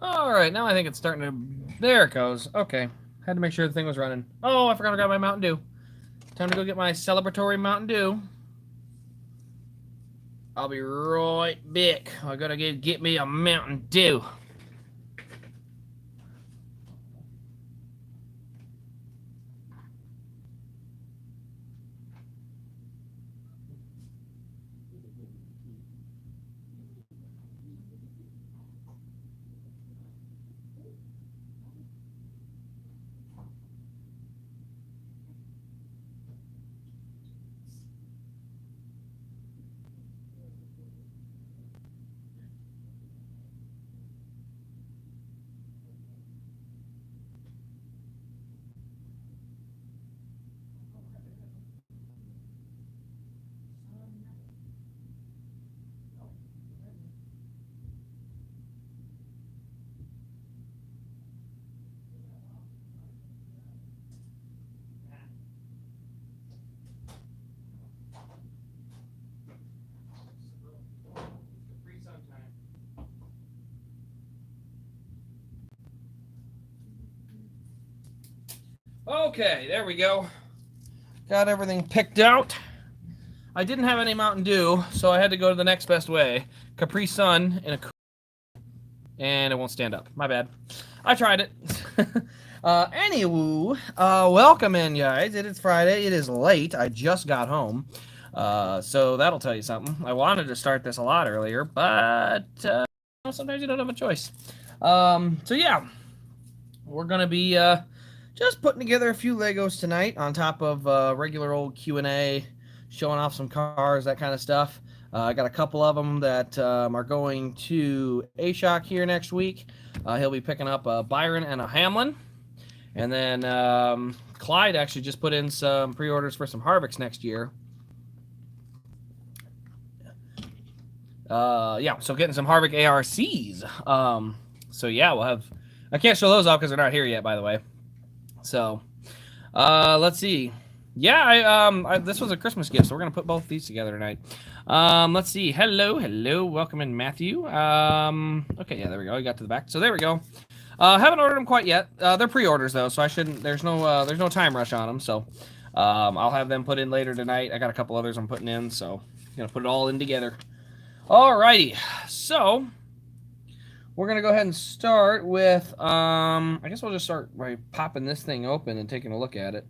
All right, now I think it's starting to... There it goes. Okay. Had to make sure the thing was running. Oh, I forgot I got my Mountain Dew. Time to go get my celebratory Mountain Dew. I'll be right back. I gotta get me a Mountain Dew. Okay, there we go. Got everything picked out. I didn't have any Mountain Dew, so I had to go to the next best way. Capri Sun in a... And it won't stand up. My bad. I tried it. Anywho, welcome in, guys. It is Friday. It is late. I just got home. So that'll tell you something. I wanted to start this a lot earlier, but sometimes you don't have a choice. So yeah, we're going to be just putting together a few Legos tonight on top of regular old Q&A, showing off some cars, that kind of stuff. I got a couple of them that are going to A-Shock here next week. He'll be picking up a Byron and a Hamlin. And then Clyde actually just put in some pre-orders for some Harvicks next year. Yeah, so getting some Harvick ARCs. So yeah, we'll have... I can't show those off because they're not here yet, by the way. So, let's see. Yeah, this was a Christmas gift, so we're gonna put both these together tonight. Let's see. Hello, welcome in, Matthew. Okay, yeah, there we go. I got to the back. So there we go. Haven't ordered them quite yet. They're pre-orders though, so I shouldn't. There's no time rush on them. So, I'll have them put in later tonight. I got a couple others I'm putting in, so I'm gonna put it all in together. Alrighty, so we're gonna go ahead and start with. I guess we'll just start by popping this thing open and taking a look at it.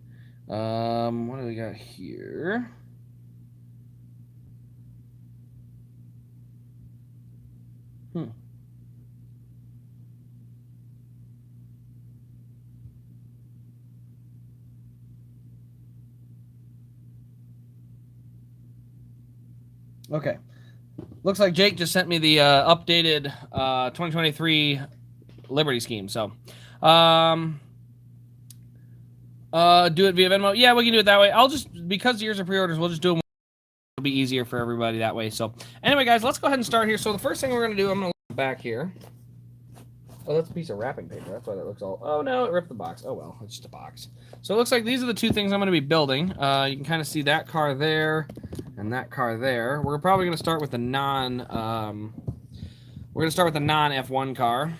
What do we got here? Okay. Looks like Jake just sent me the updated 2023 Liberty scheme. So, do it via Venmo. Yeah, we can do it that way. I'll just, because yours are pre-orders, we'll just do them. It'll be easier for everybody that way. So, anyway, guys, let's go ahead and start here. So, the first thing we're going to do, I'm going to look back here. Oh, that's a piece of wrapping paper. That's why that looks all... Oh, no, it ripped the box. Oh, well, it's just a box. So it looks like these are the two things I'm going to be building. You can kind of see that car there and that car there. We're probably going to start with the we're going to start with the non-F1 car.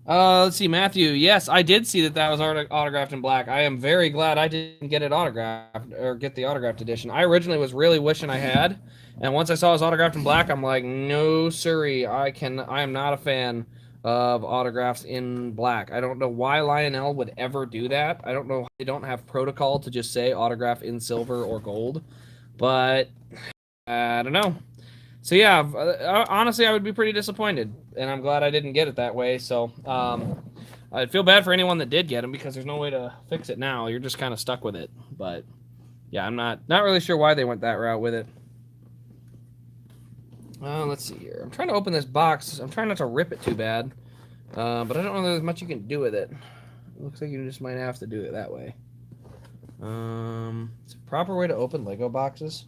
Let's see, Matthew. Yes, I did see that was autographed in black. I am very glad I didn't get it autographed or get the autographed edition. I originally was really wishing I had, and once I saw it was autographed in black, I'm like, no, siree. I am not a fan of autographs in black. I don't know why Lionel would ever do that. I don't know. They don't have protocol to just say autograph in silver or gold, but I don't know. So yeah, honestly, I would be pretty disappointed, and I'm glad I didn't get it that way. So I'd feel bad for anyone that did get them because there's no way to fix it now. You're just kind of stuck with it. But yeah, I'm not really sure why they went that route with it. Let's see here. I'm trying to open this box. I'm trying not to rip it too bad, but I don't know there's much you can do with it. It looks like you just might have to do it that way. It's a proper way to open Lego boxes.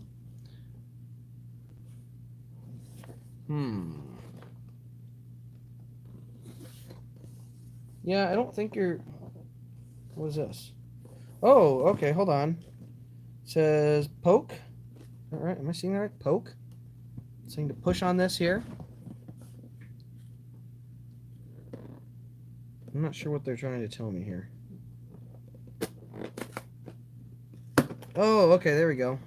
Yeah, I don't think you're... What is this? Oh, okay, hold on. It says poke. All right, am I seeing that right? Poke? Something to push on this here. I'm not sure what they're trying to tell me here. Oh, okay, there we go.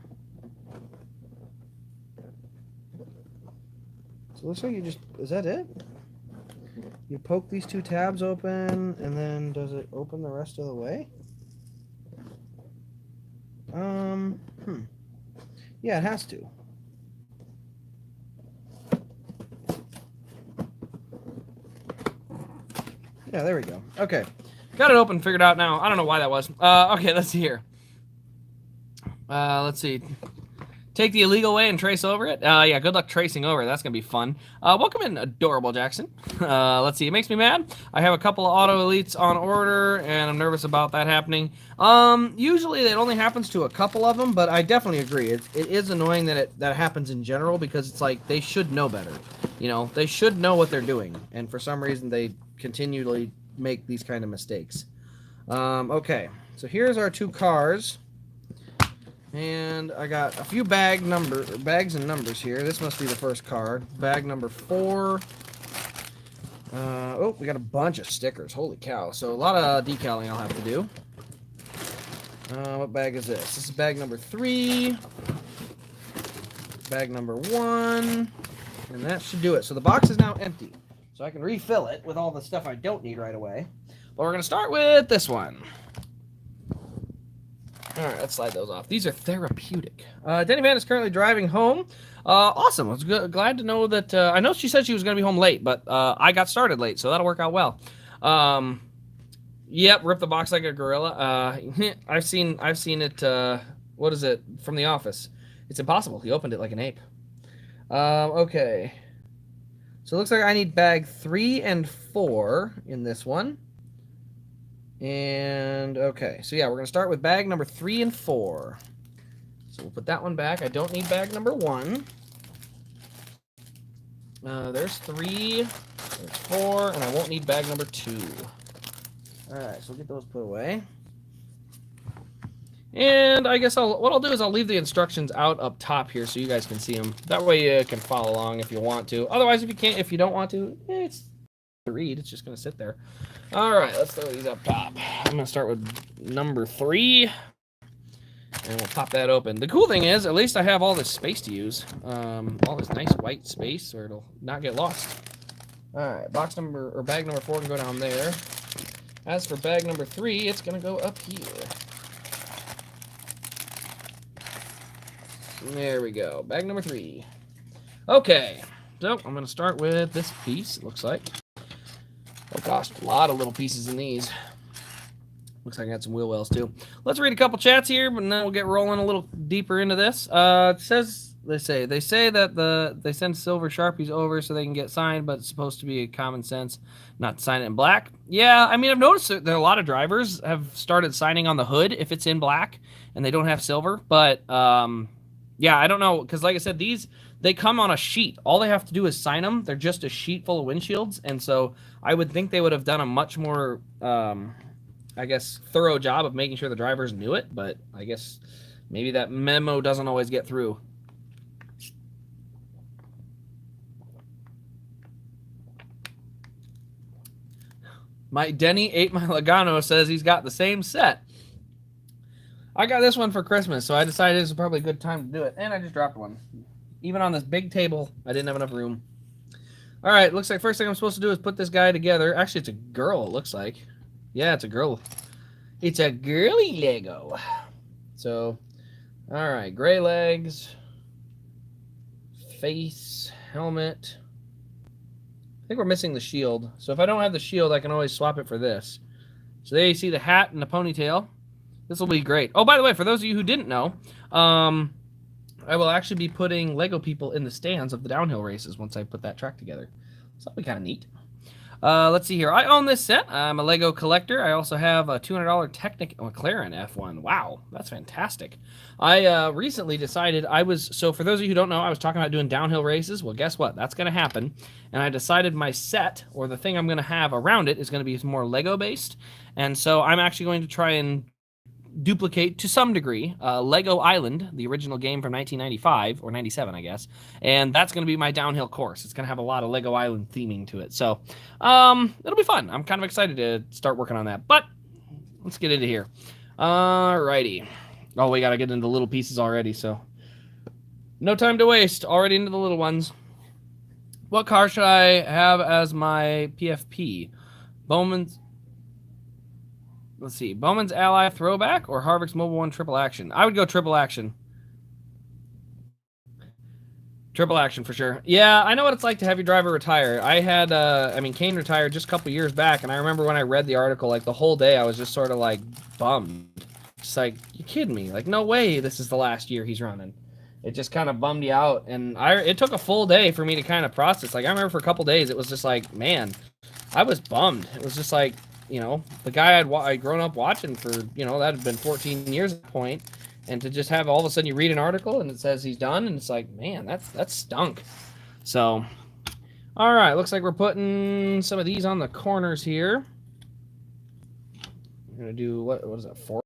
So it looks like you just... Is that it? You poke these two tabs open, and then does it open the rest of the way? Yeah, it has to. Yeah, there we go. Okay. Got it open, figured out now. I don't know why that was. Okay, let's see here. Let's see. Take the illegal way and trace over it. Yeah, good luck tracing over it. That's going to be fun. Welcome in, Adorable Jackson. Let's see. It makes me mad. I have a couple of auto elites on order, and I'm nervous about that happening. Usually it only happens to a couple of them, but I definitely agree. It is annoying that that happens in general, because it's like they should know better. You know, they should know what they're doing, and for some reason they continually make these kind of mistakes. Okay, so here's our two cars. And I got a few bags and numbers here. This must be the first card. Bag number 4. Oh, we got a bunch of stickers. Holy cow. So a lot of decaling I'll have to do. What bag is this? This is bag number 3. Bag number 1. And that should do it. So the box is now empty. So I can refill it with all the stuff I don't need right away. But we're going to start with this one. Alright, let's slide those off. These are therapeutic. Denny Van is currently driving home. Awesome. I was glad to know that... I know she said she was going to be home late, but I got started late, so that'll work out well. Yep, rip the box like a gorilla. I've seen it... what is it? From The Office. It's impossible. He opened it like an ape. Okay. So it looks like I need bag 3 and 4 in this one. And, okay, so yeah, we're going to start with bag number 3 and 4. So we'll put that one back. I don't need bag number 1. There's 3, there's 4, and I won't need bag number 2. Alright, so we'll get those put away. And I guess what I'll do is I'll leave the instructions out up top here so you guys can see them. That way you can follow along if you want to. Otherwise, if you don't want to, it's to read. It's just going to sit there. All right, let's throw these up top. I'm going to start with number 3, and we'll pop that open. The cool thing is, at least I have all this space to use. All this nice white space, or it'll not get lost. All right, bag number 4 can go down there. As for bag number 3, it's going to go up here. There we go. Bag number 3. Okay, so I'm going to start with this piece, it looks like. Oh gosh, a lot of little pieces in these. Looks like I got some wheel wells too. Let's read a couple chats here, but then we'll get rolling a little deeper into this. It says they say that they send silver Sharpies over so they can get signed, but it's supposed to be a common sense not to sign it in black. Yeah, I mean, I've noticed that a lot of drivers have started signing on the hood if it's in black and they don't have silver. But yeah, I don't know, because like I said, they come on a sheet. All they have to do is sign them. They're just a sheet full of windshields, and so I would think they would have done a much more, I guess, thorough job of making sure the drivers knew it, but I guess maybe that memo doesn't always get through. My Denny 8 Mile Lagano says he's got the same set. I got this one for Christmas, so I decided this was probably a good time to do it, and I just dropped one. Even on this big table, I didn't have enough room. All right, looks like first thing I'm supposed to do is put this guy together. Actually, it's a girl, it looks like. Yeah, it's a girl. It's a girly Lego. So, all right, gray legs, face, helmet. I think we're missing the shield. So if I don't have the shield, I can always swap it for this. So there you see the hat and the ponytail. This will be great. Oh, by the way, for those of you who didn't know, I will actually be putting Lego people in the stands of the downhill races once I put that track together. So that'll be kind of neat. Let's see here. I own this set. I'm a Lego collector. I also have a $200 Technic McLaren F1. Wow, that's fantastic. I recently decided so for those of you who don't know, I was talking about doing downhill races. Well, guess what? That's going to happen. And I decided my set, or the thing I'm going to have around it, is going to be more Lego based. And so I'm actually going to try and duplicate to some degree Lego Island, the original game from 1995 or 97, I guess, and that's going to be my downhill course. It's going to have a lot of Lego Island theming to it, so it'll be fun. I'm kind of excited to start working on that, but let's get into here. Alrighty. Oh, we got to get into the little pieces already, so no time to waste. Already into the little ones. What car should I have as my PFP? Bowman's... Let's see. Bowman's Ally Throwback or Harvick's Mobile One Triple Action? I would go Triple Action. Triple Action for sure. Yeah, I know what it's like to have your driver retire. I had, Kane retired just a couple years back, and I remember when I read the article, like, the whole day I was just sort of, like, bummed. Just like, you kidding me? Like, no way this is the last year he's running. It just kind of bummed you out, and it took a full day for me to kind of process. Like, I remember for a couple days, it was just like, man, I was bummed. It was just like, you know, the guy I'd grown up watching for, you know, that had been 14 years at that point, and to just have all of a sudden you read an article and it says he's done, and it's like, man, that stunk. So, all right, looks like we're putting some of these on the corners here. We're gonna do what is that, 4?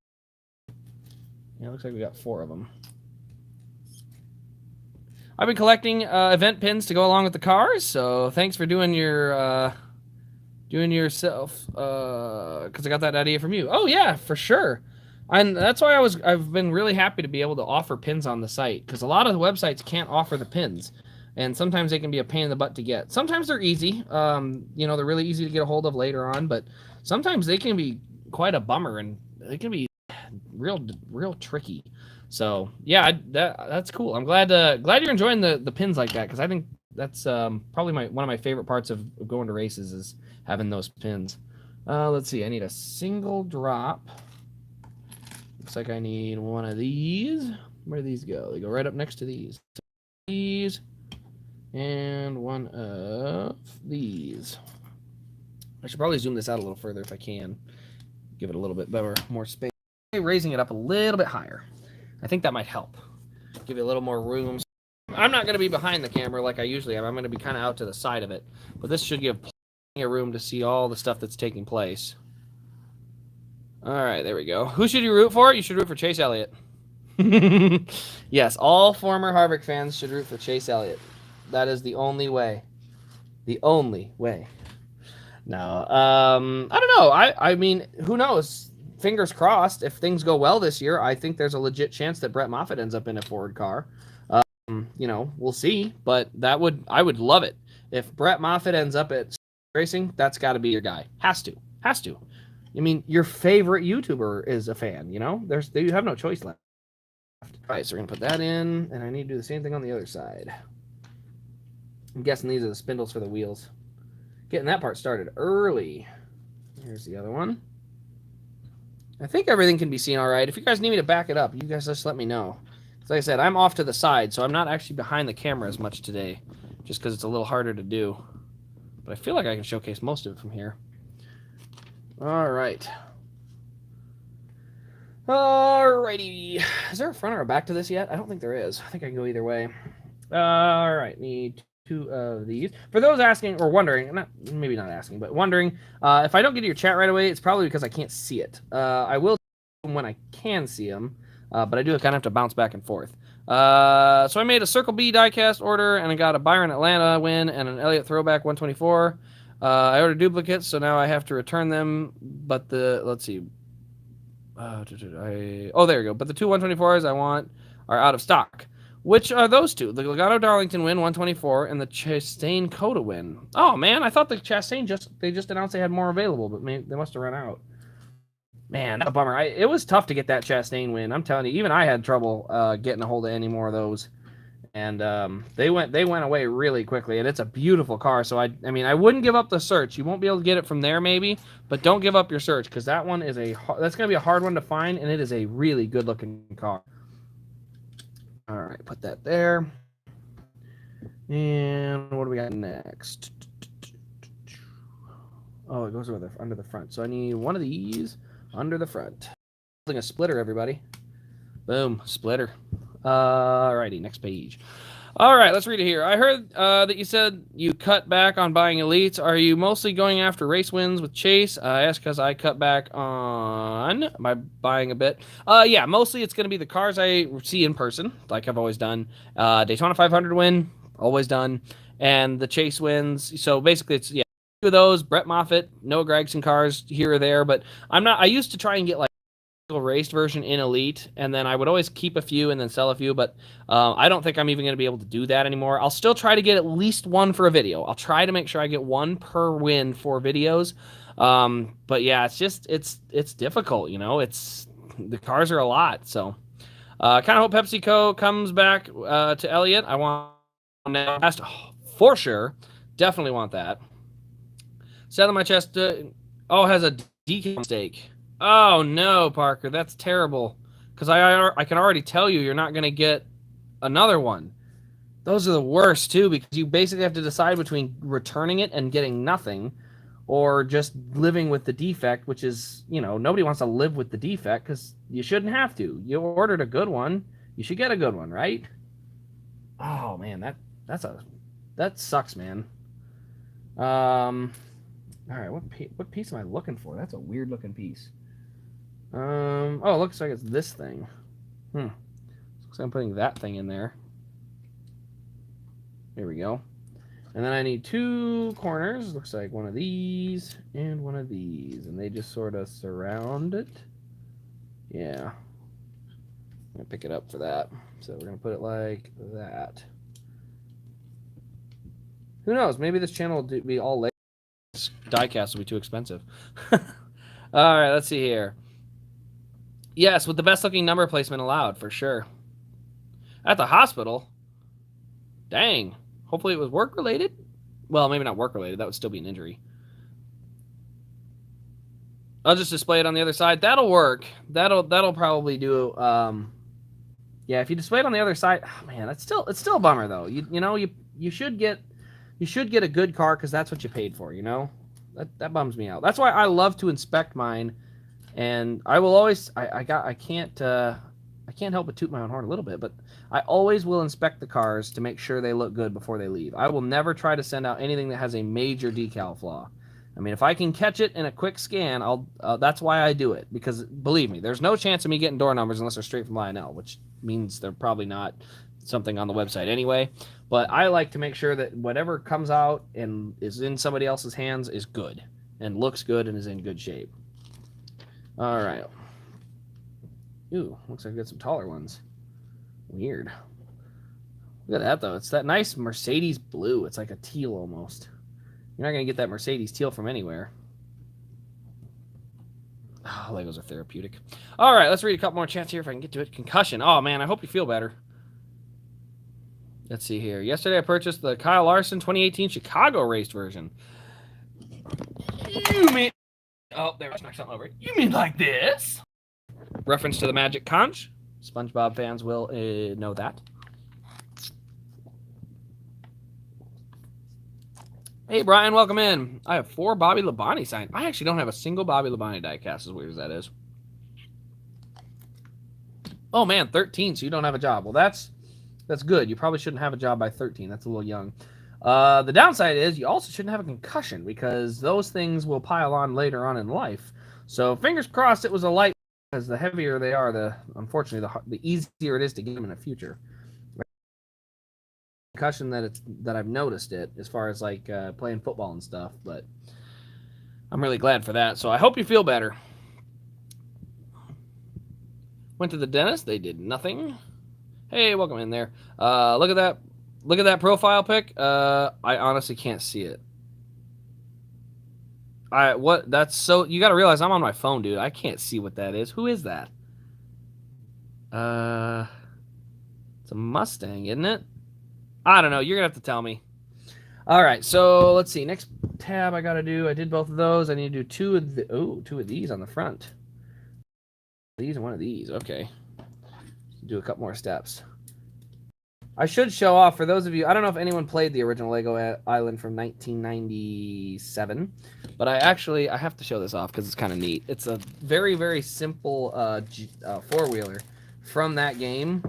Yeah, looks like we got 4 of them. I've been collecting event pins to go along with the cars, so thanks for doing yourself, because I got that idea from you. Oh yeah, for sure. And that's why I've been really happy to be able to offer pins on the site, because a lot of the websites can't offer the pins, and sometimes they can be a pain in the butt to get. Sometimes they're easy, you know, they're really easy to get a hold of later on, but sometimes they can be quite a bummer, and they can be real tricky. So yeah, that's cool. I'm glad you're enjoying the pins like that, because I think that's probably one of my favorite parts of going to races is having those pins. Let's see. I need a single drop. Looks like I need one of these. Where do these go? They go right up next to these. These and one of these. I should probably zoom this out a little further if I can. Give it a little bit better, more space. Raising it up a little bit higher. I think that might help. Give you a little more room. I'm not going to be behind the camera like I usually am. I'm going to be kind of out to the side of it. But this should give plenty of room to see all the stuff that's taking place. All right, there we go. Who should you root for? You should root for Chase Elliott. Yes, all former Harvick fans should root for Chase Elliott. That is the only way. The only way. No, I don't know. I mean, who knows? Fingers crossed. If things go well this year, I think there's a legit chance that Brett Moffitt ends up in a Ford car. You know, we'll see. But I would love it if Brett Moffitt ends up at racing. That's got to be your guy. Has to. I mean, your favorite YouTuber is a fan. You know, you have no choice left. All right, so we're gonna put that in, and I need to do the same thing on the other side. I'm guessing these are the spindles for the wheels. Getting that part started early. Here's the other one. I think everything can be seen all right. If you guys need me to back it up, you guys just let me know. Like I said, I'm off to the side, so I'm not actually behind the camera as much today, just because it's a little harder to do. But I feel like I can showcase most of it from here. All right. Alrighty. Is there a front or a back to this yet? I don't think there is. I think I can go either way. All right. Need 2 of these. For those asking or wondering, maybe not asking, but wondering, if I don't get to your chat right away, it's probably because I can't see it. I will when I can see them, but I do kind of have to bounce back and forth. So I made a Circle B diecast order, and I got a Byron Atlanta win and an Elliott Throwback 124. I ordered duplicates, so now I have to return them. But let's see. Oh, there we go. But the 2 124s I want are out of stock. Which are those two? The Logano Darlington win 124 and the Chastain Coda win. Oh man, I thought the Chastain they just announced they had more available, but they must have run out. Man, that's a bummer. It was tough to get that Chastain win. I'm telling you, even I had trouble getting a hold of any more of those. And they went away really quickly, and it's a beautiful car. So I mean, I wouldn't give up the search. You won't be able to get it from there, maybe, but don't give up your search, because that one is that's gonna be a hard one to find, and it is a really good looking car. All right, put that there. And what do we got next? Oh, it goes under the front. So I need one of these under the front. Building a splitter, everybody. Boom, splitter. Alrighty, next page. All right, let's read it here. I heard that you said you cut back on buying elites. Are you mostly going after race wins with Chase? I asked because I cut back on my buying a bit. Yeah, mostly it's going to be the cars I see in person, like I've always done. Daytona 500 win, always done, and the Chase wins. So basically, it's two of those. Brett Moffitt, Noah Gragson cars here or there, but I'm not. I used to try and get like raced version in Elite, and then I would always keep a few and then sell a few, but I don't think I'm even going to be able to do that anymore. I'll still try to get at least one for a video. I'll try to make sure I get one per win for videos. But yeah, it's difficult, it's the cars are a lot. So kind of hope PepsiCo comes back to Elliott. I want that for sure. Definitely want that. Set on my chest. It has a decal mistake. Oh no, Parker, that's terrible. Because I can already tell you're not going to get another one. Those are the worst too, because you basically have to decide between returning it and getting nothing, or just living with the defect, which is, nobody wants to live with the defect because you shouldn't have to. You ordered a good one, you should get a good one, right? Oh man, that sucks, man. All right, what piece am I looking for? That's a weird looking piece. It looks like it's this thing. Looks like I'm putting that thing in there. There we go. And then I need two corners. Looks like one of these and one of these. And they just sort of surround it. Yeah. I'm going to pick it up for that. So we're going to put it like that. Who knows? Maybe this channel will be all laser. Diecast will be too expensive. All right, let's see here. Yes, with the best looking number placement allowed, for sure. At the hospital? Dang. Hopefully it was work related. Well, maybe not work related. That would still be an injury. I'll just display it on the other side. That'll work. That'll probably do. Yeah, if you display it on the other side, man, it's still a bummer though. You should get a good car because that's what you paid for. That bums me out. That's why I love to inspect mine. And I will always, I can't help but toot my own horn a little bit, but I always will inspect the cars to make sure they look good before they leave. I will never try to send out anything that has a major decal flaw. I mean, if I can catch it in a quick scan, that's why I do it. Because believe me, there's no chance of me getting door numbers unless they're straight from Lionel, which means they're probably not something on the website anyway. But I like to make sure that whatever comes out and is in somebody else's hands is good and looks good and is in good shape. All right. Ooh, looks like I got some taller ones. Weird. Look at that, though. It's that nice Mercedes blue. It's like a teal almost. You're not going to get that Mercedes teal from anywhere. Oh, Legos are therapeutic. All right, let's read a couple more chats here if I can get to it. Concussion. Oh, man, I hope you feel better. Let's see here. Yesterday I purchased the Kyle Larson 2018 Chicago raced version. You mean... Oh, there, I knocked something over. You mean like this? Reference to the Magic Conch. SpongeBob fans will know that. Hey, Brian, welcome in. I have 4 Bobby Labonte signed. I actually don't have a single Bobby Labonte diecast, as weird as that is. Oh, man, 13, so you don't have a job. Well, that's good. You probably shouldn't have a job by 13. That's a little young. The downside is you also shouldn't have a concussion because those things will pile on later on in life. So fingers crossed it was a light, because the heavier they are, unfortunately, the easier it is to get them in the future. Concussion that I've noticed it as far as like playing football and stuff, but I'm really glad for that. So I hope you feel better. Went to the dentist. They did nothing. Hey, welcome in there. Look at that. Look at that profile pic. I honestly can't see it. That's so, you got to realize I'm on my phone, dude. I can't see what that is. Who is that? It's a Mustang, isn't it? I don't know. You're going to have to tell me. All right. So let's see. Next tab I got to do. I did both of those. I need to do two of these on the front. These and one of these. Okay. Do a couple more steps. I should show off for those of you. I don't know if anyone played the original Lego Island from 1997, but I have to show this off because it's kind of neat. It's a very, very simple four-wheeler from that game,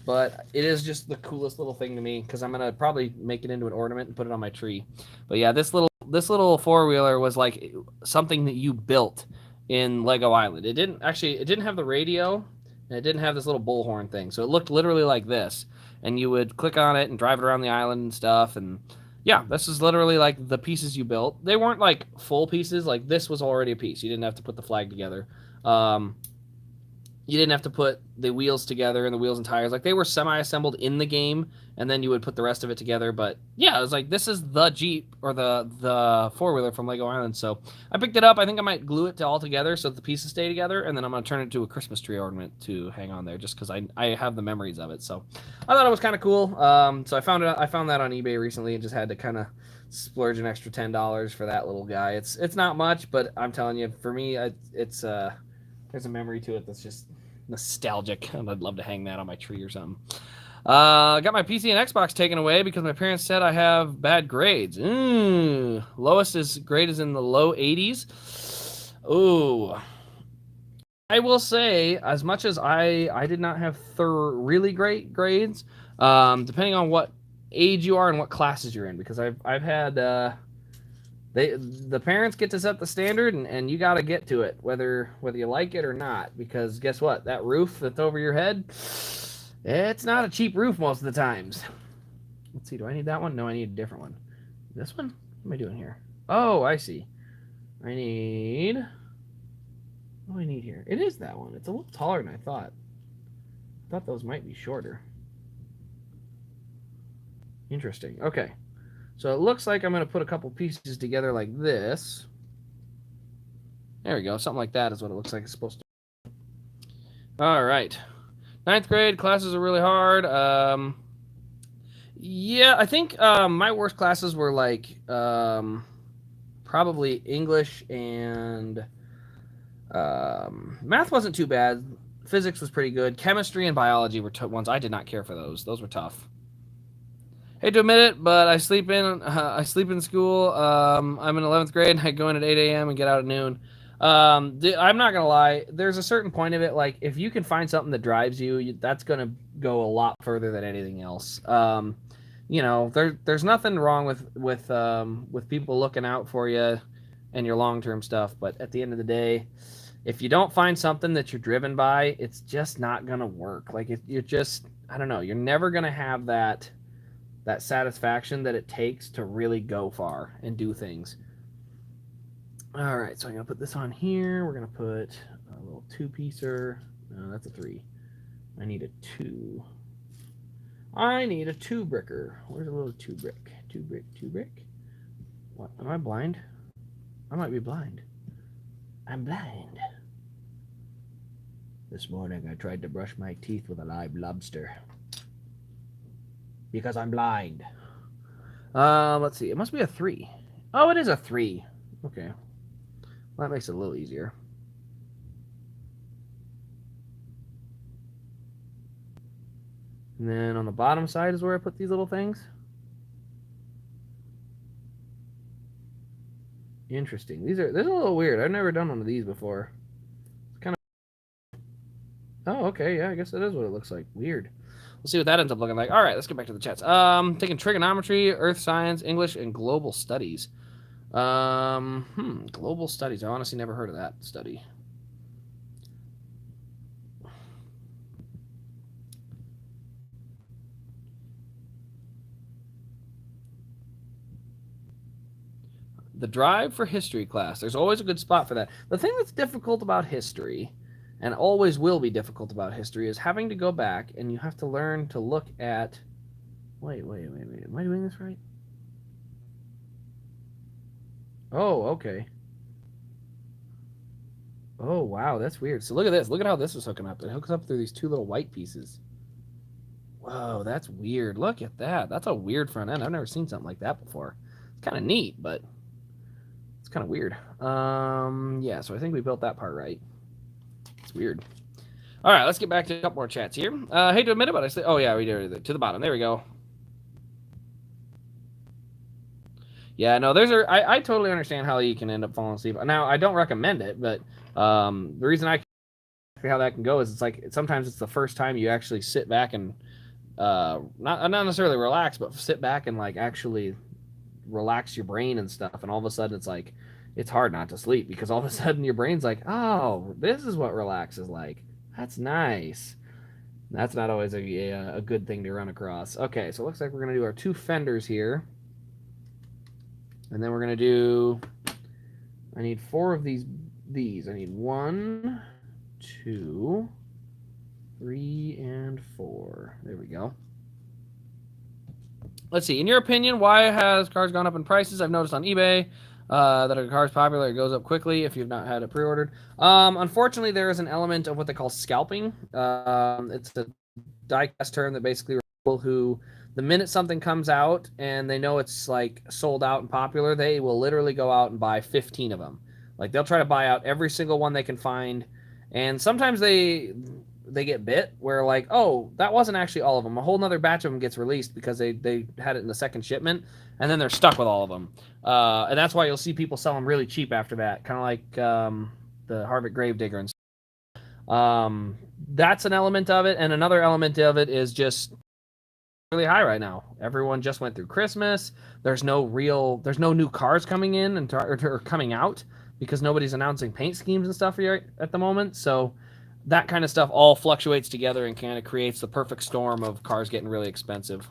but it is just the coolest little thing to me because I'm gonna probably make it into an ornament and put it on my tree. But yeah, this little four-wheeler was like something that you built in Lego Island. It didn't have the radio, and it didn't have this little bullhorn thing, so it looked literally like this. And you would click on it and drive it around the island and stuff. And yeah, this is literally like the pieces you built. They weren't like full pieces. Like this was already a piece. You didn't have to put the flag together. You didn't have to put the wheels together and the wheels and tires. Like they were semi-assembled in the game, and then you would put the rest of it together. But yeah, it was like this is the Jeep or the four-wheeler from Lego Island. So I picked it up. I think I might glue it all together so that the pieces stay together, and then I'm gonna turn it into a Christmas tree ornament to hang on there, just because I have the memories of it. So I thought it was kind of cool. So I found that on eBay recently and just had to kind of splurge an extra $10 for that little guy. It's not much, but I'm telling you, for me, it's there's a memory to it that's just nostalgic, and I'd love to hang that on my tree or something. Got my PC and Xbox taken away because my parents said I have bad grades. Lowest grade is in the low 80s. Ooh. I will say, as much as I did not have really great grades, depending on what age you are and what classes you're in, because I've had the parents get to set the standard, and you got to get to it, whether you like it or not. Because guess what? That roof that's over your head, it's not a cheap roof most of the times. Let's see. Do I need that one? No, I need a different one. This one? What am I doing here? Oh, I see. What do I need here? It is that one. It's a little taller than I thought. I thought those might be shorter. Interesting. Okay. So it looks like I'm going to put a couple pieces together like this. There we go. Something like that is what it looks like it's supposed to. All right. 9th grade classes are really hard. Yeah, I think my worst classes were like probably English and math wasn't too bad. Physics was pretty good. Chemistry and biology were ones I did not care for those. Those were tough. Hate to admit it, but I sleep in school. I'm in 11th grade, and I go in at 8 a.m. and get out at noon. I'm not going to lie. There's a certain point of it. Like, if you can find something that drives you, that's going to go a lot further than anything else. There's nothing wrong with people looking out for you and your long-term stuff. But at the end of the day, if you don't find something that you're driven by, it's just not going to work. Like, you're just, I don't know, you're never going to have that satisfaction that it takes to really go far and do things. All right, so I'm going to put this on here. We're going to put a little 2-piecer. No, that's a 3. I need a 2. I need a 2-bricker. Where's a little 2-brick? 2-brick. What? Am I blind? I might be blind. I'm blind. This morning I tried to brush my teeth with a live lobster. Because I'm blind. Let's see. It must be a 3. Oh, it is a 3. Okay. Well, that makes it a little easier. And then on the bottom side is where I put these little things. Interesting. This is a little weird. I've never done one of these before. It's kind of... Oh, okay. Yeah, I guess that is what it looks like. Weird. We'll see what that ends up looking like. All right, let's get back to the chats. Taking trigonometry, earth science, English, and global studies. Global studies. I honestly never heard of that study. The drive for history class. There's always a good spot for that. The thing that's difficult about history, and always will be difficult about history, is having to go back and you have to learn to look at... Wait. Am I doing this right? Oh, okay. Oh, wow, that's weird. So look at this. Look at how this is hooking up. It hooks up through these 2 little white pieces. Whoa, that's weird. Look at that. That's a weird front end. I've never seen something like that before. It's kind of neat, but it's kind of weird. Yeah, so I think we built that part right. It's weird. All right, let's get back to a couple more chats here. Hate to admit it, but I say, oh yeah, we did it to the bottom. There we go. Yeah, no, I totally understand how you can end up falling asleep. Now, I don't recommend it, but the reason I can see how that can go is it's like sometimes it's the first time you actually sit back and not necessarily relax, but sit back and like actually relax your brain and stuff. And all of a sudden, it's like it's hard not to sleep because all of a sudden your brain's like, oh, this is what relax is like. That's nice. That's not always a good thing to run across. Okay, so it looks like we're gonna do our 2 fenders here, and then we're gonna do. I need 4 of these. I need 1, 2, 3, and 4. There we go. Let's see. In your opinion, why has cars gone up in prices? I've noticed on eBay that a car is popular, it goes up quickly if you've not had it pre-ordered. Unfortunately, there is an element of what they call scalping. It's a die-cast term that basically people who, the minute something comes out and they know it's like sold out and popular, they will literally go out and buy 15 of them. Like they'll try to buy out every single one they can find, and sometimes they get bit where like, oh, that wasn't actually all of them. A whole nother batch of them gets released because they had it in the second shipment, and then they're stuck with all of them. And that's why you'll see people sell them really cheap after that, kind of like the Harvick Gravedigger and stuff. That's an element of it, and another element of it is just really high right now. Everyone just went through Christmas. There's no new cars coming in or coming out because nobody's announcing paint schemes and stuff here at the moment. So that kind of stuff all fluctuates together and kind of creates the perfect storm of cars getting really expensive.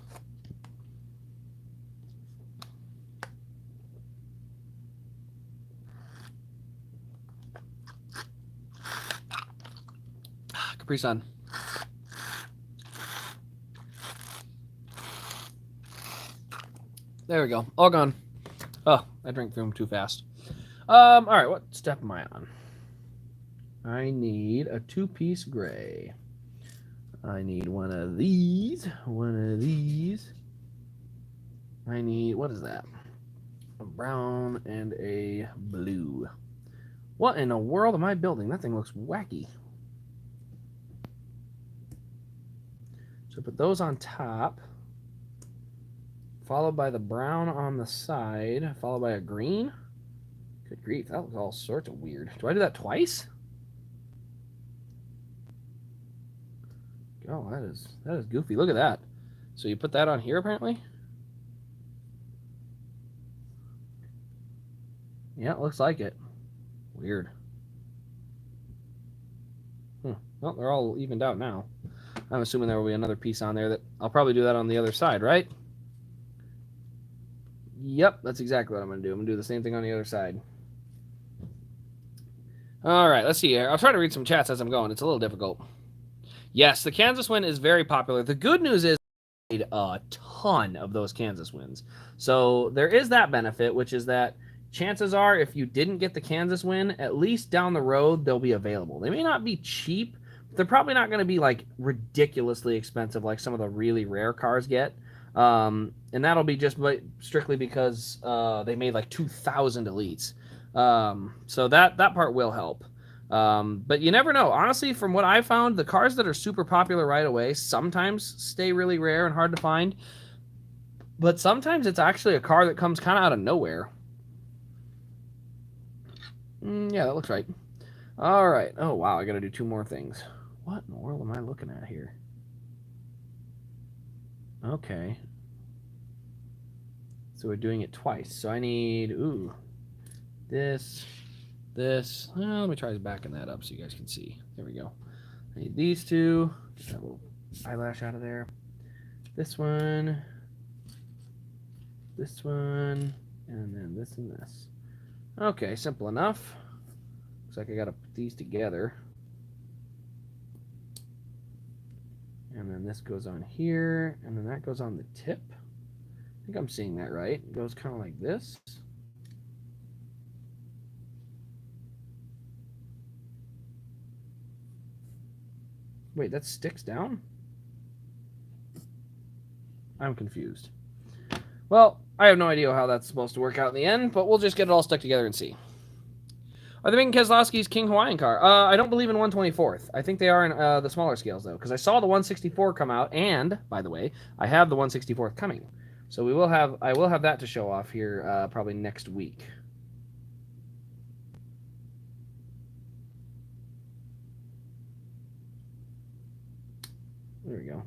Capri Sun. There we go. All gone. Oh, I drank through them too fast. All right, what step am I on? I need a 2-piece gray. I need one of these. I need, what is that? A brown and a blue. What in the world am I building? That thing looks wacky. So put those on top, followed by the brown on the side, followed by a green. Good grief, that looks all sorts of weird. Do I do that twice? Oh, that is goofy. Look at that. So you put that on here, apparently? Yeah, it looks like it. Weird. Well, they're all evened out now. I'm assuming there will be another piece on there that I'll probably do that on the other side, right? Yep, that's exactly what I'm going to do. I'm going to do the same thing on the other side. All right, let's see here. I'll try to read some chats as I'm going. It's a little difficult. Yes, the Kansas win is very popular. The good news is I made a ton of those Kansas wins. So there is that benefit, which is that chances are if you didn't get the Kansas win, at least down the road they'll be available. They may not be cheap, but they're probably not going to be like ridiculously expensive like some of the really rare cars get. And that'll be just strictly because they made like 2,000 elites. So that part will help. But you never know. Honestly, from what I found, the cars that are super popular right away sometimes stay really rare and hard to find. But sometimes it's actually a car that comes kind of out of nowhere. Yeah, that looks right. All right. Oh, wow. I got to do 2 more things. What in the world am I looking at here? Okay. So we're doing it twice. So I need, this. Well, let me try backing that up so you guys can see. There we go. I need these 2. Get that little eyelash out of there. This one, and then this and this. Okay, simple enough. Looks like I gotta put these together. And then this goes on here, and then that goes on the tip. I think I'm seeing that right. It goes kind of like this. Wait, that sticks down? I'm confused. Well, I have no idea how that's supposed to work out in the end, but we'll just get it all stuck together and see. Are they making Keselowski's King Hawaiian car? I don't believe in 124th. I think they are in the smaller scales, though, because I saw the 164 come out, and, by the way, I have the 164th coming. So I will have that to show off here probably next week. There we go.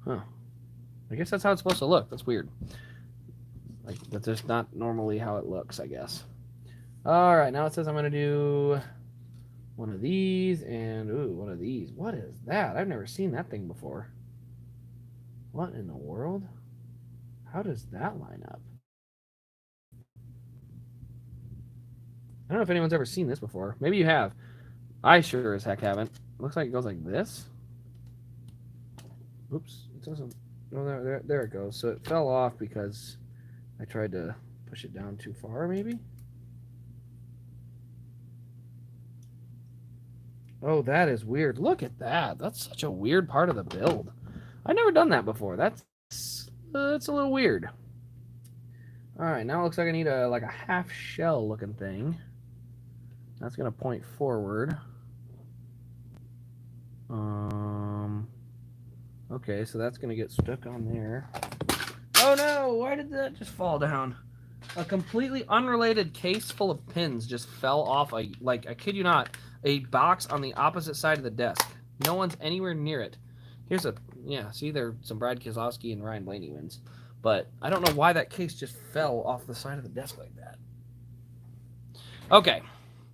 Huh. I guess that's how it's supposed to look. That's weird. Like, that's just not normally how it looks, I guess. All right, now it says I'm going to do one of these and, ooh, one of these. What is that? I've never seen that thing before. What in the world? How does that line up? I don't know if anyone's ever seen this before. Maybe you have. I sure as heck haven't. It looks like it goes like this. Oops, it doesn't. No, there it goes. So it fell off because I tried to push it down too far, maybe? Oh, that is weird. Look at that. That's such a weird part of the build. I've never done that before. That's a little weird. All right, now it looks like I need a like a half shell looking thing. That's gonna point forward. Okay, so that's gonna get stuck on there. Oh no! Why did that just fall down? A completely unrelated case full of pins just fell off. I kid you not, a box on the opposite side of the desk. No one's anywhere near it. Here's a See, there's some Brad Keselowski and Ryan Blaney wins, but I don't know why that case just fell off the side of the desk like that. Okay,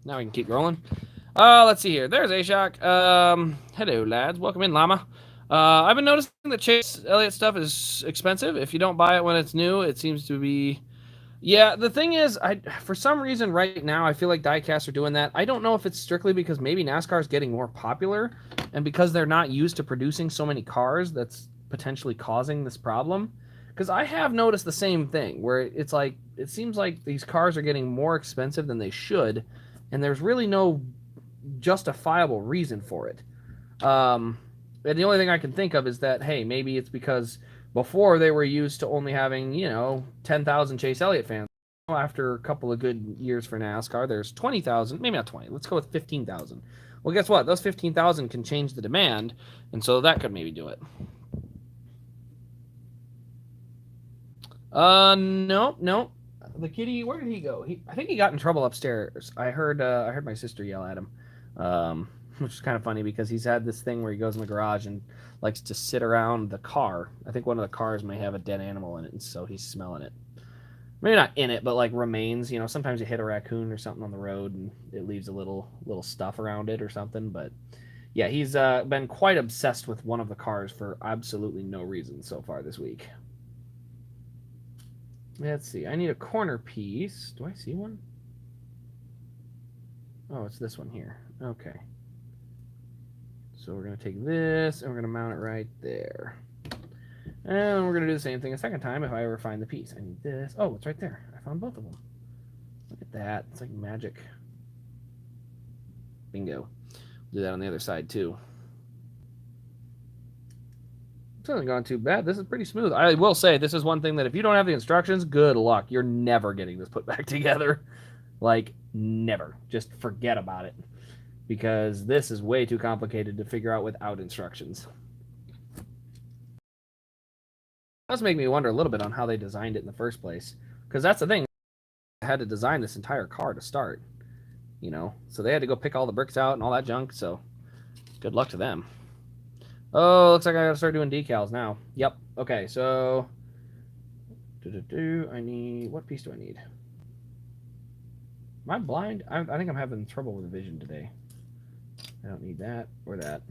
now we can keep rolling. Let's see here. There's A-Shock. Hello, lads. Welcome in, Llama. I've been noticing that Chase Elliott stuff is expensive. If you don't buy it when it's new, it seems to be... Yeah, the thing is, for some reason right now, I feel like diecasts are doing that. I don't know if it's strictly because maybe NASCAR is getting more popular, and because they're not used to producing so many cars, that's potentially causing this problem. Because I have noticed the same thing, where it's like, it seems like these cars are getting more expensive than they should, and there's really no justifiable reason for it. And the only thing I can think of is that, hey, maybe it's because before they were used to only having, 10,000 Chase Elliott fans. After a couple of good years for NASCAR, there's 20,000, maybe not 20, let's go with 15,000. Well, guess what? Those 15,000 can change the demand, and so that could maybe do it. Nope, nope. The kitty, where did he go? I think he got in trouble upstairs. I heard my sister yell at him, which is kind of funny because he's had this thing where he goes in the garage and likes to sit around the car. I think one of the cars may have a dead animal in it, and so he's smelling it. Maybe not in it, but like remains. Sometimes you hit a raccoon or something on the road, and it leaves a little stuff around it or something. But yeah, he's been quite obsessed with one of the cars for absolutely no reason so far this week. Let's see. I need a corner piece. Do I see one? Oh, it's this one here. Okay. So we're going to take this, and we're going to mount it right there. And we're going to do the same thing a second time if I ever find the piece. I need this. Oh, it's right there. I found both of them. Look at that. It's like magic. Bingo. Do that on the other side, too. This hasn't gone too bad. This is pretty smooth. I will say, this is one thing that if you don't have the instructions, good luck. You're never getting this put back together. Like, never. Just forget about it. Because this is way too complicated to figure out without instructions. It does make me wonder a little bit on how they designed it in the first place. Because that's the thing. They had to design this entire car to start. So they had to go pick all the bricks out and all that junk. So good luck to them. Oh, looks like I gotta start doing decals now. Yep. Okay, so... I need... What piece do I need? Am I blind? I think I'm having trouble with vision today. I don't need that or that.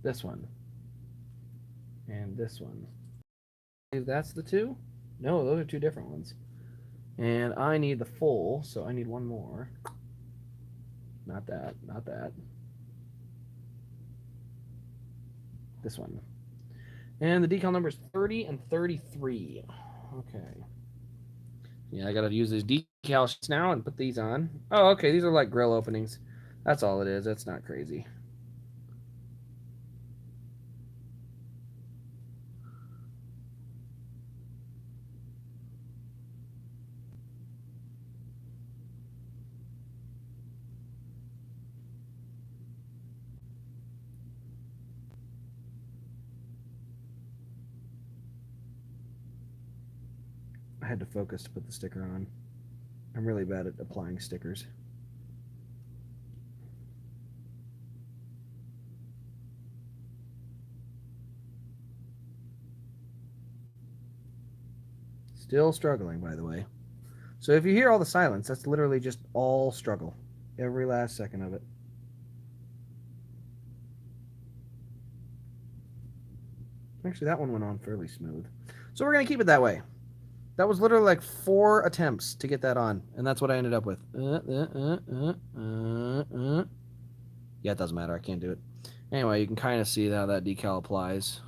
This one. And this one. That's the two? No, those are two different ones. And I need the full, so I need one more. Not that, not that. This one. And the decal number is 30 and 33. Okay. Yeah, I gotta use these decal sheets now and put these on. Oh, okay, these are like grill openings. That's all it is. That's not crazy. I had to focus to put the sticker on. I'm really bad at applying stickers. Still struggling, by the way. So if you hear all the silence, that's literally just all struggle. Every last second of it. Actually, that one went on fairly smooth. So we're going to keep it that way. That was literally like 4 attempts to get that on, and that's what I ended up with. Yeah, it doesn't matter. I can't do it. Anyway, you can kind of see how that decal applies.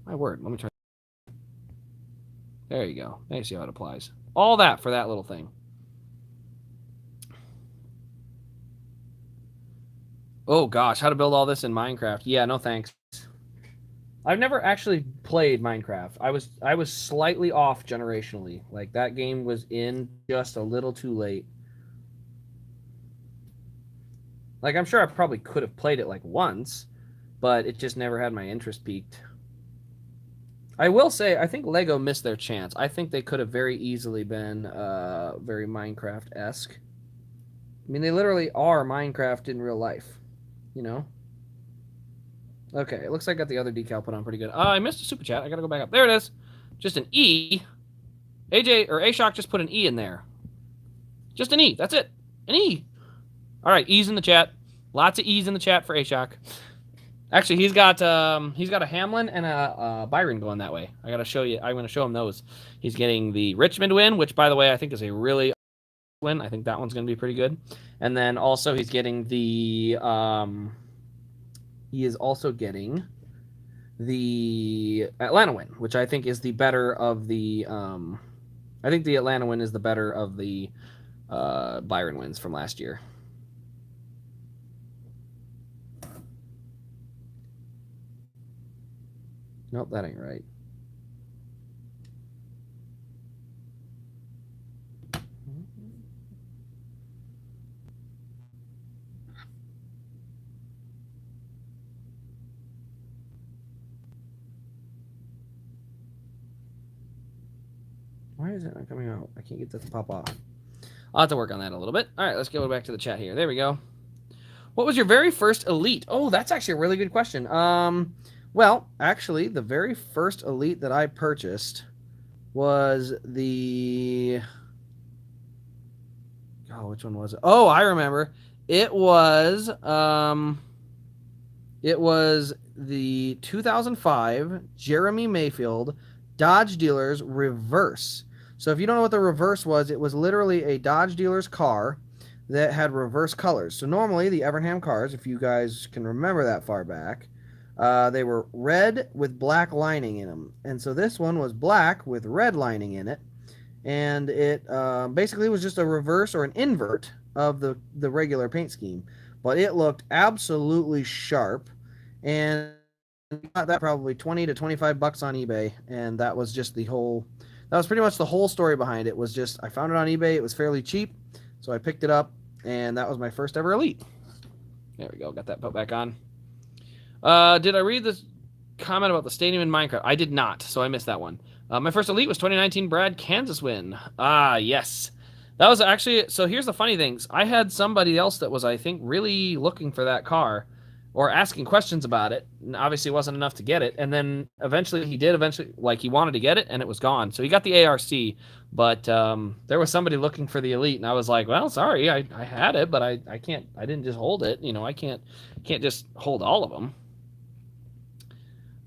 My word. Let me try. There you go. Now you see how it applies. All that for that little thing. Oh, gosh. How to build all this in Minecraft. Yeah, no thanks. I've never actually played Minecraft. I was slightly off generationally. Like, that game was in just a little too late. Like, I'm sure I probably could have played it, like, once, but it just never had my interest peaked. I will say, I think Lego missed their chance. I think they could have very easily been very Minecraft-esque. I mean, they literally are Minecraft in real life, you know? Okay, it looks like I got the other decal put on pretty good. I missed a super chat. I gotta go back up. There it is. Just an E. AJ, or A-Shock just put an E in there. Just an E. That's it. An E. All right, E's in the chat. Lots of E's in the chat for A-Shock. Actually, he's got a Hamlin and a Byron going that way. I gotta show you. I'm gonna show him those. He's getting the Richmond win, which, by the way, I think is a really win. I think that one's gonna be pretty good. And then also he's getting the he is also getting the Atlanta win, which I think is the better of the. I think the Atlanta win is the better of the Byron wins from last year. Nope, that ain't right. Why is it not coming out? I can't get that to pop off. I'll have to work on that a little bit. All right, let's go back to the chat here. There we go. What was your very first Elite? Oh, that's actually a really good question. Well, actually, the very first Elite that I purchased was the... Oh, which one was it? Oh, I remember. It was the 2005 Jeremy Mayfield Dodge Dealers Reverse. So if you don't know what the Reverse was, it was literally a Dodge Dealers car that had reverse colors. So normally the Evernham cars, if you guys can remember that far back, they were red with black lining in them. And so this one was black with red lining in it. And it basically was just a reverse or an invert of the regular paint scheme. But it looked absolutely sharp. And got that probably 20 to 25 bucks on eBay. And that was just that was pretty much the whole story behind it. Was just, I found it on eBay. It was fairly cheap. So I picked it up. And that was my first ever Elite. There we go. Got that put back on. Did I read this comment about the stadium in Minecraft? I did not, so I missed that one. My first Elite was 2019 Brad Kansas win. Ah, yes. That was actually... So here's the funny things. I had somebody else that was, I think, really looking for that car or asking questions about it. And obviously, it wasn't enough to get it. And then eventually, he wanted to get it, and it was gone. So he got the ARC, but there was somebody looking for the Elite, and I was like, well, sorry, I had it, but I didn't just hold it. You know, I can't just hold all of them.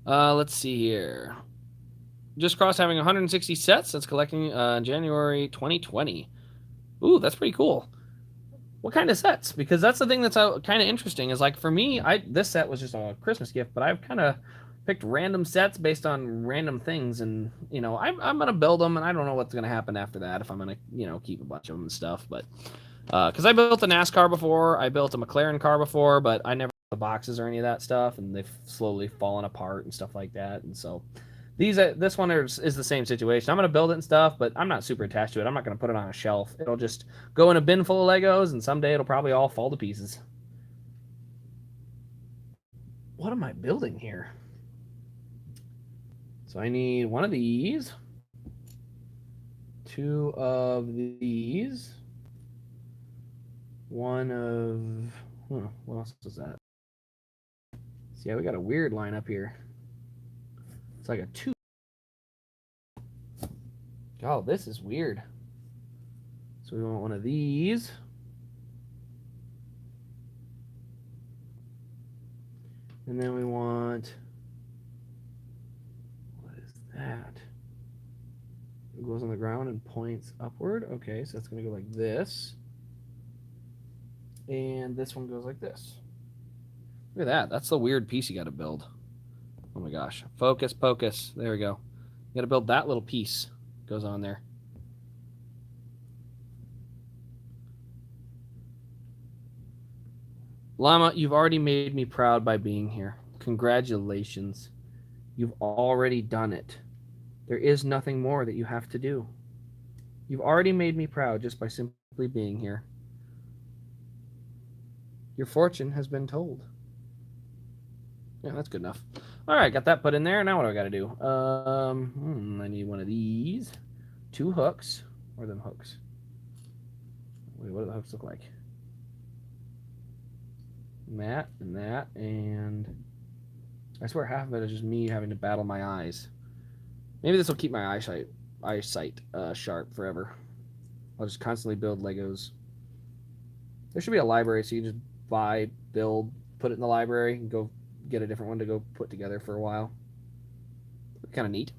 Let's see here. Just crossed having 160 sets. That's collecting January 2020. Ooh, that's pretty cool. What kind of sets? Because that's the thing that's kind of interesting. Is like for me, this set was just a Christmas gift, but I've kind of picked random sets based on random things, and you know, I'm gonna build them, and I don't know what's gonna happen after that if I'm gonna keep a bunch of them and stuff. But because I built a NASCAR before, I built a McLaren car before, but I never the boxes or any of that stuff, and they've slowly fallen apart and stuff like that, and so. This one is the same situation. I'm going to build it and stuff, but I'm not super attached to it. I'm not going to put it on a shelf. It'll just go in a bin full of Legos, and someday it'll probably all fall to pieces. What am I building here? So I need one of these, 2 of these, 1 of... what else is that? See, yeah, we got a weird lineup here. It's like a 2. Oh, this is weird. So we want one of these. And then we want... What is that? It goes on the ground and points upward. Okay, so that's going to go like this. And this one goes like this. Look at that. That's the weird piece you got to build. Oh my gosh. Focus, focus. There we go. You got to build that little piece. Goes on there. Llama, you've already made me proud by being here. Congratulations. You've already done it. There is nothing more that you have to do. You've already made me proud just by simply being here. Your fortune has been told. Yeah, that's good enough. All right, got that put in there. Now what do I got to do? I need one of these. 2 hooks. Or them hooks. Wait, what do the hooks look like? That and that, and I swear half of it is just me having to battle my eyes. Maybe this will keep my eyesight sharp forever. I'll just constantly build Legos. There should be a library so you just buy, build, put it in the library, and go get a different one to go put together for a while. Kind of neat.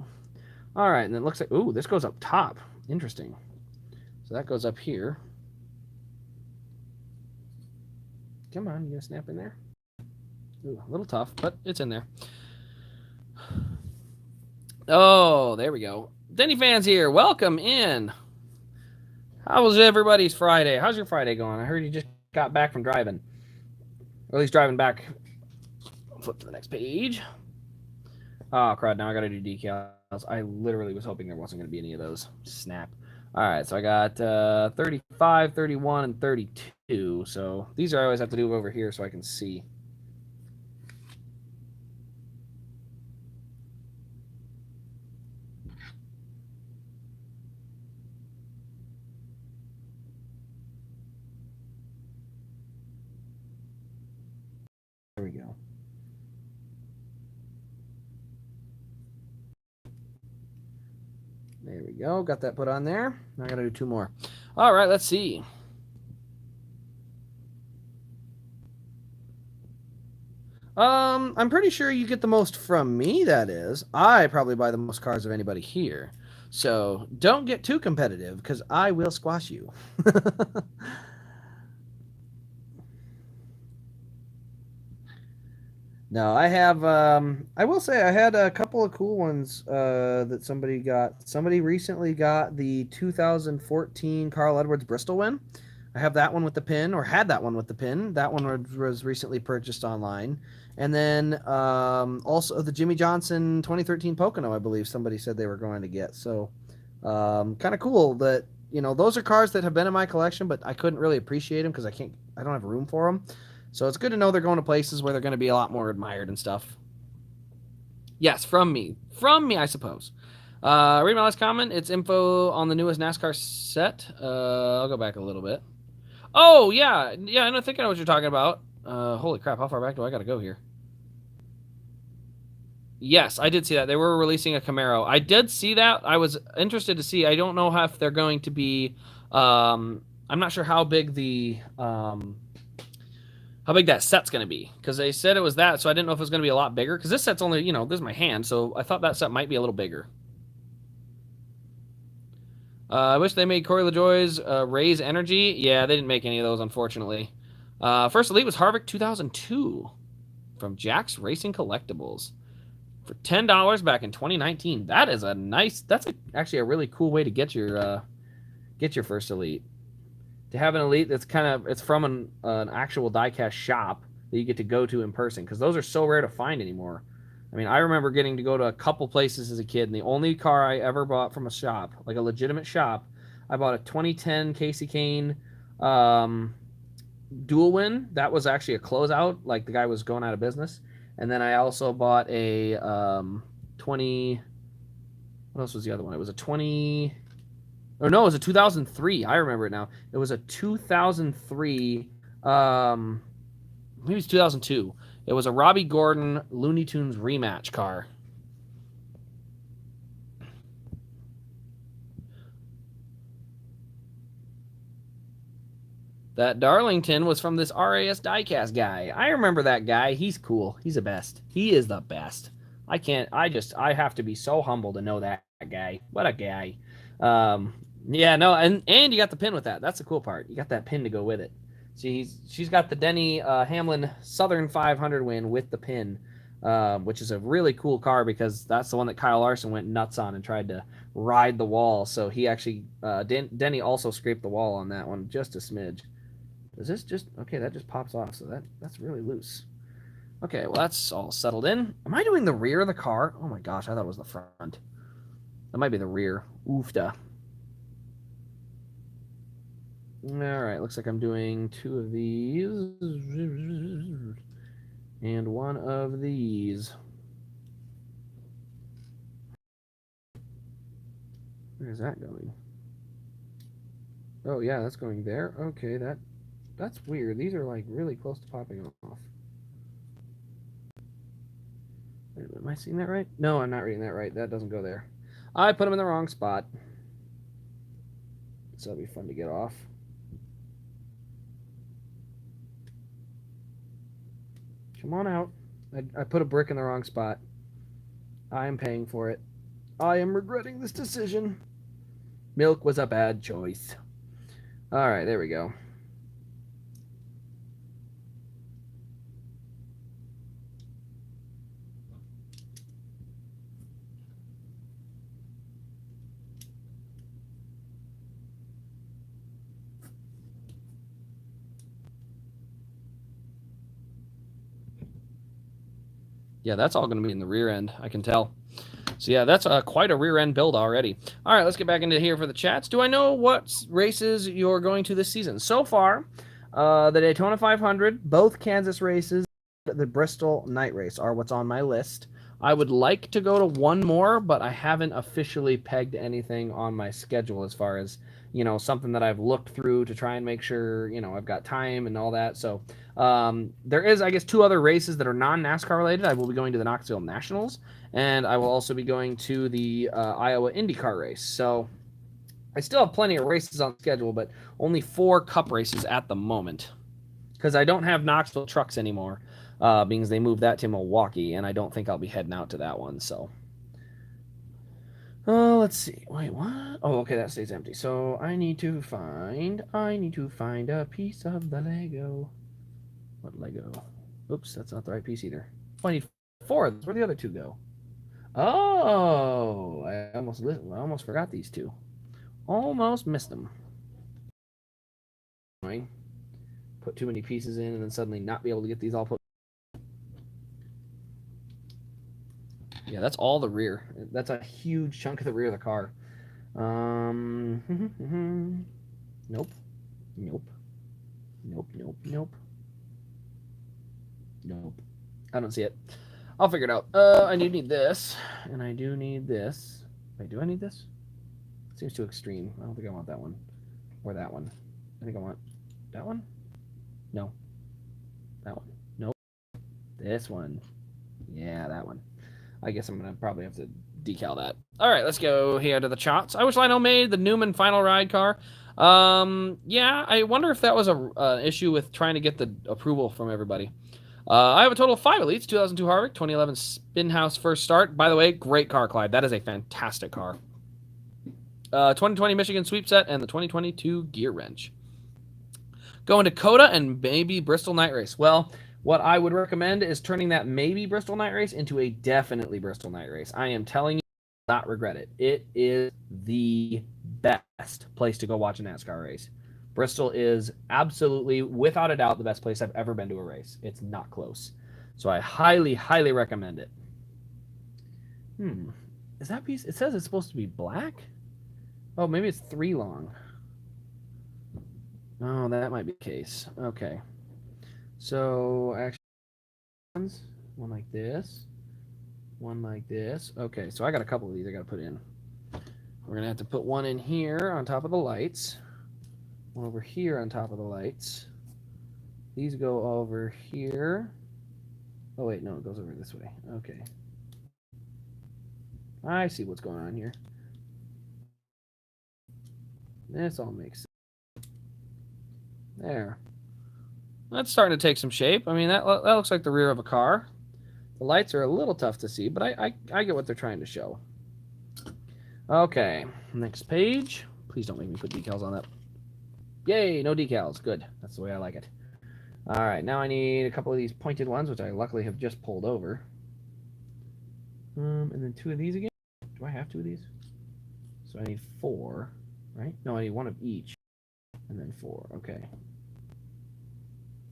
All right, and it looks like, ooh, this goes up top. Interesting. So that goes up here. Come on, you gonna snap in there? Ooh, a little tough, but it's in there. Oh, there we go. Denny fans here. Welcome in. How was everybody's Friday? How's your Friday going? I heard you just got back from driving. Or at least driving back. Flip to the next page. Oh, crud. Now I got to do decals. I literally was hoping there wasn't going to be any of those. Snap. All right, so I got 35, 31, and 32. So these I always have to do over here so I can see. There we go. There we go. Got that put on there. Now I got to do 2 more. All right, let's see. I'm pretty sure you get the most from me, that is. I probably buy the most cards of anybody here. So don't get too competitive, because I will squash you. No, I have, I will say I had a couple of cool ones that somebody got. Somebody recently got the 2014 Carl Edwards Bristol win. I have that one with the pin, or had that one with the pin. That one was recently purchased online. And then also the Jimmy Johnson 2013 Pocono, I believe somebody said they were going to get. So kind of cool that, you know, those are cards that have been in my collection, but I couldn't really appreciate them because I don't have room for them. So it's good to know they're going to places where they're going to be a lot more admired and stuff. Yes, from me. From me, I suppose. Read my last comment. It's info on the newest NASCAR set. I'll go back a little bit. Oh, yeah. Yeah, I think I know what you're talking about. Holy crap, how far back do I got to go here? Yes, I did see that. They were releasing a Camaro. I did see that. I was interested to see. I don't know if they're going to be... I'm not sure how big the... how big that set's going to be, because they said it was that, so I didn't know if it was going to be a lot bigger, because this set's only, you know, this is my hand, so I thought that set might be a little bigger. I wish they made Corey LaJoie's Raise Energy. Yeah, they didn't make any of those, unfortunately. First Elite was Harvick 2002 from Jack's Racing Collectibles for $10 back in 2019. That is a nice, actually a really cool way to get your first Elite. To have an Elite that's it's from an actual diecast shop that you get to go to in person, because those are so rare to find anymore. I mean, I remember getting to go to a couple places as a kid, and the only car I ever bought from a shop, like a legitimate shop, I bought a 2010 Casey Kane dual win. That was actually a closeout, like the guy was going out of business. And then I also bought a 20... What else was the other one? It was a 20... Or no, it was a 2003. I remember it now. It was a 2003... maybe it's 2002. It was a Robbie Gordon Looney Tunes rematch car. That Darlington was from this RAS diecast guy. I remember that guy. He's cool. He's the best. He is the best. I have to be so humble to know that guy. What a guy. Um, yeah, no, and you got the pin with that. That's the cool part. You got that pin to go with it. She's got the Denny Hamlin Southern 500 win with the pin, which is a really cool car because that's the one that Kyle Larson went nuts on and tried to ride the wall. So he actually Denny also scraped the wall on that one just a smidge. Is this just okay? That just pops off, so that's really loose. Okay, well that's all settled in. Am I doing the rear of the car? Oh my gosh, I thought it was the front. That might be the rear. Oofda. All right, looks like I'm doing 2 of these and 1 of these. Where's that going? Oh yeah, that's going there. Okay, that's weird. These are like really close to popping off. Wait, am I seeing that right? No, I'm not reading that right. That doesn't go there. I put them in the wrong spot. So that'll be fun to get off. Come on out. I put a brick in the wrong spot. I am paying for it. I am regretting this decision. Milk was a bad choice. All right, there we go. Yeah, that's all going to be in the rear end, I can tell. So yeah, that's quite a rear end build already. All right, let's get back into here for the chats. Do I know what races you're going to this season? So far, the Daytona 500, both Kansas races, the Bristol night race are what's on my list. I would like to go to one more, but I haven't officially pegged anything on my schedule as far as, something that I've looked through to try and make sure, I've got time and all that. So there is, I guess, 2 other races that are non-NASCAR related. I will be going to the Knoxville Nationals, and I will also be going to the Iowa IndyCar race. So I still have plenty of races on schedule, but only 4 Cup races at the moment because I don't have Knoxville trucks anymore, because they moved that to Milwaukee, and I don't think I'll be heading out to that one. So, let's see. Wait, what? Oh, okay, that stays empty. So I need to find a piece of the Lego. What Lego? Oops, that's not the right piece either. Oh, I need 4. Where'd the other 2 go? Oh, I almost forgot these 2. Almost missed them. Put too many pieces in and then suddenly not be able to get these all put. Yeah, that's all the rear. That's a huge chunk of the rear of the car. Nope. Nope. Nope. Nope. Nope. Nope. I don't see it. I'll figure it out. I do need this, and I do need this. Wait, do I need this? It seems too extreme. I don't think I want that one. Or that one. I think I want that one? No. That one. Nope. This one. Yeah, that one. I guess I'm going to probably have to decal that. All right, let's go here to the charts. I wish Lionel made the Newman final ride car. Yeah, I wonder if that was an issue with trying to get the approval from everybody. I have a total of 5 elites: 2002 Harvick, 2011 Spinhouse first start. By the way, great car, Clyde. That is a fantastic car. 2020 Michigan sweep set and the 2022 gear wrench. Going to Coda and maybe Bristol night race. Well, what I would recommend is turning that maybe Bristol night race into a definitely Bristol night race. I am telling you, not regret it. It is the best place to go watch a NASCAR race. Bristol is absolutely, without a doubt, the best place I've ever been to a race. It's not close. So I highly, highly recommend it. Is that piece? It says it's supposed to be black? Oh, maybe it's 3 long. Oh, that might be the case. Okay. So, actually, one like this. One like this. Okay, so I got a couple of these I got to put in. We're going to have to put one in here on top of the lights. One over here on top of the lights. These go over here. Oh, wait, no, it goes over this way. Okay. I see what's going on here. This all makes sense. There. That's starting to take some shape. I mean, that looks like the rear of a car. The lights are a little tough to see, but I get what they're trying to show. Okay, next page. Please don't make me put decals on that. Yay, no decals. Good. That's the way I like it. All right, now I need a couple of these pointed ones, which I luckily have just pulled over. And then 2 of these again. Do I have 2 of these? So I need 4, right? No, I need 1 of each, and then 4. Okay.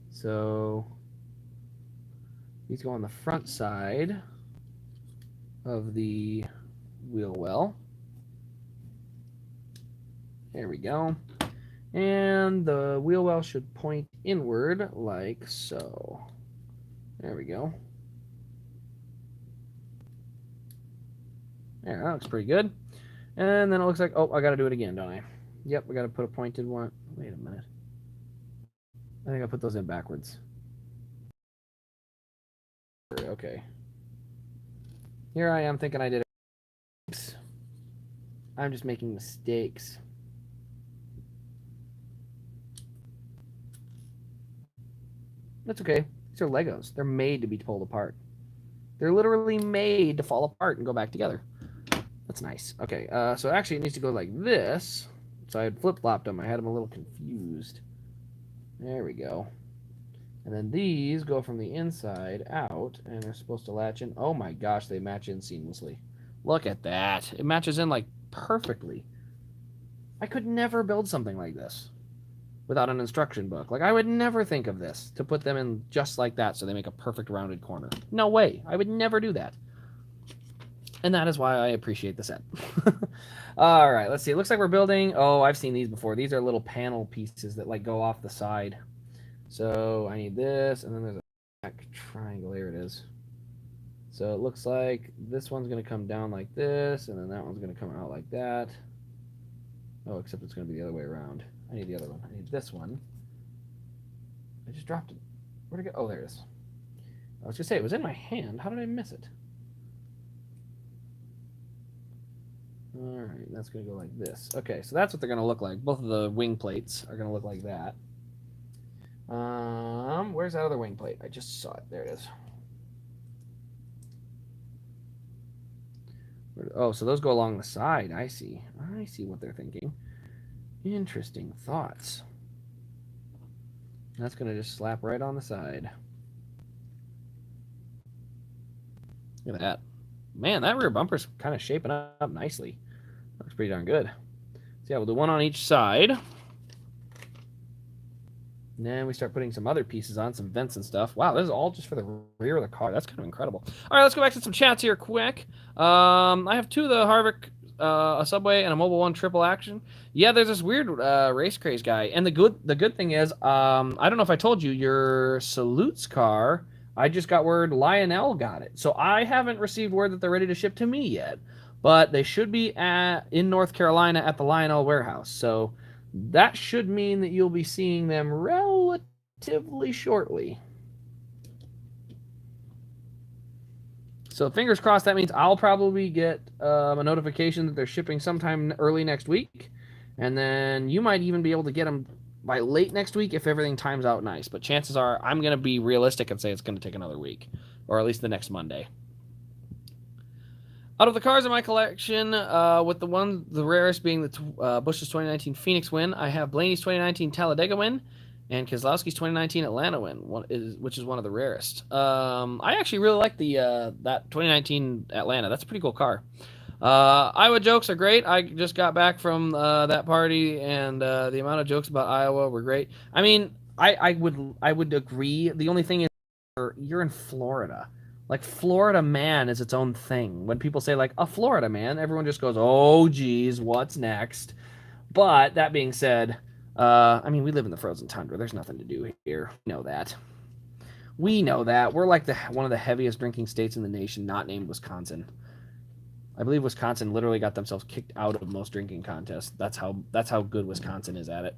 So these go on the front side of the wheel well. There we go. And the wheel well should point inward like so. There we go. There, that looks pretty good. And then it looks like, oh, I got to do it again, don't I? Yep, we got to put a pointed one. Wait a minute. I think I put those in backwards. Okay. Here I am thinking I did it. Oops. I'm just making mistakes. That's okay. These are Legos. They're made to be pulled apart. They're literally made to fall apart and go back together. That's nice. Okay, so actually it needs to go like this. So I had flip-flopped them. I had them a little confused. There we go. And then these go from the inside out, and they're supposed to latch in. Oh my gosh, they match in seamlessly. Look at that. It matches in like perfectly. I could never build something like this without an instruction book. Like, I would never think of this, to put them in just like that so they make a perfect rounded corner. No way. I would never do that. And that is why I appreciate the set. All right, let's see. It looks like we're building... Oh, I've seen these before. These are little panel pieces that, like, go off the side. So I need this, and then there's a back triangle. There it is. So it looks like this one's going to come down like this, and then that one's going to come out like that. Oh, except it's going to be the other way around. I need the other one. I need this one. I just dropped it. Where'd it go? Oh, there it is. I was going to say, it was in my hand. How did I miss it? All right, that's going to go like this. Okay, so that's what they're going to look like. Both of the wing plates are going to look like that. Where's that other wing plate? I just saw it. There it is. Oh, so those go along the side. I see. I see what they're thinking. Interesting thoughts. That's going to just slap right on the side. Look at that. Man, that rear bumper's kind of shaping up nicely. Looks pretty darn good. So yeah, we'll do one on each side. And then we start putting some other pieces on, some vents and stuff. Wow, this is all just for the rear of the car. That's kind of incredible. All right, let's go back to some chats here quick. I have 2 of the Harvick, a Subway, and a Mobile One triple action. Yeah, there's this weird race craze guy. And the good thing is, I don't know if I told you, your Salutes car, I just got word Lionel got it. So I haven't received word that they're ready to ship to me yet. But they should be in North Carolina at the Lionel warehouse. So that should mean that you'll be seeing them relatively shortly. So fingers crossed, that means I'll probably get a notification that they're shipping sometime early next week. And then you might even be able to get them by late next week if everything times out nice. But chances are I'm going to be realistic and say it's going to take another week. Or at least the next Monday. Out of the cars in my collection, with the rarest being the Busch's 2019 Phoenix win, I have Blaney's 2019 Talladega win and Keselowski's 2019 Atlanta win, which is one of the rarest. I actually really like that 2019 Atlanta. That's a pretty cool car. Iowa jokes are great. I just got back from that party, and the amount of jokes about Iowa were great. I mean, I would agree. The only thing is, you're in Florida. Like, Florida man is its own thing. When people say, like, a Florida man, everyone just goes, oh, geez, what's next? But that being said, I mean, we live in the frozen tundra. There's nothing to do here. We know that. We know that. We're like one of the heaviest drinking states in the nation, not named Wisconsin. I believe Wisconsin literally got themselves kicked out of most drinking contests. That's how good Wisconsin is at it.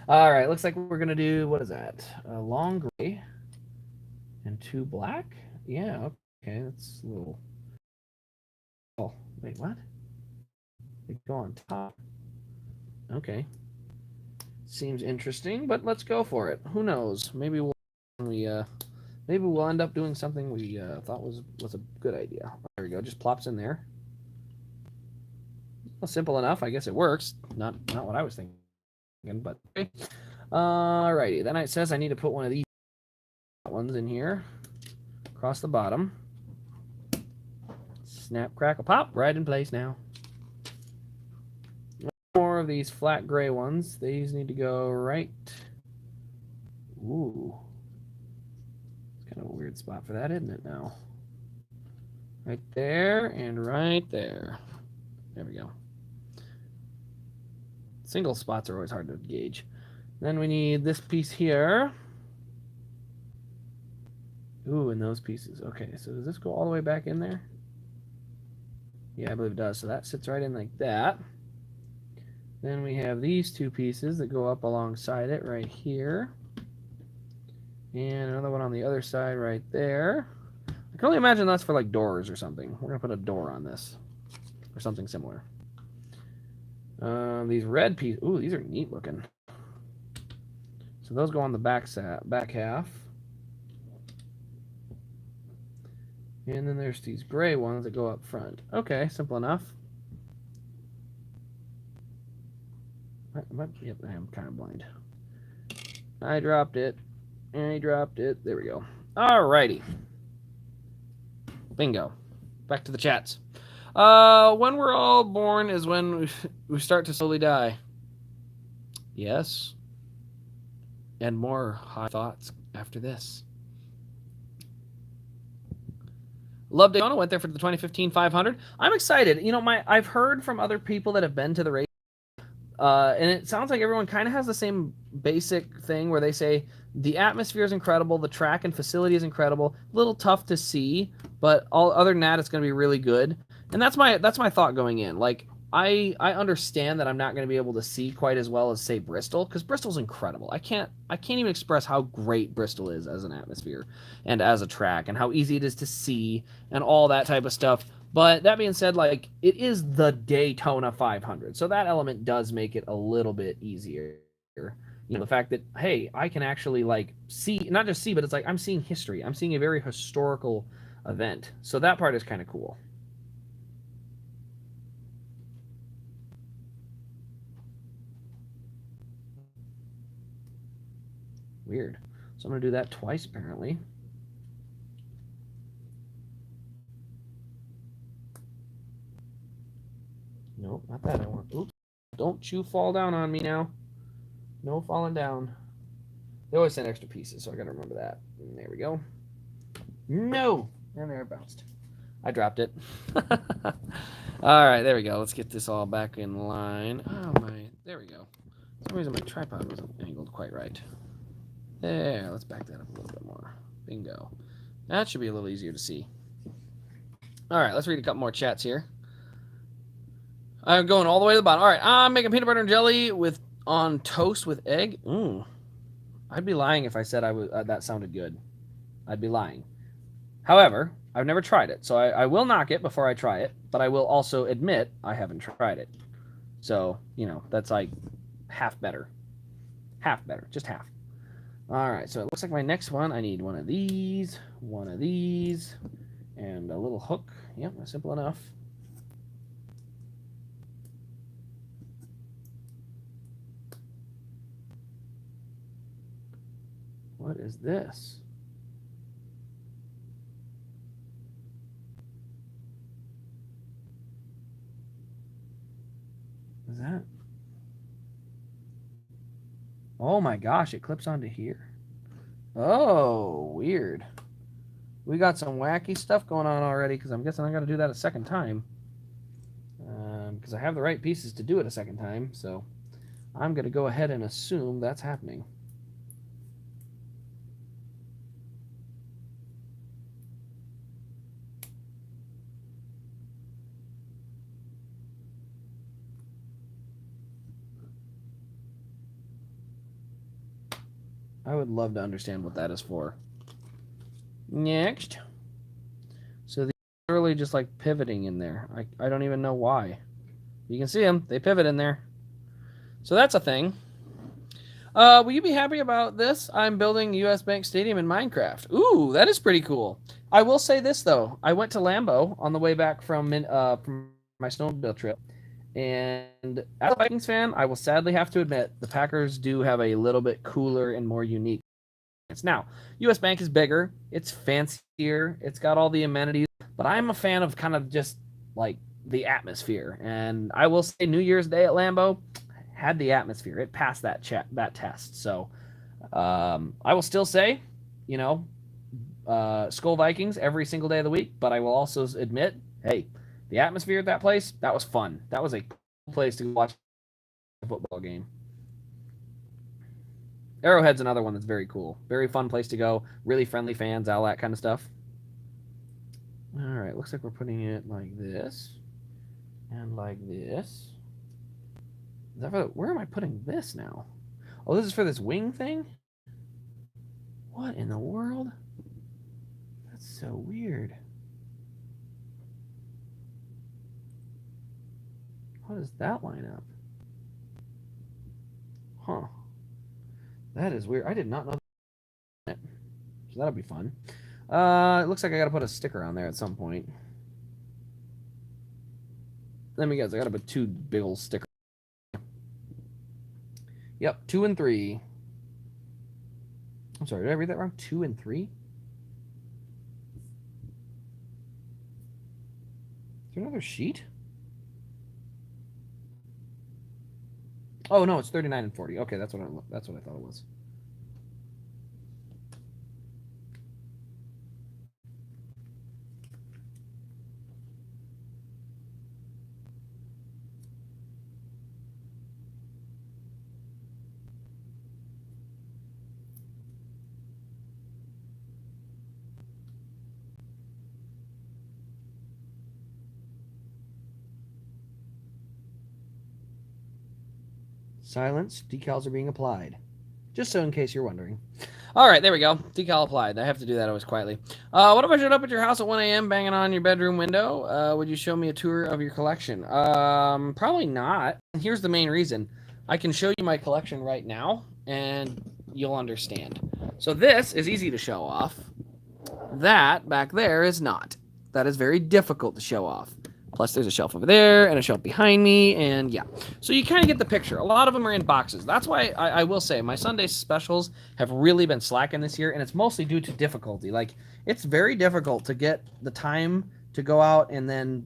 All right, looks like we're going to do, what is that? A long gray. And 2 black? Yeah, okay, that's a little... Oh, wait, what? They go on top. Okay. Seems interesting, but let's go for it. Who knows? Maybe we'll end up doing something we thought was a good idea. There we go. Just plops in there. Well, simple enough. I guess it works. Not what I was thinking, but okay. Alrighty. Then it says I need to put one of these ones in here across the bottom. Snap, crackle, pop. Right in place now. More of these flat gray ones. These need to go right. Ooh. It's kind of a weird spot for that, isn't it now? Right there and right there. There we go. Single spots are always hard to gauge. Then we need this piece here. Ooh, and those pieces. Okay, so does this go all the way back in there? Yeah, I believe it does. So that sits right in like that. Then we have these two pieces that go up alongside it right here. And another one on the other side right there. I can only imagine that's for like doors or something. We're going to put a door on this or something similar. These red pieces. Ooh, these are neat looking. So those go on the back half. And then there's these gray ones that go up front. Okay, simple enough. Yep, I am kind of blind. I dropped it. I dropped it. There we go. Alrighty. Bingo. Back to the chats. When we're all born is when we start to slowly die. Yes. And more hot thoughts after this. Love Daytona. Went there for the 2015 500. I'm excited. You know, I've heard from other people that have been to the race. And it sounds like everyone kind of has the same basic thing where they say the atmosphere is incredible, the track and facility is incredible, a little tough to see, but other than that, it's going to be really good. And that's my thought going in. Like, I understand that I'm not going to be able to see quite as well as, say, Bristol, because Bristol's incredible. I can't even express how great Bristol is as an atmosphere and as a track and how easy it is to see and all that type of stuff. But that being said, like, it is the Daytona 500, so that element does make it a little bit easier. You know, the fact that, hey, I can actually, like, see, not just see, but it's like I'm seeing history. I'm seeing a very historical event. So that part is kind of cool. Weird. So I'm going to do that twice, apparently. Nope, not that I want. Oops. Don't you fall down on me now. No falling down. They always send extra pieces, so I gotta remember that. And there we go. No! And there it bounced. I dropped it. Alright, there we go. Let's get this all back in line. Oh my, there we go. For some reason my tripod wasn't angled quite right. There, let's back that up a little bit more. Bingo. That should be a little easier to see. Alright, let's read a couple more chats here. I'm going all the way to the bottom. All right, I'm making peanut butter and jelly on toast with egg. I'd be lying if I said that sounded good. I'd be lying. However, I've never tried it, so I will knock it before I try it, but I will also admit I haven't tried it. So, you know, that's like half better. Half better, just half. All right, so it looks like my next one, I need one of these, and a little hook. Yep, simple enough. What is this? What is that? Oh my gosh, it clips onto here. Oh, weird. We got some wacky stuff going on already, because I'm guessing I got to do that a second time. Because I have the right pieces to do it a second time, so I'm going to go ahead and assume that's happening. I would love to understand what that is for. Next. So these are literally just like pivoting in there. I don't even know why. You can see them. They pivot in there. So that's a thing. Will you be happy about this? I'm building US Bank Stadium in Minecraft. Ooh, that is pretty cool. I will say this though. I went to Lambeau on the way back from my snowmobile trip, and as a Vikings fan, I will sadly have to admit the Packers do have a little bit cooler and more unique. Now, US Bank is bigger, it's fancier, it's got all the amenities, but I'm a fan of kind of just like the atmosphere. And I will say New Year's Day at Lambeau had the atmosphere. It passed that test. So I will still say, you know, Skull Vikings every single day of the week, but I will also admit, hey, the atmosphere at that place, that was fun. That was a cool place to watch a football game. Arrowhead's another one that's very cool. Very fun place to go. Really friendly fans, all that kind of stuff. All right, looks like we're putting it like this and like this. Is that for where am I putting this now? Oh, this is for this wing thing? What in the world? That's so weird. How does that line up? Huh. That is weird. I did not know that. So that'll be fun. It looks like I gotta put a sticker on there at some point. Let me guess, I gotta put two big old stickers. Yep, 2 and 3. I'm sorry, did I read that wrong? 2 and 3? Is there another sheet? Oh no, it's 39 and 40. Okay, that's what I thought it was. Silence. Decals are being applied. Just so in case you're wondering. All right, there we go. Decal applied. I have to do that always quietly. What if I showed up at your house at 1 a.m. banging on your bedroom window? Would you show me a tour of your collection? Probably not. Here's the main reason. I can show you my collection right now, and you'll understand. So this is easy to show off. That back there is not. That is very difficult to show off. Plus, there's a shelf over there and a shelf behind me, and yeah. So you kind of get the picture. A lot of them are in boxes. That's why I will say my Sunday specials have really been slacking this year, and it's mostly due to difficulty. Like, it's very difficult to get the time to go out and then,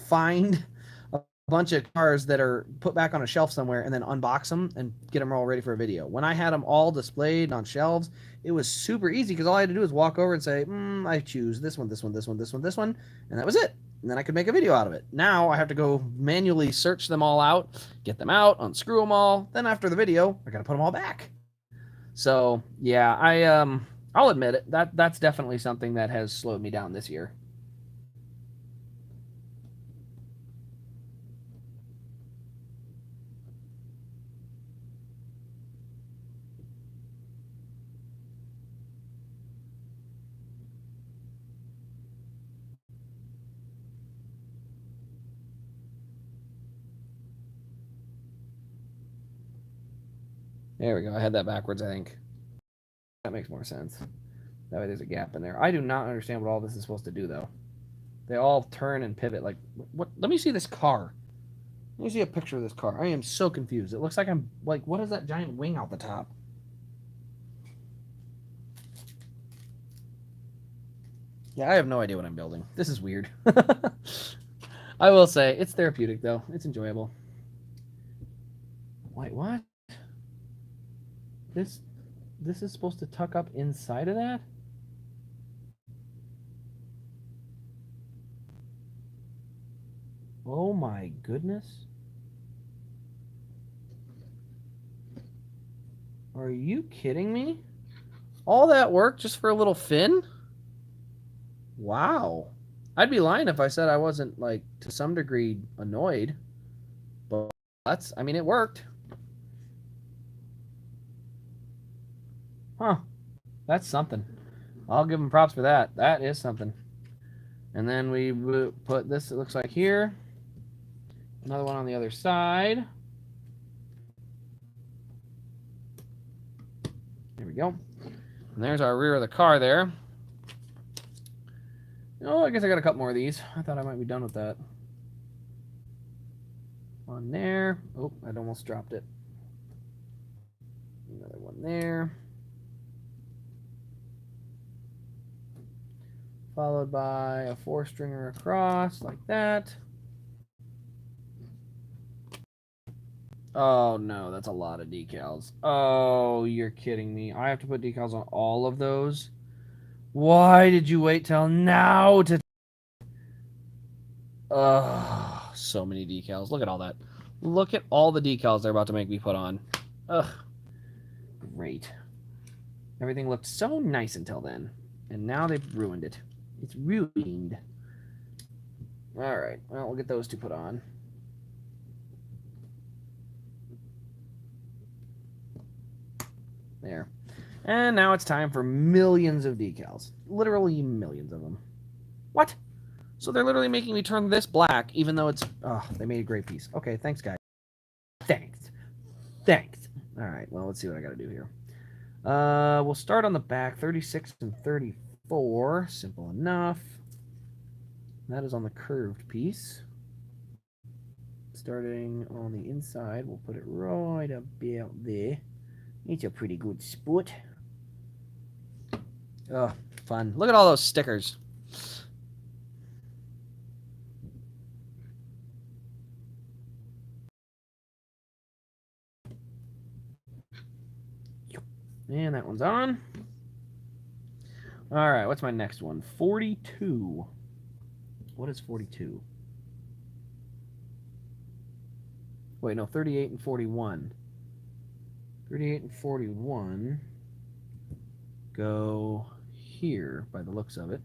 find a bunch of cars that are put back on a shelf somewhere and then unbox them and get them all ready for a video. When I had them all displayed on shelves, it was super easy because all I had to do was walk over and say, I choose this one, this one, this one, this one, this one, and that was it. And then I could make a video out of it. Now I have to go manually search them all out, get them out, unscrew them all. Then after the video, I got to put them all back. So yeah, I'll admit it. That's definitely something that has slowed me down this year. There we go. I had that backwards, I think. That makes more sense. That way there's a gap in there. I do not understand what all this is supposed to do, though. They all turn and pivot. Like, what? Let me see this car. Let me see a picture of this car. I am so confused. It looks like I'm, like, what is that giant wing out the top? Yeah, I have no idea what I'm building. This is weird. I will say, it's therapeutic, though. It's enjoyable. Wait, what? This is supposed to tuck up inside of that? Oh my goodness. Are you kidding me? All that work just for a little fin? Wow. I'd be lying if I said I wasn't, like, to some degree annoyed. But I mean, it worked. Huh. That's something. I'll give them props for that. That is something. And then we put this, it looks like here. Another one on the other side. go. And there's our rear of the car there. Oh, I guess I got a couple more of these. I thought I might be done with that. One there. Oh, I almost dropped it. Another one there. Followed by a 4-stringer across, like that. Oh, no, that's a lot of decals. Oh, you're kidding me. I have to put decals on all of those? Why did you wait till now to... Ugh, so many decals. Look at all that. Look at all the decals they're about to make me put on. Ugh. Great. Everything looked so nice until then. And now they've ruined it. It's ruined. Alright, well, we'll get those two put on. There. And now it's time for millions of decals. Literally millions of them. What? So they're literally making me turn this black, even though it's... Oh, they made a great piece. Okay, thanks, guys. Thanks. Thanks. Alright, well, let's see what I gotta do here. We'll start on the back, 36 and 34. Simple enough. That is on the curved piece. Starting on the inside, we'll put it right about there. It's a pretty good spot. Oh, fun. Look at all those stickers. And that one's on. All right, what's my next one? 42. What is 42? Wait, no, 38 and 41. 38 and 41 go here by the looks of it.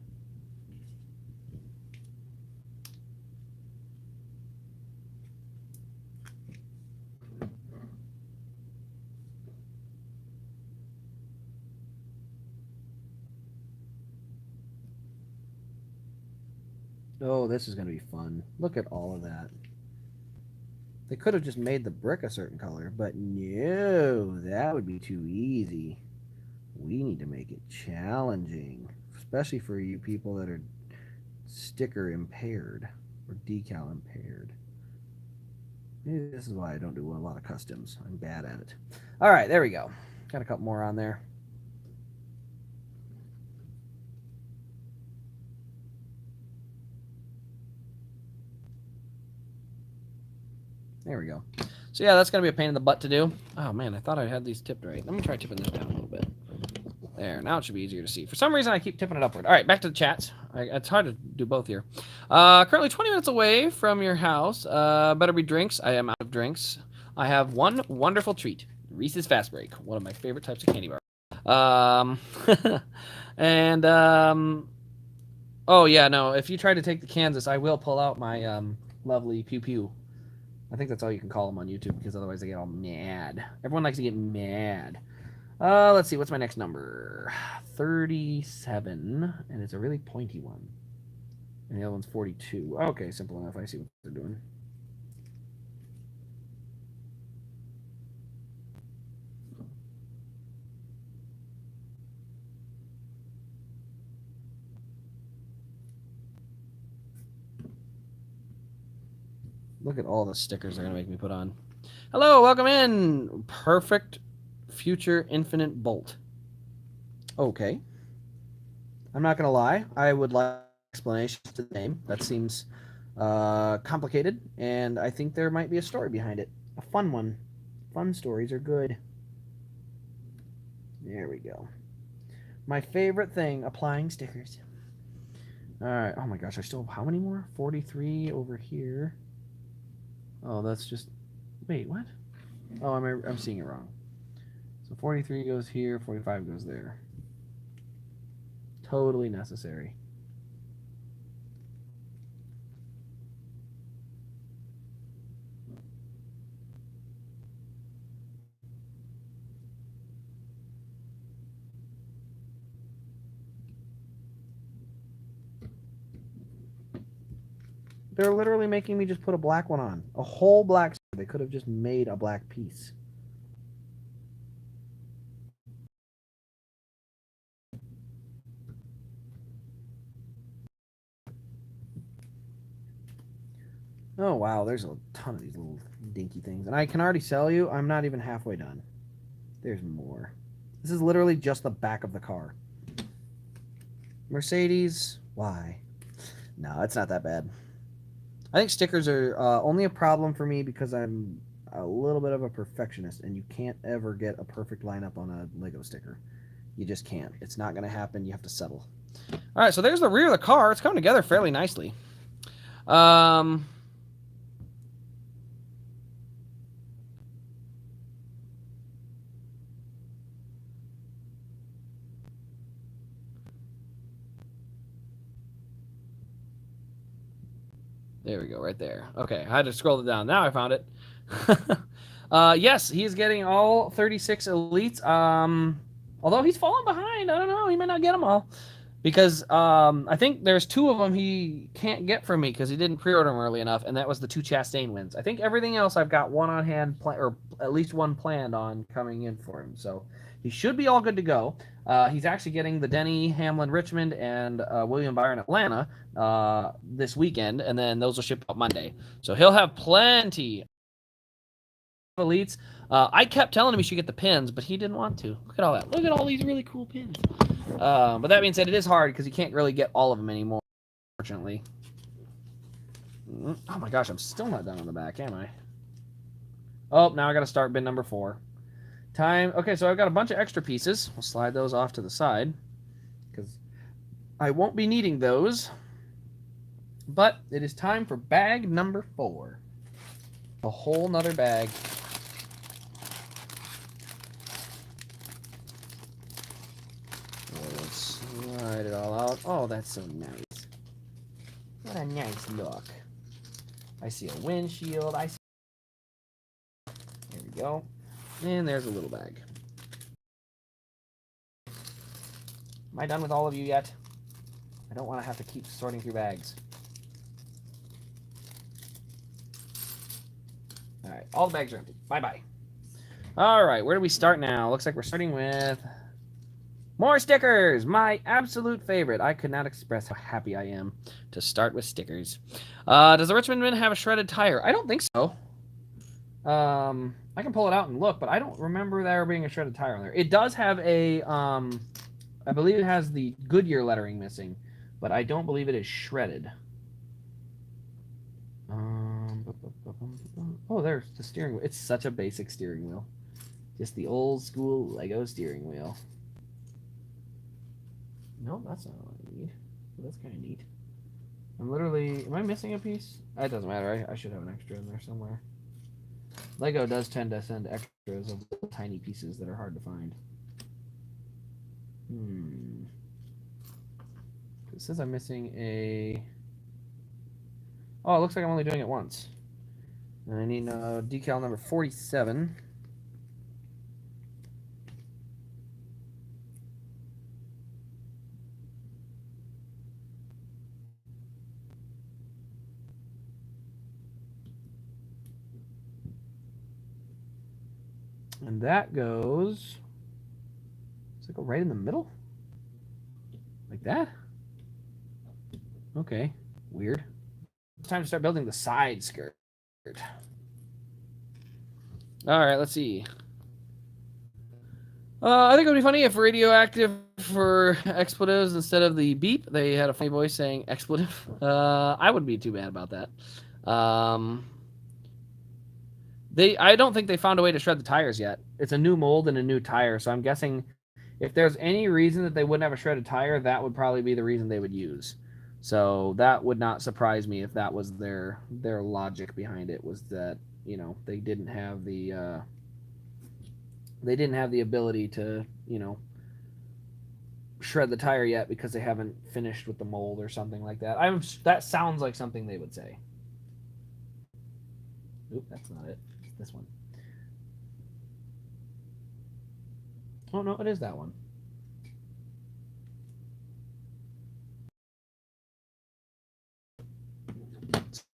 Oh, this is going to be fun. Look at all of that. They could have just made the brick a certain color, but no, that would be too easy. We need to make it challenging, especially for you people that are sticker impaired or decal impaired. Maybe this is why I don't do a lot of customs. I'm bad at it. All right, there we go. Got a couple more on there. There we go. So yeah, that's going to be a pain in the butt to do. Oh man, I thought I had these tipped right. Let me try tipping this down a little bit. There, now it should be easier to see. For some reason, I keep tipping it upward. All right, back to the chats. It's hard to do both here. Currently 20 minutes away from your house. Better be drinks. I am out of drinks. I have one wonderful treat. Reese's Fast Break, one of my favorite types of candy bar. Oh yeah, no, if you try to take the Kansas, I will pull out my lovely Pew Pew. I think that's all you can call them on YouTube, because otherwise they get all mad. Everyone likes to get mad. Let's see, what's my next number? 37, and it's a really pointy one. And the other one's 42. Okay, simple enough. I see what they're doing. Look at all the stickers they're going to make me put on. Hello, welcome in. Perfect Future Infinite Bolt. Okay. I'm not going to lie. I would like explanations to the name. That seems complicated, and I think there might be a story behind it. A fun one. Fun stories are good. There we go. My favorite thing, applying stickers. All right. Oh my gosh, I still have how many more? 43 over here. Oh, that's just... Wait, what? Oh, I'm seeing it wrong. So 43 goes here, 45 goes there. Totally necessary. They're literally making me just put a black one on. A whole black... They could have just made a black piece. Oh, wow, there's a ton of these little dinky things. And I can already sell you. I'm not even halfway done. There's more. This is literally just the back of the car. Mercedes, why? No, it's not that bad. I think stickers are only a problem for me because I'm a little bit of a perfectionist, and you can't ever get a perfect lineup on a Lego sticker. You just can't. It's not going to happen. You have to settle. All right, so there's the rear of the car. It's coming together fairly nicely. Um, there we go, right there. Okay, I had to scroll it down. Now I found it. Yes, he's getting all 36 elites. Although he's falling behind. I don't know. He may not get them all. Because I think there's two of them he can't get from me because he didn't pre-order them early enough, and that was the two Chastain wins. I think everything else I've got one on hand, or at least one planned on coming in for him. So he should be all good to go. He's actually getting the Denny Hamlin Richmond and William Byron Atlanta this weekend, and then those will ship out Monday. So he'll have plenty of elites. I kept telling him he should get the pins, but he didn't want to. Look at all that. Look at all these really cool pins. But that being said, it is hard because you can't really get all of them anymore, unfortunately. Oh my gosh, I'm still not done on the back, am I? Oh, now I got to start bin number 4. Time. Okay, so I've got a bunch of extra pieces. We'll slide those off to the side because I won't be needing those. But it is time for bag number 4. A whole nother bag. Let's slide it all out. Oh, that's so nice. What a nice look. I see a windshield. There we go. And there's a little bag. Am I done with all of you yet? I don't want to have to keep sorting through bags. All right, all the bags are empty. Bye-bye. All right, where do we start now? Looks like we're starting with more stickers. My absolute favorite. I could not express how happy I am to start with stickers. Does the Richmond Mint have a shredded tire? I don't think so. I can pull it out and look, but I don't remember there being a shredded tire on there. It does have a, I believe it has the Goodyear lettering missing, but I don't believe it is shredded. Oh, there's the steering wheel. It's such a basic steering wheel. Just the old school Lego steering wheel. No, that's not what I need. Well, that's kind of neat. I'm literally. Am I missing a piece? It doesn't matter. I should have an extra in there somewhere. Lego does tend to send extras of little tiny pieces that are hard to find. It says I'm missing a. Oh, it looks like I'm only doing it once. I need decal number 47. And that goes. Does it go right in the middle? Like that? Okay. Weird. It's time to start building the side skirt. Alright, let's see. I think it would be funny if radioactive for expletives instead of the beep. They had a funny voice saying expletive. I wouldn't be too bad about that. I don't think they found a way to shred the tires yet. It's a new mold and a new tire, so I'm guessing if there's any reason that they wouldn't have a shredded tire, that would probably be the reason they would use. So that would not surprise me if that was their logic behind it, was that they didn't have the ability to shred the tire yet because they haven't finished with the mold or something like that. That sounds like something they would say. Oop, that's not it. It's this one. Oh no, it is that one.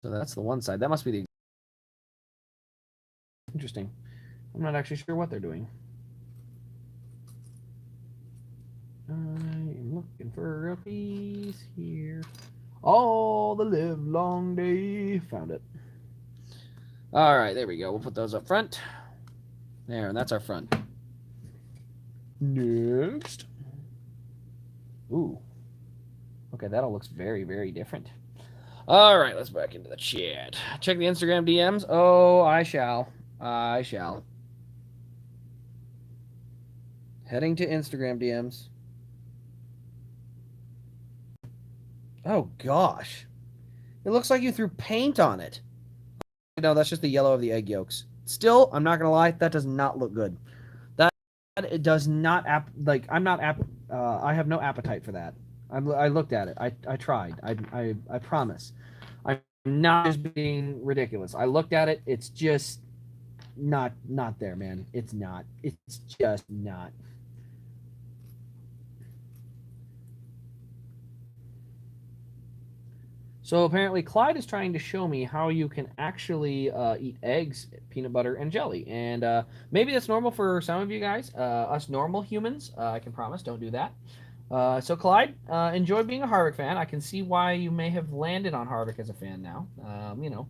So that's the one side. That must be the interesting. I'm not actually sure what they're doing. I'm looking for a piece here. All the live long day. Found it. All right, there we go. We'll put those up front. There, and that's our front. Next. Ooh. Okay, that all looks very, very different. All right, let's back into the chat. Check the Instagram DMs. Oh, I shall. I shall. Heading to Instagram DMs. Oh, gosh. It looks like you threw paint on it. No, that's just the yellow of the egg yolks. Still, I'm not going to lie, that does not look good. That it does not, I'm not, I have no appetite for that. I looked at it. I tried. I promise. I'm not just being ridiculous. I looked at it. It's just not there, man. It's not. It's just not. So apparently Clyde is trying to show me how you can actually eat eggs, peanut butter, and jelly. And maybe that's normal for some of you guys. Us normal humans, I can promise, don't do that. So Clyde, enjoy being a Harvick fan. I can see why you may have landed on Harvick as a fan now. You know,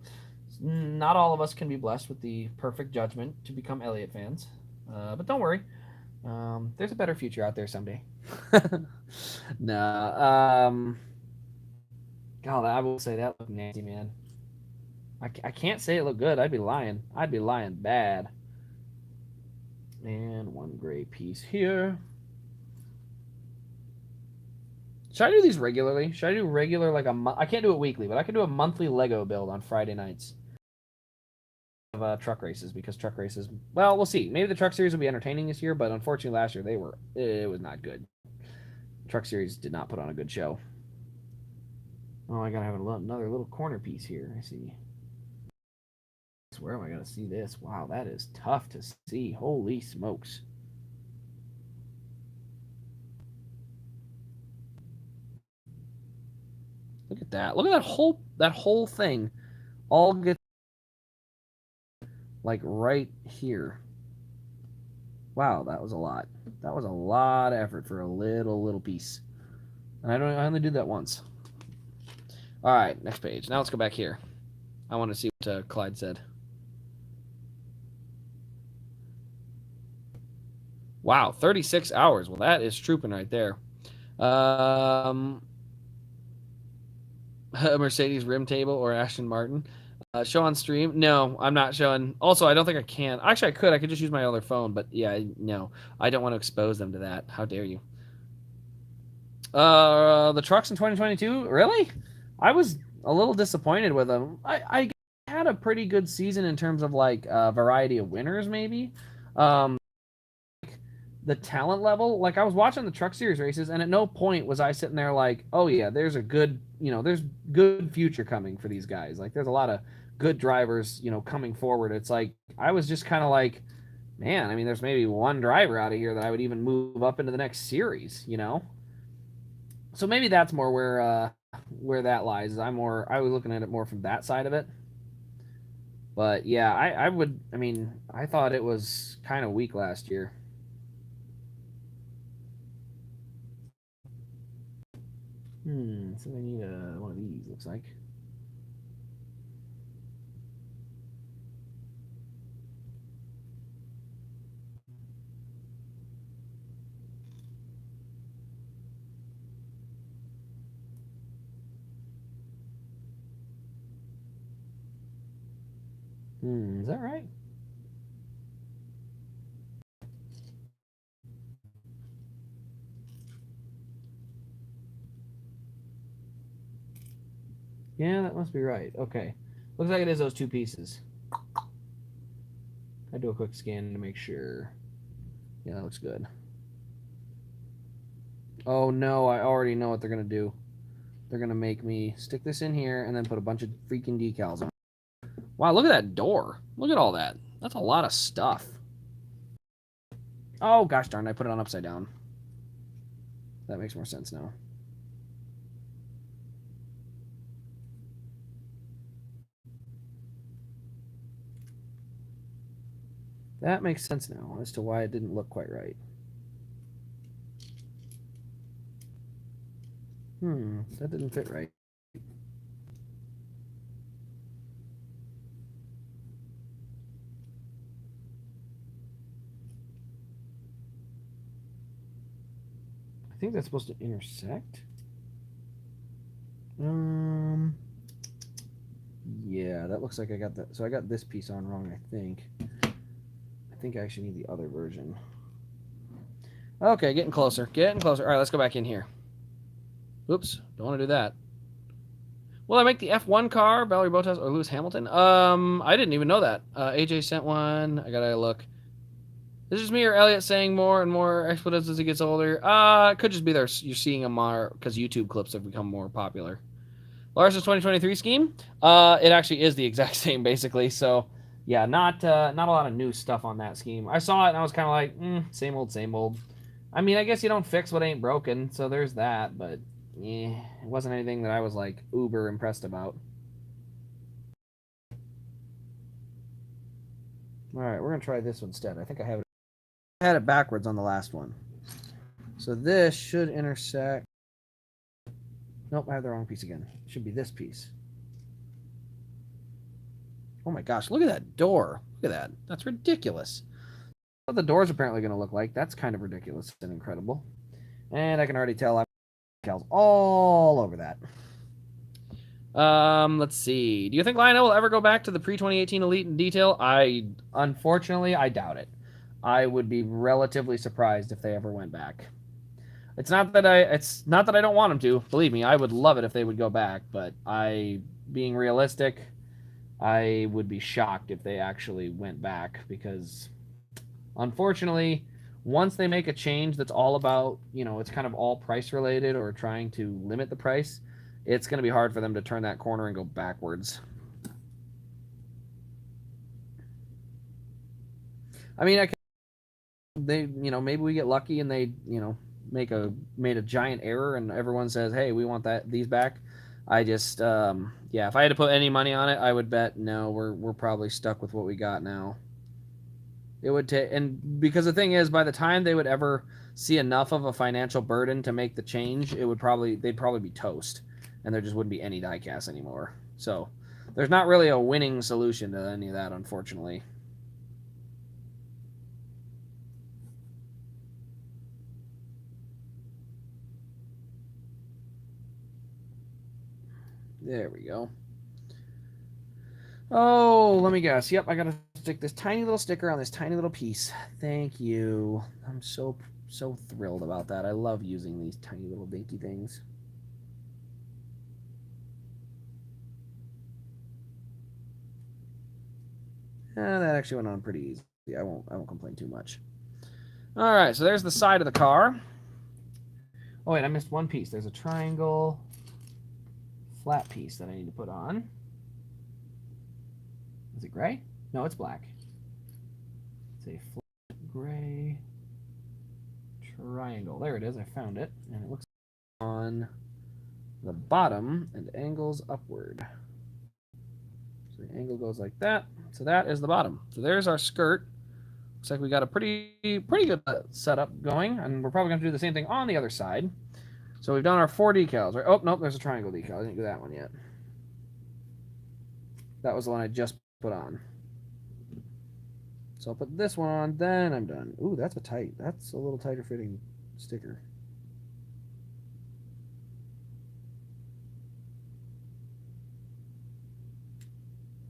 not all of us can be blessed with the perfect judgment to become Elliott fans. But don't worry. There's a better future out there someday. Nah. God, I will say that looked nasty, man. I can't say it looked good. I'd be lying. I'd be lying bad. And one gray piece here. Should I do these regularly? Should I do regular like a month? I can't do it weekly, but I can do a monthly Lego build on Friday nights of truck races because truck races. Well, we'll see. Maybe the truck series will be entertaining this year, but unfortunately last year it was not good. Truck series did not put on a good show. Oh, I gotta have another little corner piece here. I see. Where am I gonna see this? Wow, that is tough to see. Holy smokes. Look at that. Look at that whole thing. All gets like right here. Wow, that was a lot. That was a lot of effort for a little piece. And I only did that once. All right, next page. Now let's go back here. I want to see what Clyde said. Wow, 36 hours. Well, that is trooping right there. A Mercedes rim table or Aston Martin. Show on stream? No, I'm not showing. Also, I don't think I can. Actually, I could. I could just use my other phone. But yeah, no. I don't want to expose them to that. How dare you? The trucks in 2022? Really? I was a little disappointed with them. I had a pretty good season in terms of like variety of winners, maybe. The talent level, like I was watching the truck series races, and at no point was I sitting there like, oh yeah, there's a good, there's good future coming for these guys. Like there's a lot of good drivers, coming forward. It's like I was just kind of like, man, I mean, there's maybe one driver out of here that I would even move up into the next series. So maybe that's more where that lies. I was looking at it more from that side of it. But yeah, I thought it was kind of weak last year. So I need one of these, looks like. Is that right? Yeah, that must be right. Okay. Looks like it is those two pieces. I do a quick scan to make sure. Yeah, that looks good. Oh no, I already know what they're gonna do. They're gonna make me stick this in here and then put a bunch of freaking decals on. Wow, look at that door. Look at all that. That's a lot of stuff. Oh gosh darn, I put it on upside down. That makes more sense now. That makes sense now as to why it didn't look quite right. That didn't fit right. think that's supposed to intersect. Yeah, that looks like I got that. So I got this piece on wrong, I think. I think I actually need the other version. Okay, getting closer. Getting closer. All right, let's go back in here. Oops, don't want to do that. Will I make the F1 car, Valerie Bottas or Lewis Hamilton? I didn't even know that. AJ sent one. I gotta look. This is me or Elliot saying more and more expletives as he gets older. It could just be there. You're seeing them more because YouTube clips have become more popular. Lars's 2023 scheme. It actually is the exact same, basically. So, yeah, not a lot of new stuff on that scheme. I saw it and I was kind of like, same old, same old. I mean, I guess you don't fix what ain't broken, so there's that. But it wasn't anything that I was like uber impressed about. All right, we're gonna try this one instead. I think I have it. I had it backwards on the last one. So this should intersect. Nope, I have the wrong piece again. It should be this piece. Oh my gosh, look at that door. Look at that. That's ridiculous. What the door's apparently going to look like. That's kind of ridiculous and incredible. And I can already tell I'm decals all over that. Let's see. Do you think Lionel will ever go back to the pre-2018 Elite in detail? Unfortunately, I doubt it. I would be relatively surprised if they ever went back. It's not that I don't want them to. Believe me, I would love it if they would go back, but being realistic, I would be shocked if they actually went back because unfortunately, once they make a change that's all about, it's kind of all price related or trying to limit the price, it's going to be hard for them to turn that corner and go backwards. I mean, maybe we get lucky and they, made a giant error and everyone says, hey, we want these back. I just, if I had to put any money on it, I would bet no, we're probably stuck with what we got now. It would take, and because the thing is, by the time they would ever see enough of a financial burden to make the change, they'd probably be toast, and there just wouldn't be any diecast anymore. So there's not really a winning solution to any of that, unfortunately. There we go. Oh, let me guess. Yep, I gotta stick this tiny little sticker on this tiny little piece. Thank you. I'm so thrilled about that. I love using these tiny little dinky things. That actually went on pretty easy. I won't complain too much. All right, so there's the side of the car. Oh wait, I missed one piece. There's a triangle flat piece that I need to put on. Is it gray? No, it's black. It's a flat gray triangle. There it is. I found it, and it looks on the bottom and angles upward. So the angle goes like that. So that is the bottom. So there's our skirt. Looks like we got a pretty good setup going, and we're probably going to do the same thing on the other side. So we've done our 4 decals, right? Oh, nope, there's a triangle decal. I didn't do that one yet. That was the one I just put on. So I'll put this one on, then I'm done. Ooh, that's a little tighter fitting sticker.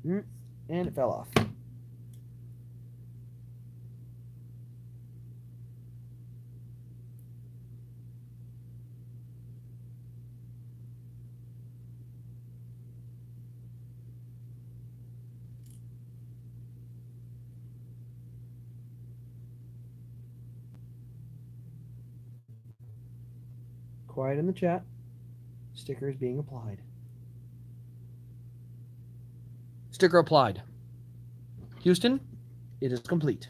And it fell off. Quiet in the chat. Sticker is being applied. Sticker applied. Houston, it is complete.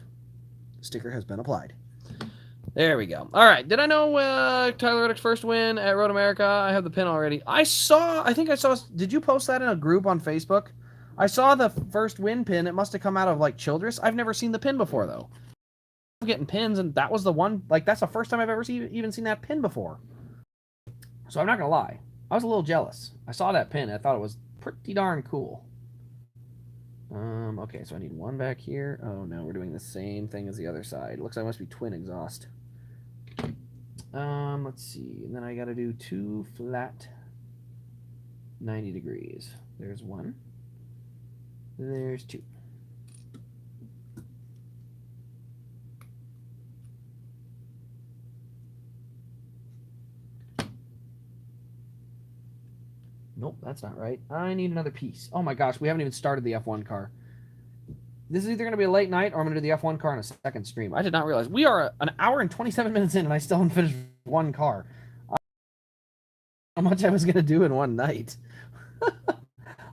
The sticker has been applied. There we go. All right. Did I know Tyler Reddick's first win at Road America? I have the pin already. I think I saw. Did you post that in a group on Facebook? I saw the first win pin. It must have come out of like Childress. I've never seen the pin before though. I'm getting pins, and that was the one. Like that's the first time I've ever even seen that pin before. So I'm not gonna lie. I was a little jealous. I saw that pin. I thought it was pretty darn cool. Okay, so I need one back here. Oh no, we're doing the same thing as the other side. Looks like it must be twin exhaust. Let's see. And then I got to do 2 flat 90 degrees. There's 1. There's 2. Nope, that's not right. I need another piece. Oh my gosh, we haven't even started the F1 car. This is either going to be a late night or I'm going to do the F1 car on a second stream. I did not realize. We are an hour and 27 minutes in and I still haven't finished one car. How much I was going to do in one night.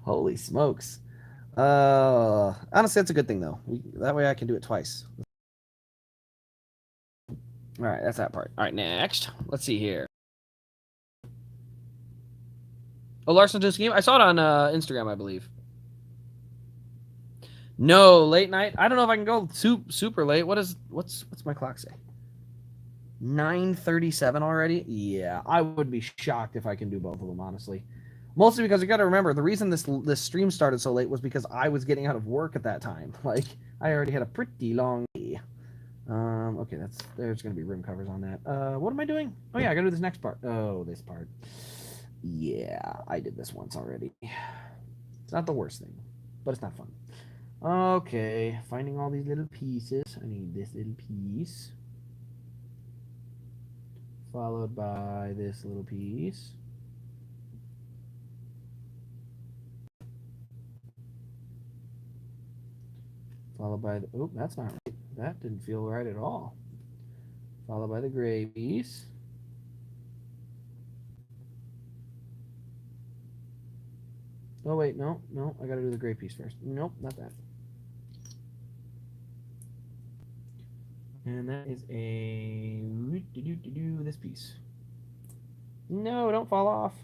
Holy smokes. Honestly, that's a good thing, though. That way I can do it twice. All right, that's that part. All right, next. Let's see here. Oh, Larson just game? I saw it on Instagram, I believe. No, late night. I don't know if I can go super late. What's my clock say? 9:37 already? Yeah, I would be shocked if I can do both of them, honestly. Mostly because you got to remember, the reason this stream started so late was because I was getting out of work at that time. Like, I already had a pretty long day. Okay, there's going to be rim covers on that. What am I doing? Oh, yeah, I got to do this next part. Oh, this part. Yeah, I did this once already. It's not the worst thing, but it's not fun. Okay, finding all these little pieces. I need this little piece. Followed by this little piece. Followed by the... Oh, that's not right. That didn't feel right at all. Followed by the gray piece. Oh, wait, no. I gotta do the gray piece first. Nope, not that. And that is this piece. No, don't fall off.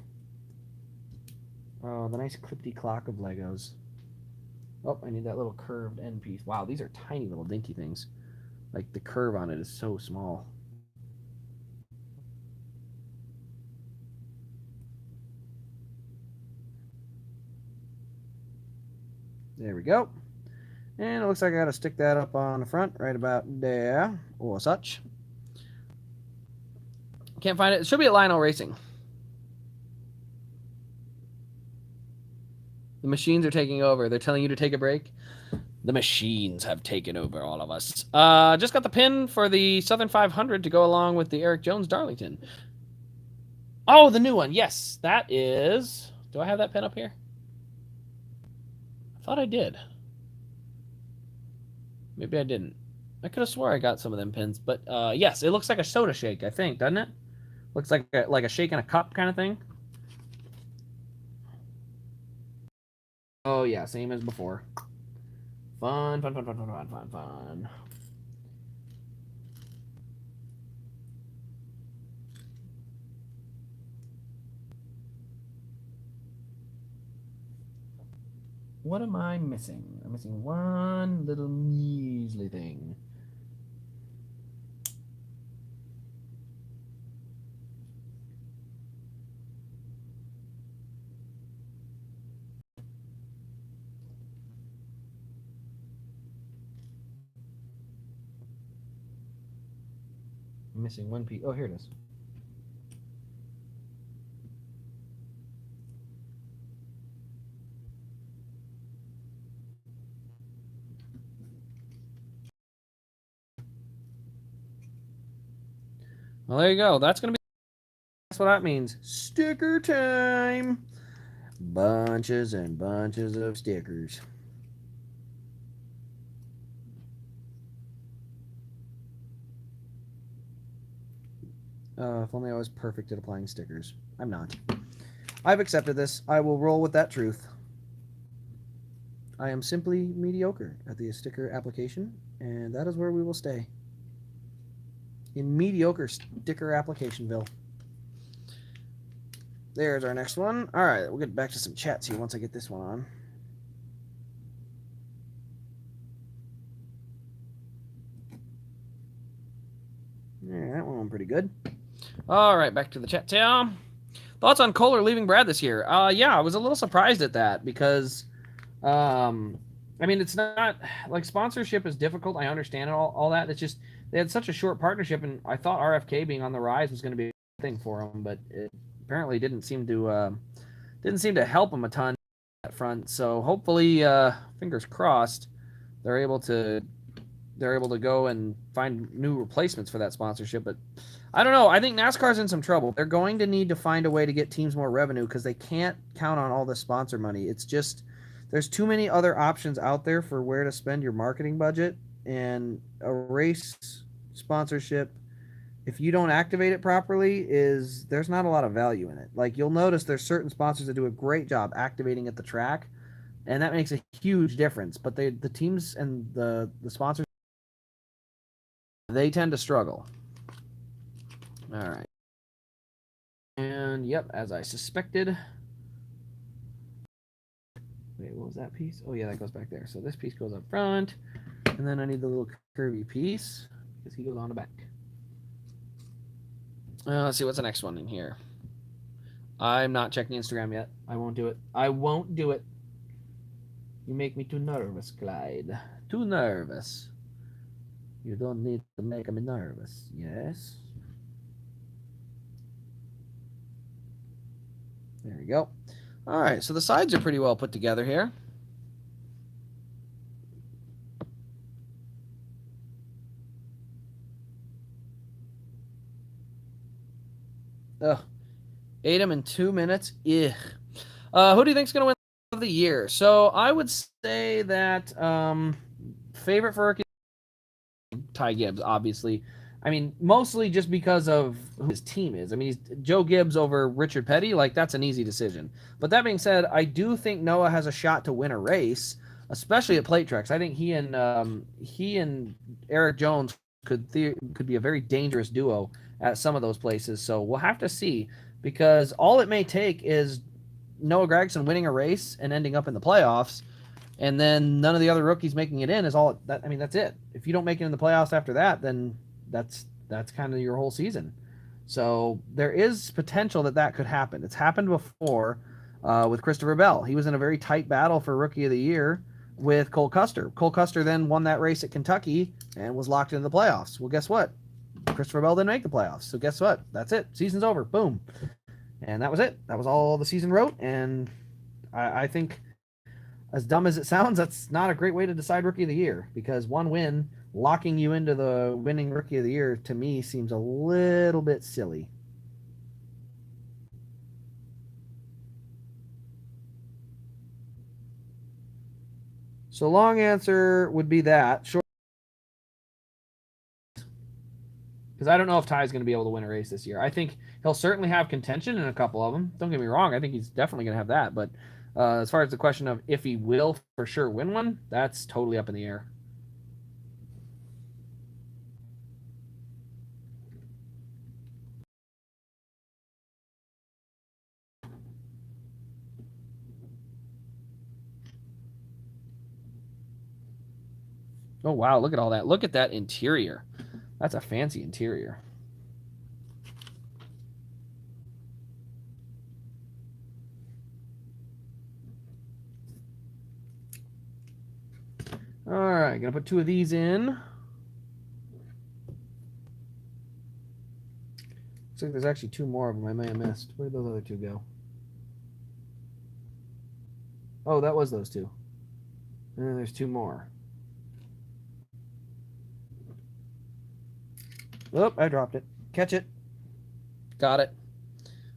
Oh, the nice clippy clock of Legos. Oh, I need that little curved end piece. Wow, these are tiny little dinky things. Like, the curve on it is so small. There we go. And it looks like I gotta stick that up on the front, right about there, or such. Can't find it. It should be at Lionel Racing. The machines are taking over. They're telling you to take a break. The machines have taken over all of us. Just got the pin for the Southern 500 to go along with the Eric Jones Darlington. Oh, the new one. Yes, that is... Do I have that pin up here? I thought I did. Maybe I didn't. I could have swore I got some of them pins, but yes, it looks like a soda shake, I think, doesn't it? Looks like a shake in a cup kind of thing. Oh yeah, same as before. Fun. What am I missing? I'm missing one little measly thing. I'm missing one piece. Oh, here it is. Well, there you go. That's going to be... That's what that means. Sticker time! Bunches and bunches of stickers. If only I was perfect at applying stickers. I'm not. I've accepted this. I will roll with that truth. I am simply mediocre at the sticker application, and that is where we will stay. In mediocre sticker applicationville. There's our next one. All right, we'll get back to some chats here once I get this one on. Yeah, that one went pretty good. All right, back to the chat here. Thoughts on Kohler leaving Brad this year? Yeah, I was a little surprised at that because, I mean, it's not like sponsorship is difficult. I understand all that. It's just they had such a short partnership, and I thought RFK being on the rise was going to be a thing for them, but it apparently didn't seem to help them a ton that front. So hopefully, fingers crossed, they're able to go and find new replacements for that sponsorship. But I don't know. I think NASCAR's in some trouble. They're going to need to find a way to get teams more revenue because they can't count on all the sponsor money. It's just there's too many other options out there for where to spend your marketing budget, and a race sponsorship, if you don't activate it properly, is there's not a lot of value in it. Like you'll notice there's certain sponsors that do a great job activating at the track, and that makes a huge difference. But the teams and the sponsors, they tend to struggle. All right. And yep, as I suspected. Wait, what was that piece? Oh yeah, that goes back there. So this piece goes up front, and then I need the little curvy piece because he goes on the back. Let's see what's the next one in here. I'm not checking Instagram yet. I won't do it. I won't do it. You make me too nervous, Clyde. Too nervous. You don't need to make me nervous. Yes. There we go. All right, so the sides are pretty well put together here. Ugh. Ate them in 2 minutes. Ugh. Who do you think's gonna win of the year? So I would say that favorite for rookie, Ty Gibbs, obviously. I mean, mostly just because of who his team is. I mean, he's Joe Gibbs over Richard Petty. Like, that's an easy decision. But that being said, I do think Noah has a shot to win a race, especially at plate tracks. I think he and Eric Jones could be a very dangerous duo at some of those places. So we'll have to see, because all it may take is Noah Gragson winning a race and ending up in the playoffs, and then none of the other rookies making it in is all that. I mean, that's it. If you don't make it in the playoffs after that, then that's kind of your whole season. So there is potential that could happen. It's happened before with Christopher Bell. He was in a very tight battle for Rookie of the Year with Cole Custer. Cole Custer then won that race at Kentucky and was locked into the playoffs. Well, guess what? Christopher Bell didn't make the playoffs. So guess what? That's it. Season's over. Boom. And that was it. That was all the season wrote. And I think, as dumb as it sounds, that's not a great way to decide Rookie of the Year, because one win locking you into the winning Rookie of the Year, to me, seems a little bit silly. So long answer would be that. Short, because I don't know if Ty's going to be able to win a race this year. I think he'll certainly have contention in a couple of them. Don't get me wrong. I think he's definitely going to have that. But as far as the question of if he will for sure win one, that's totally up in the air. Oh, wow. Look at all that. Look at that interior. That's a fancy interior. All right. Going to put 2 of these in. Looks like there's actually 2 more of them I may have missed. Where did those other 2 go? Oh, that was those 2. And then there's 2 more. Oh, I dropped it. Catch it. Got it.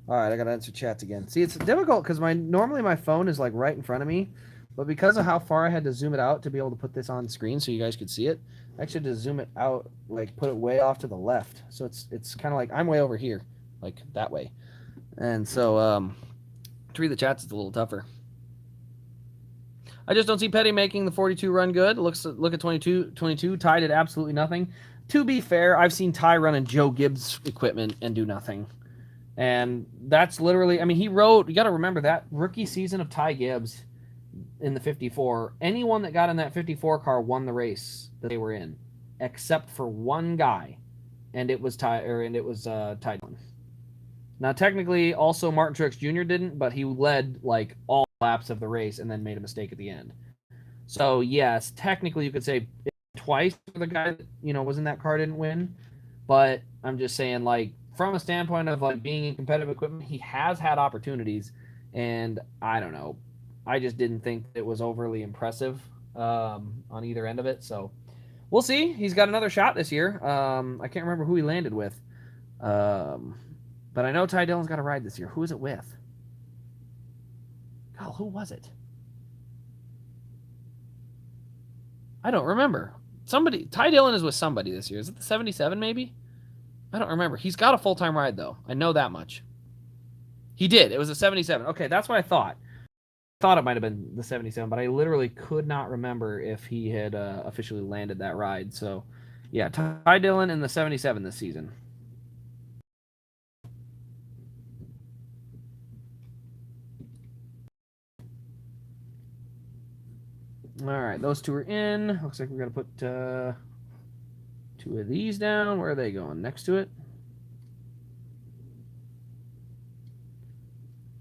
All right, I got to answer chats again. See, it's difficult because normally my phone is like right in front of me, but because of how far I had to zoom it out to be able to put this on screen so you guys could see it, I actually had to zoom it out, like put it way off to the left. So it's kind of like I'm way over here, like that way. And so to read the chats is a little tougher. I just don't see Petty making the 42 run good. Look at 22. Ty did absolutely nothing. To be fair, I've seen Ty run in Joe Gibbs equipment and do nothing. And that's literally, I mean, you got to remember that rookie season of Ty Gibbs in the 54, anyone that got in that 54 car won the race that they were in, except for one guy. And it was Ty Dillon. Now, technically, also Martin Truex Jr. didn't, but he led like all laps of the race and then made a mistake at the end. So, yes, technically you could say twice for the guy that, was in that car didn't win. But I'm just saying, like, from a standpoint of like being in competitive equipment, he has had opportunities, and I don't know. I just didn't think it was overly impressive on either end of it. So we'll see. He's got another shot this year. I can't remember who he landed with, um, but I know Ty Dillon's got a ride this year. Who is it with? God, who was it? I don't remember. Somebody. Ty Dillon is with somebody this year. Is it the 77 maybe? I don't remember. He's got a full-time ride though. I know that much. He did. It was a 77. Okay, that's what I thought. I thought it might have been the 77, but I literally could not remember if he had officially landed that ride. So, yeah, Ty Dillon in the 77 this season. All right, those two are in. Looks like we're going to put two of these down. Where are they going? Next to it?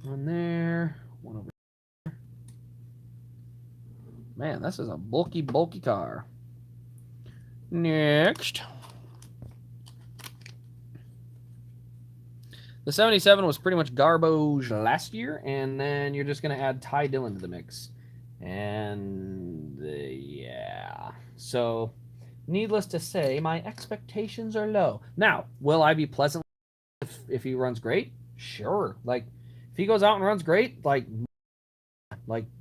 One there. One over there. Man, this is a bulky, bulky car. Next. The 77 was pretty much garbage last year, and then you're just going to add Ty Dillon to the mix. And yeah. So, needless to say, my expectations are low. Now, will I be pleasant if he runs great? Sure. Like, if he goes out and runs great, like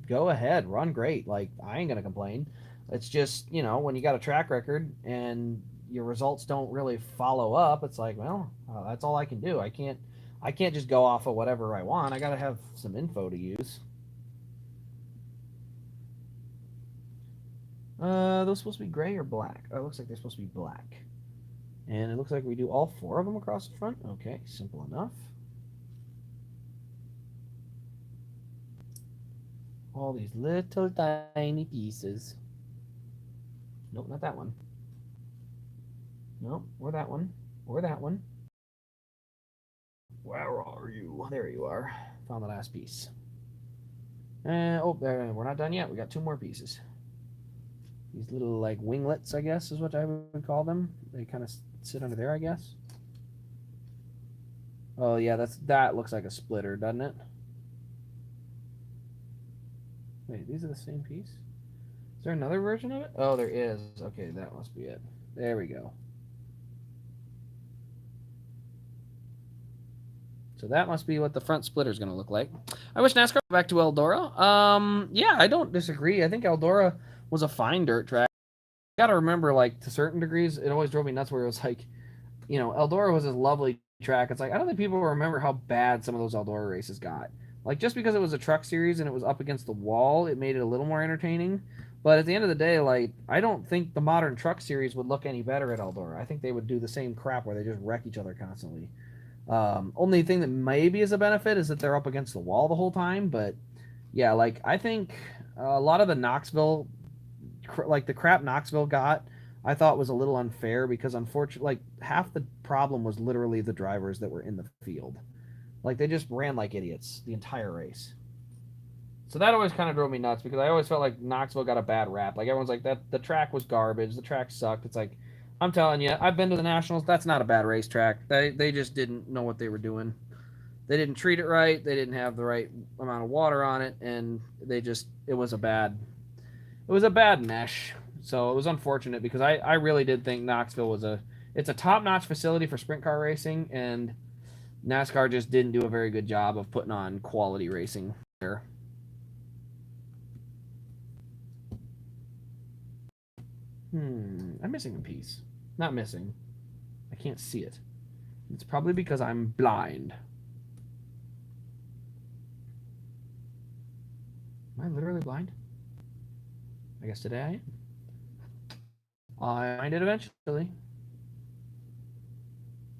go ahead, run great. Like, I ain't going to complain. It's just, when you got a track record and your results don't really follow up, it's like, well, that's all I can do. I can't just go off of whatever I want. I got to have some info to use. Those supposed to be gray or black? Oh, it looks like they're supposed to be black. And it looks like we do all four of them across the front. Okay, simple enough. All these little tiny pieces. Nope, not that one. Nope, or that one. Or that one. Where are you? There you are. Found the last piece. Oh, there, we're not done yet. We got two more pieces. These little, like, winglets, I guess, is what I would call them. They kind of sit under there, I guess. Oh, yeah, that looks like a splitter, doesn't it? Wait, these are the same piece? Is there another version of it? Oh, there is. Okay, that must be it. There we go. So that must be what the front splitter is going to look like. I wish NASCAR went back to Eldora. Yeah, I don't disagree. I think Eldora was a fine dirt track. You got to remember, like, to certain degrees, it always drove me nuts where it was like, Eldora was a lovely track. It's like, I don't think people remember how bad some of those Eldora races got. Like, just because it was a truck series and it was up against the wall, it made it a little more entertaining. But at the end of the day, like, I don't think the modern truck series would look any better at Eldora. I think they would do the same crap where they just wreck each other constantly. Only thing that maybe is a benefit is that they're up against the wall the whole time. But yeah, like, I think a lot of the Knoxville, like the crap Knoxville got, I thought was a little unfair because unfortunately, like, half the problem was literally the drivers that were in the field. Like, they just ran like idiots the entire race. So that always kind of drove me nuts because I always felt like Knoxville got a bad rap. Like, everyone's like, that the track was garbage, the track sucked. It's like, I'm telling you, I've been to the Nationals. That's not a bad racetrack. They just didn't know what they were doing. They didn't treat it right. They didn't have the right amount of water on it, and it was a bad mesh. So it was unfortunate because I really did think Knoxville it's a top-notch facility for sprint car racing, and NASCAR just didn't do a very good job of putting on quality racing there. I'm missing a piece. Not missing. I can't see it. It's probably because I'm blind. Am I literally blind? I guess today I am. I'll find it eventually.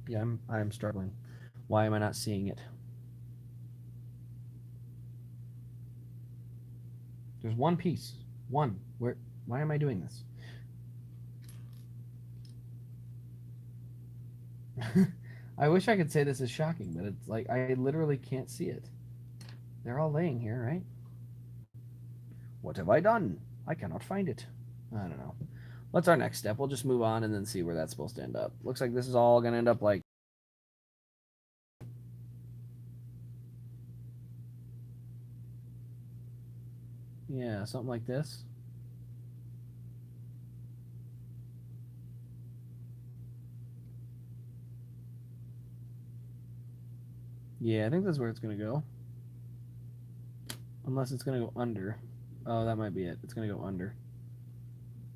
Yeah, I'm struggling. Why am I not seeing it? There's one piece. One. Why am I doing this? I wish I could say this is shocking, but it's like I literally can't see it. They're all laying here, right? What have I done? I cannot find it. I don't know. What's our next step? We'll just move on and then see where that's supposed to end up. Looks like this is all going to end up like. Yeah, something like this. Yeah, I think that's where it's going to go. Unless it's going to go under. Oh, that might be it. It's going to go under.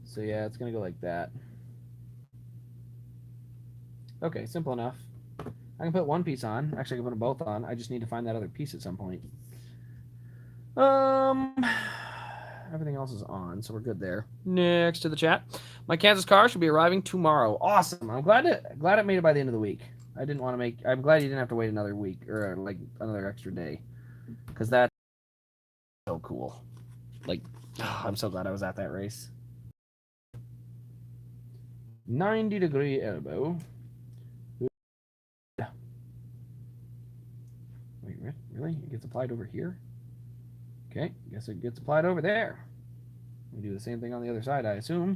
So yeah, it's going to go like that. Okay, simple enough. I can put one piece on. Actually, I can put them both on. I just need to find that other piece at some point. Um, everything else is on, so we're good there. Next to the chat, my Kansas car should be arriving tomorrow. Awesome! I'm glad it made it by the end of the week. I didn't want to make. I'm glad you didn't have to wait another week or like another extra day, because that's so cool. Like, I'm so glad I was at that race. 90-degree elbow. Wait, really? It gets applied over here? Okay, guess it gets applied over there. We do the same thing on the other side, I assume.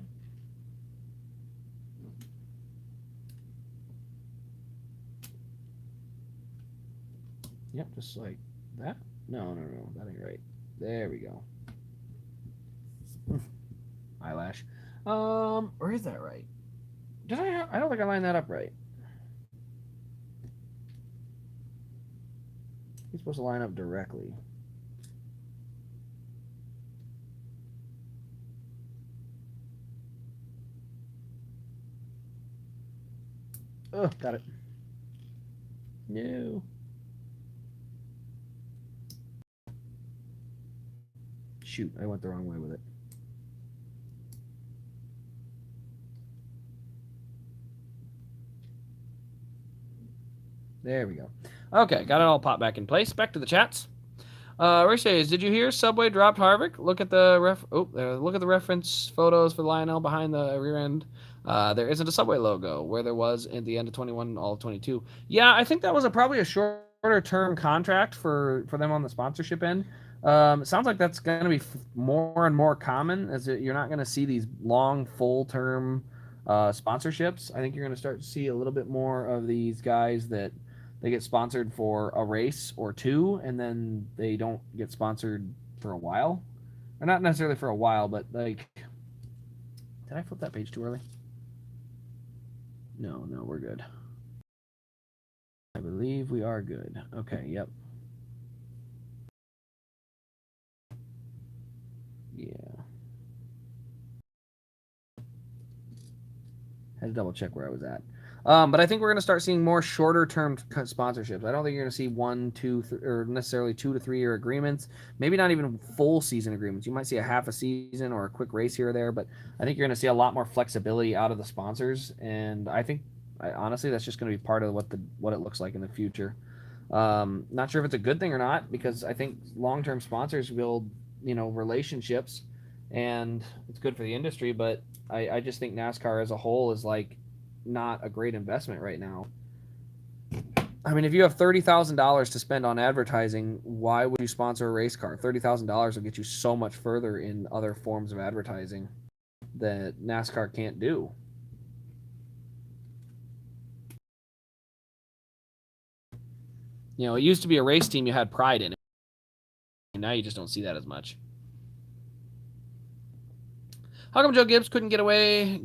Yep, just like that. No, that ain't right. There we go. Eyelash. Or is that right? Did I don't think I lined that up right. He's supposed to line up directly. Oh, got it. No. Shoot, I went the wrong way with it. There we go. Okay, got it all popped back in place. Back to the chats. Rick says, "Did you hear Subway dropped Harvick? Look at the look at the reference photos for Lionel behind the rear end. There isn't a Subway logo where there was at the end of 21 and all of 22. Yeah, I think that was probably a shorter term contract for them on the sponsorship end. It sounds like that's going to be more and more common as you're not going to see these long full term sponsorships. I think you're going to start to see a little bit more of these guys that they get sponsored for a race or two and then they don't get sponsored for a while, or not necessarily for a while, but like, did I flip that page too early? No, we're good. I believe we are good. Okay, yep. Yeah, had to double check where I was at. But I think we're going to start seeing more shorter term sponsorships. I don't think you're going to see 1, 2, or necessarily 2 to 3 year agreements. Maybe not even full season agreements. You might see a half a season or a quick race here or there. But I think you're going to see a lot more flexibility out of the sponsors. And I think, honestly, that's just going to be part of what it looks like in the future. Not sure if it's a good thing or not, because I think long term sponsors build relationships, and it's good for the industry. But I just think NASCAR as a whole is like not a great investment right now. I mean, if you have $30,000 to spend on advertising, why would you sponsor a race car? $30,000 will get you so much further in other forms of advertising that NASCAR can't do. It used to be a race team you had pride in it. Now you just don't see that as much. How come Joe Gibbs couldn't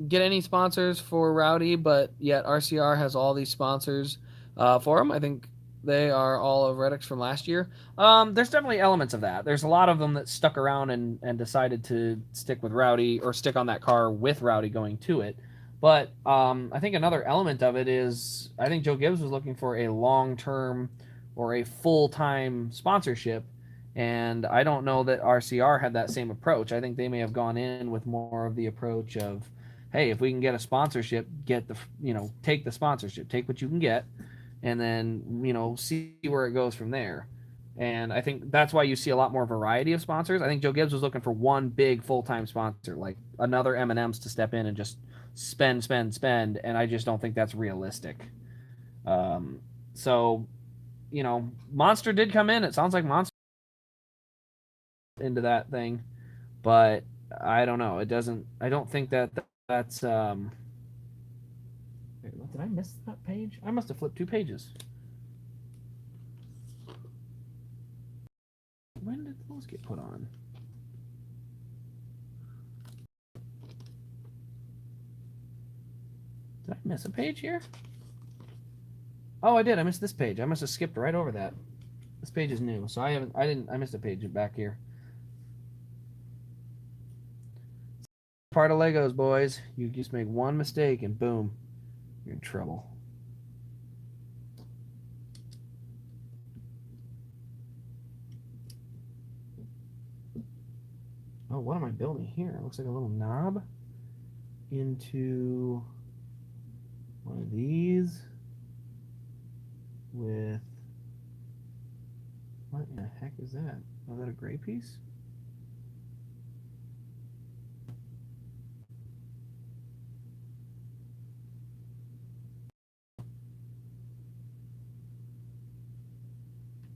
get any sponsors for Rowdy, but yet RCR has all these sponsors for him? I think they are all of Reddick's from last year. There's definitely elements of that. There's a lot of them that stuck around and decided to stick with Rowdy or stick on that car with Rowdy going to it. But I think another element of it is I think Joe Gibbs was looking for a long-term or a full-time sponsorship. And I don't know that RCR had that same approach. I think they may have gone in with more of the approach of, hey, if we can get a sponsorship, take the sponsorship, take what you can get, and then, see where it goes from there. And I think that's why you see a lot more variety of sponsors. I think Joe Gibbs was looking for one big full-time sponsor, like another M&M's to step in and just spend. And I just don't think that's realistic. So, Monster did come in. It sounds like Monster into that thing, but I don't know. I don't think that that's wait, what, did I miss that page? I must have flipped 2 pages. When did those get put on? Did I miss a page here? Oh, I did. I missed this page. I must have skipped right over that. This page is new, so I missed a page back here. Part of Legos, boys. You just make one mistake and boom, you're in trouble. Oh, what am I building here? It looks like a little knob into one of these with, what in the heck is that? Oh, is that a gray piece?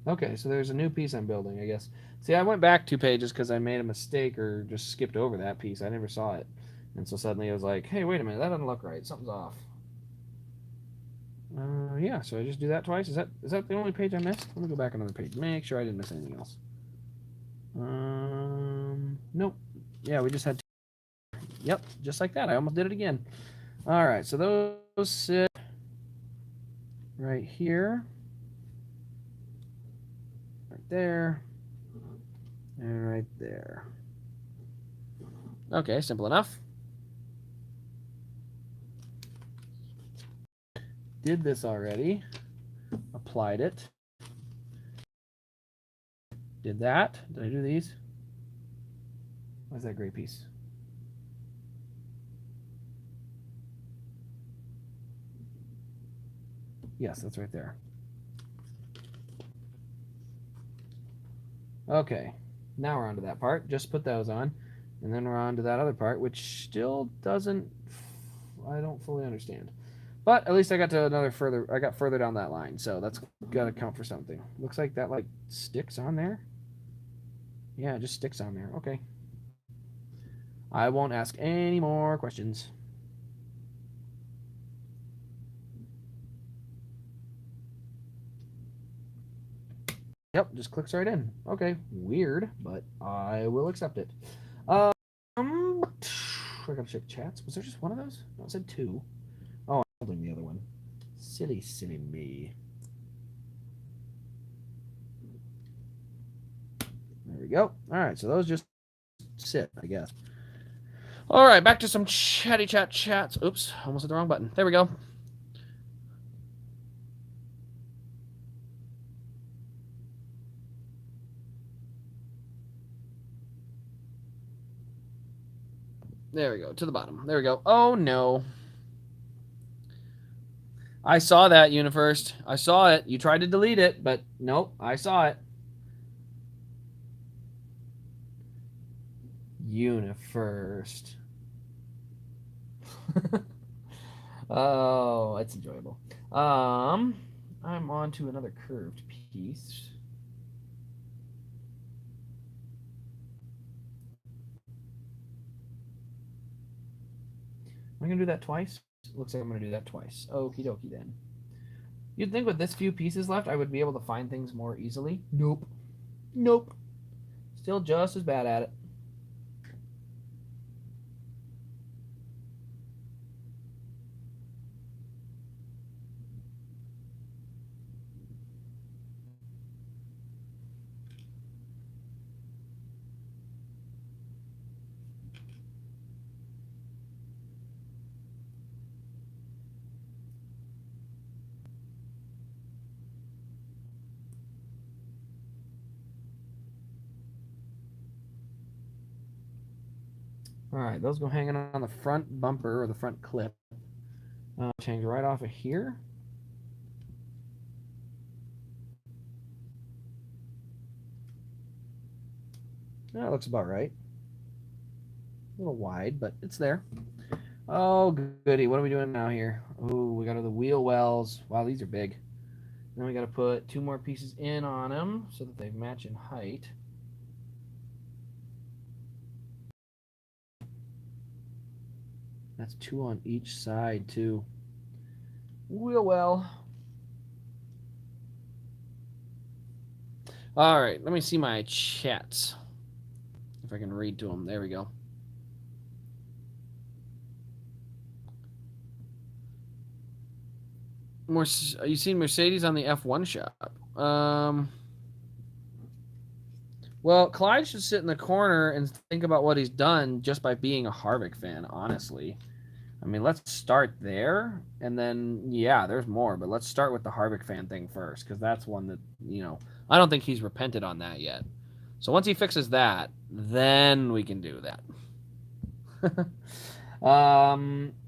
Okay, so there's a new piece I'm building, I guess. See, I went back 2 pages because I made a mistake or just skipped over that piece. I never saw it. And so suddenly I was like, hey, wait a minute, that doesn't look right. Something's off. Yeah, so I just do that twice. Is that the only page I missed? Let me go back another page. Make sure I didn't miss anything else. Nope. Yeah, we just had yep, just like that. I almost did it again. All right, so those sit right here. Right there. And right there. Okay, simple enough. Did this already. Applied it. Did that. Did I do these? What's that gray piece? Yes, that's right there. Okay, now we're on to that part. Just put those on. And then we're on to that other part, which still doesn't, I don't fully understand. But at least I got further down that line, so that's got to count for something. Looks like that like sticks on there. Yeah, it just sticks on there. Okay. I won't ask any more questions. Yep, just clicks right in. Okay, weird, but I will accept it. I gotta check chats. Was there just one of those? No, it said 2. Oh, I'm holding the other one. Silly, silly me. There we go. All right, so those just sit, I guess. All right, back to some chatty chats. Oops, almost hit the wrong button. There we go. There we go, to the bottom. There we go. Oh, no. I saw that, Universe. I saw it. You tried to delete it, but nope, I saw it. Universe. Oh, it's enjoyable. I'm on to another curved piece. Am I gonna do that twice? Looks like I'm gonna do that twice. Okie dokie then. You'd think with this few pieces left, I would be able to find things more easily. Nope. Nope. Still just as bad at it. All right, those go hanging on the front bumper or the front clip. Change right off of here. That looks about right. A little wide, but it's there. Oh, goody. What are we doing now here? Oh, we got the wheel wells. Wow, these are big. Then we got to put 2 more pieces in on them so that they match in height. That's 2 on each side, too. Well. All right, let me see my chats. If I can read to them. There we go. More, you seen Mercedes on the F1 shop? Well, Clyde should sit in the corner and think about what he's done just by being a Harvick fan, honestly. I mean, let's start there, and then, yeah, there's more, but let's start with the Harvick fan thing first, because that's one that, I don't think he's repented on that yet. So once he fixes that, then we can do that.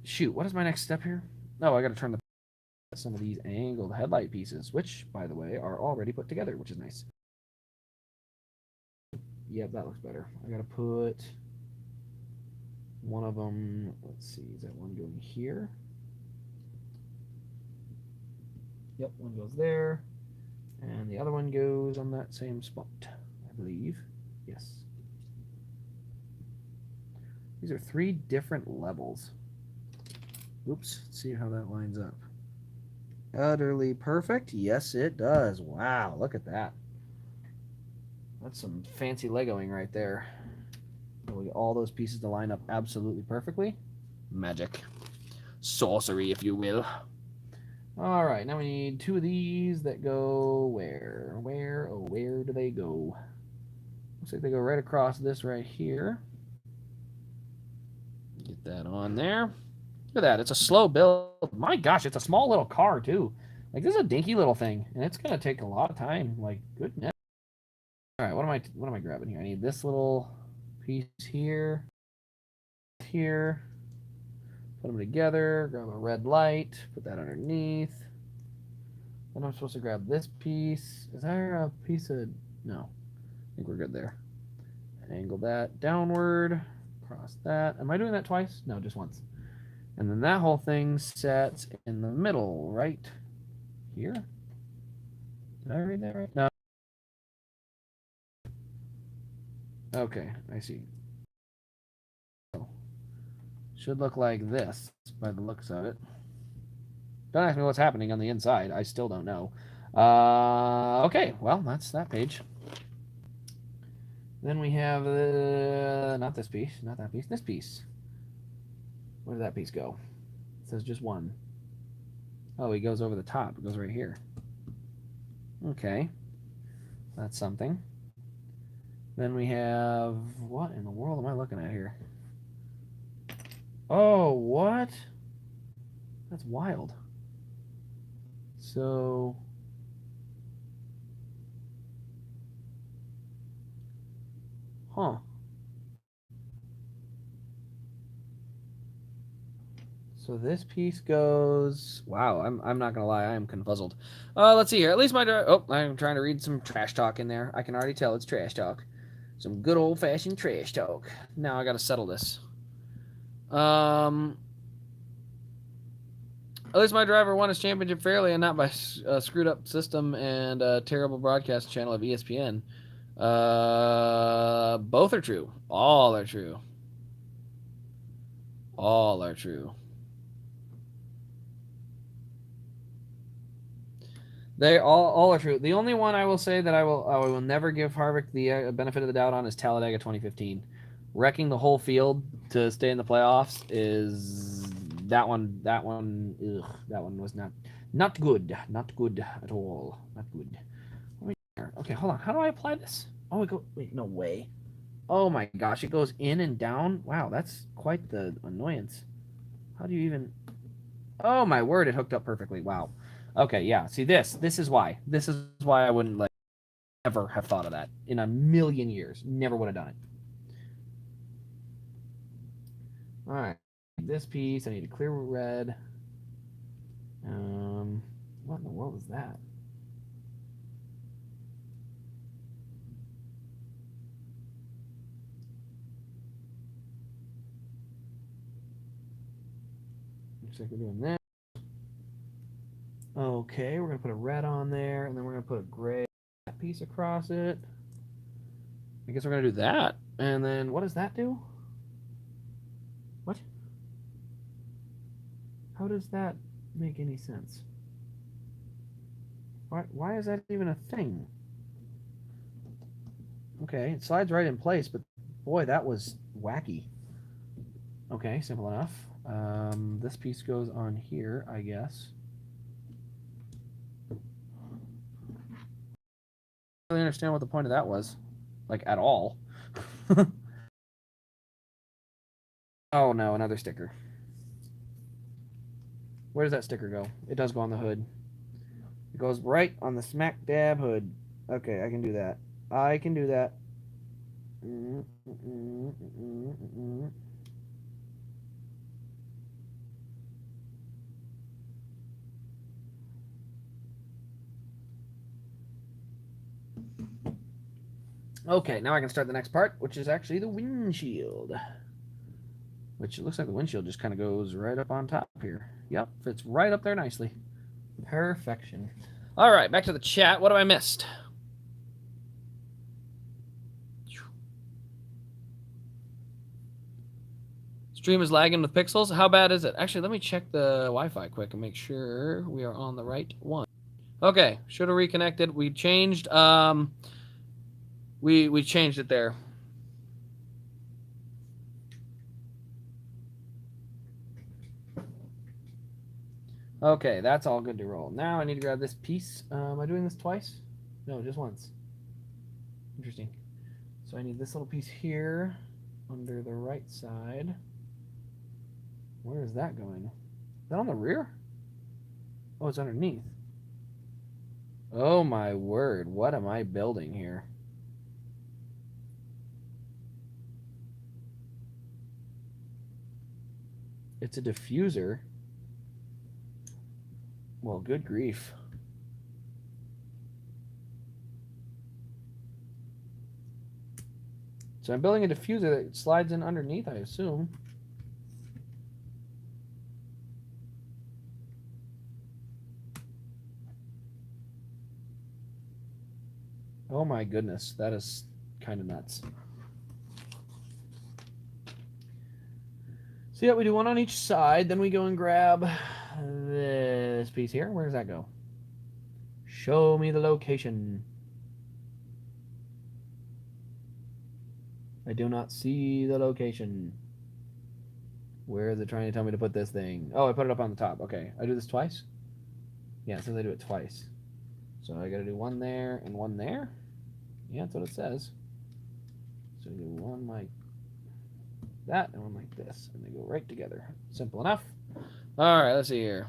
Shoot, what is my next step here? Oh, I got to turn some of these angled headlight pieces, which, by the way, are already put together, which is nice. Yep, that looks better. I got to put one of them, let's see, is that one going here? Yep, one goes there, and the other one goes on that same spot, I believe. Yes. These are 3 different levels. Oops, let's see how that lines up. Utterly perfect? Yes, it does. Wow, look at that. That's some fancy Legoing right there. We'll get all those pieces to line up absolutely perfectly. Magic. Sorcery, if you will. All right, now we need 2 of these that go where? Where do they go? Looks like they go right across this right here. Get that on there. Look at that. It's a slow build. My gosh, it's a small little car, too. Like, this is a dinky little thing, and it's going to take a lot of time. Like, goodness. All right, what am I grabbing here? I need this little piece here. Here. Put them together. Grab a red light. Put that underneath. Then I'm supposed to grab this piece. Is there a piece of... No. I think we're good there. Angle that downward. Cross that. Am I doing that twice? No, just once. And then that whole thing sets in the middle, right here. Did I read that right? No. Okay, I see. Should look like this by the looks of it. Don't ask me what's happening on the inside. I still don't know. Okay, well, that's that page. Then we have not this piece, not that piece, this piece. Where did that piece go? It says just one. Oh, he goes over the top. It goes right here. Okay. That's something. Then we have... What in the world am I looking at here? Oh, what? That's wild. So... Huh. So this piece goes... Wow, I'm not gonna lie, I am confuzzled. Let's see here. At least my... Oh, I'm trying to read some trash talk in there. I can already tell it's trash talk. Some good old-fashioned trash talk. Now I gotta settle this. At least my driver won his championship fairly and not by a screwed up system and a terrible broadcast channel of ESPN. Both are true. All are true. All are true. They all are true. The only one I will say that I will never give Harvick the benefit of the doubt on is Talladega 2015. Wrecking the whole field to stay in the playoffs is that one. That one. Ugh, that one was not good. Not good at all. Not good. Okay, hold on. How do I apply this? Oh, it go. Wait, no way. Oh my gosh, it goes in and down. Wow, that's quite the annoyance. How do you even? Oh my word, it hooked up perfectly. Wow. Okay, yeah. See this. This is why. This is why I wouldn't like ever have thought of that in a million years. Never would have done it. All right. This piece I need to clear red. What in the world is that? Looks like we're doing that. Okay, we're gonna put a red on there, and then we're gonna put a gray piece across it. I guess we're gonna do that, and then what does that do? What? How does that make any sense? Why is that even a thing? Okay, it slides right in place, but boy, that was wacky. Okay, simple enough. This piece goes on here, I guess. I don't really understand what the point of that was, like, at all. Oh no, another sticker. Where does that sticker go? It does go on the hood. It goes right on the smack dab hood. Okay, I can do that. I can do that. Okay, now I can start the next part, which is actually the windshield. Which it looks like the windshield just kind of goes right up on top here. Yep, fits right up there nicely. Perfection. All right, back to the chat. What have I missed? Stream is lagging with pixels. How bad is it? Actually, let me check the Wi-Fi quick and make sure we are on the right one. Okay, should have reconnected. We changed. We changed it there. Okay, that's all good to roll. Now I need to grab this piece. Am I doing this twice? No, just once. Interesting. So I need this little piece here under the right side. Where is that going? Is that on the rear? Oh, it's underneath. Oh my word, what am I building here? It's a diffuser. Well, good grief. So I'm building a diffuser that slides in underneath, I assume. Oh my goodness, that is kind of nuts. So yeah, we do one on each side, then we go and grab this piece here. Where does that go? Show me the location. I do not see the location. Where is it trying to tell me to put this thing? Oh, I put it up on the top. Okay, I do this twice? Yeah, it says I do it twice. So I gotta do one there and one there? Yeah, that's what it says. So I do one like that and one like this, and they go right together. Simple enough. All right, let's see here.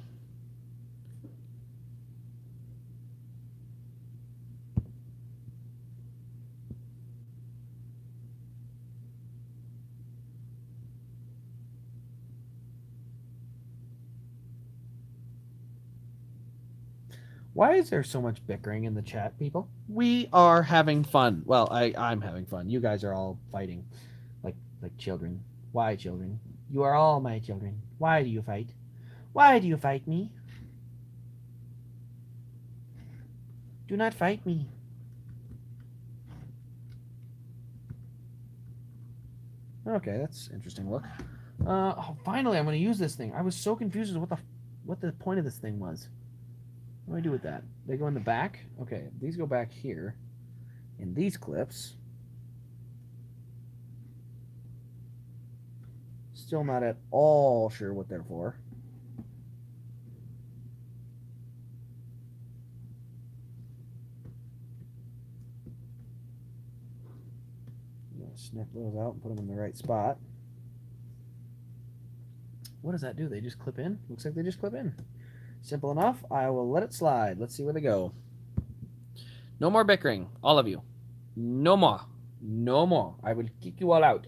Why is there so much bickering in the chat, people? We are having fun. Well, I'm having fun. You guys are all fighting like children. Why, children? You are all my children. Why do you fight? Why do you fight me? Do not fight me. Okay, that's interesting look. Finally, I'm going to use this thing. I was so confused as to what the point of this thing was. What do I do with that? They go in the back? Okay, these go back here. In these clips. Still not at all sure what they're for. Snip those out and put them in the right spot. What does that do? They just clip in? Looks like they just clip in. Simple enough. I will let it slide. Let's see where they go. No more bickering, all of you. No more. No more. I will kick you all out.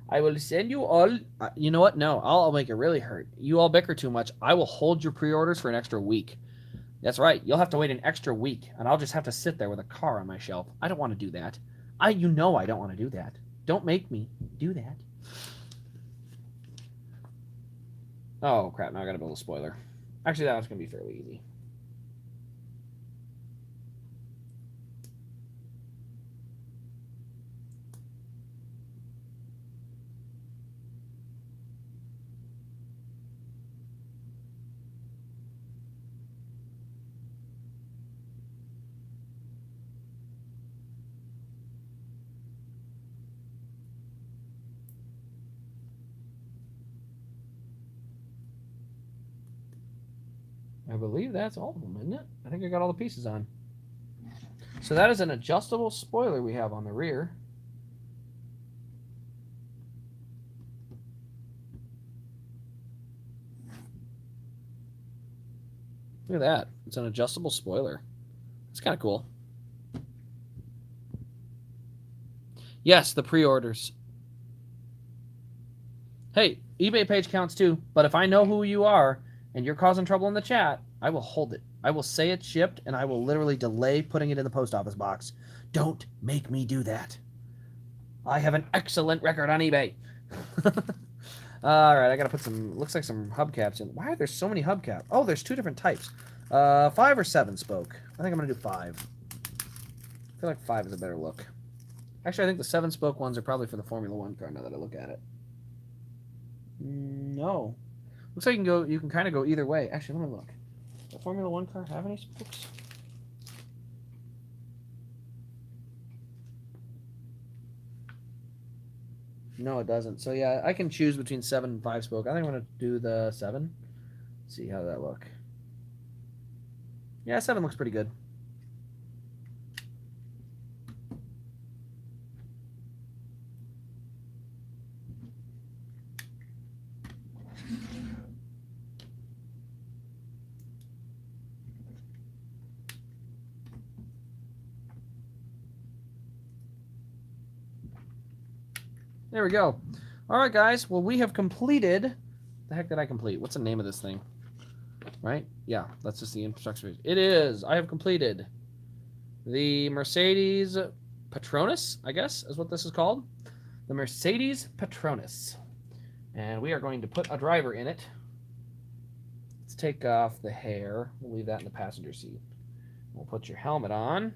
I will send you all... you know what? No, I'll make it really hurt. You all bicker too much. I will hold your pre-orders for an extra week. That's right. You'll have to wait an extra week, and I'll just have to sit there with a car on my shelf. I don't want to do that. You know I don't want to do that. Don't make me do that. Oh, crap. Now I gotta build a spoiler. Actually, that was going to be fairly easy. I believe that's all of them, isn't it? I think I got all the pieces on. So that is an adjustable spoiler we have on the rear. Look at that. It's an adjustable spoiler. It's kind of cool. Yes, the pre-orders. Hey, eBay page counts too, but if I know who you are and you're causing trouble in the chat, I will hold it. I will say it's shipped, and I will literally delay putting it in the post office box. Don't make me do that. I have an excellent record on eBay. All right, I gotta put some. Looks like some hubcaps in. Why are there so many hubcaps? Oh, there's two different types. 5 or 7 spoke. I think I'm gonna do 5. I feel like 5 is a better look. Actually, I think the 7 spoke ones are probably for the Formula One car. Now that I look at it. No. Looks like you can go. You can kind of go either way. Actually, let me look. Does the Formula One car have any spokes? No, it doesn't. So yeah, I can choose between 7 and 5 spoke. I think I'm gonna do the 7. See how that look. Yeah, 7 looks pretty good. There we go. All right, guys. Well, we have completed. The heck did I complete? What's the name of this thing? Right? Yeah, that's just the infrastructure. It is. I have completed the Mercedes Patronus, I guess, is what this is called. The Mercedes Patronus. And we are going to put a driver in it. Let's take off the hair. We'll leave that in the passenger seat. We'll put your helmet on. And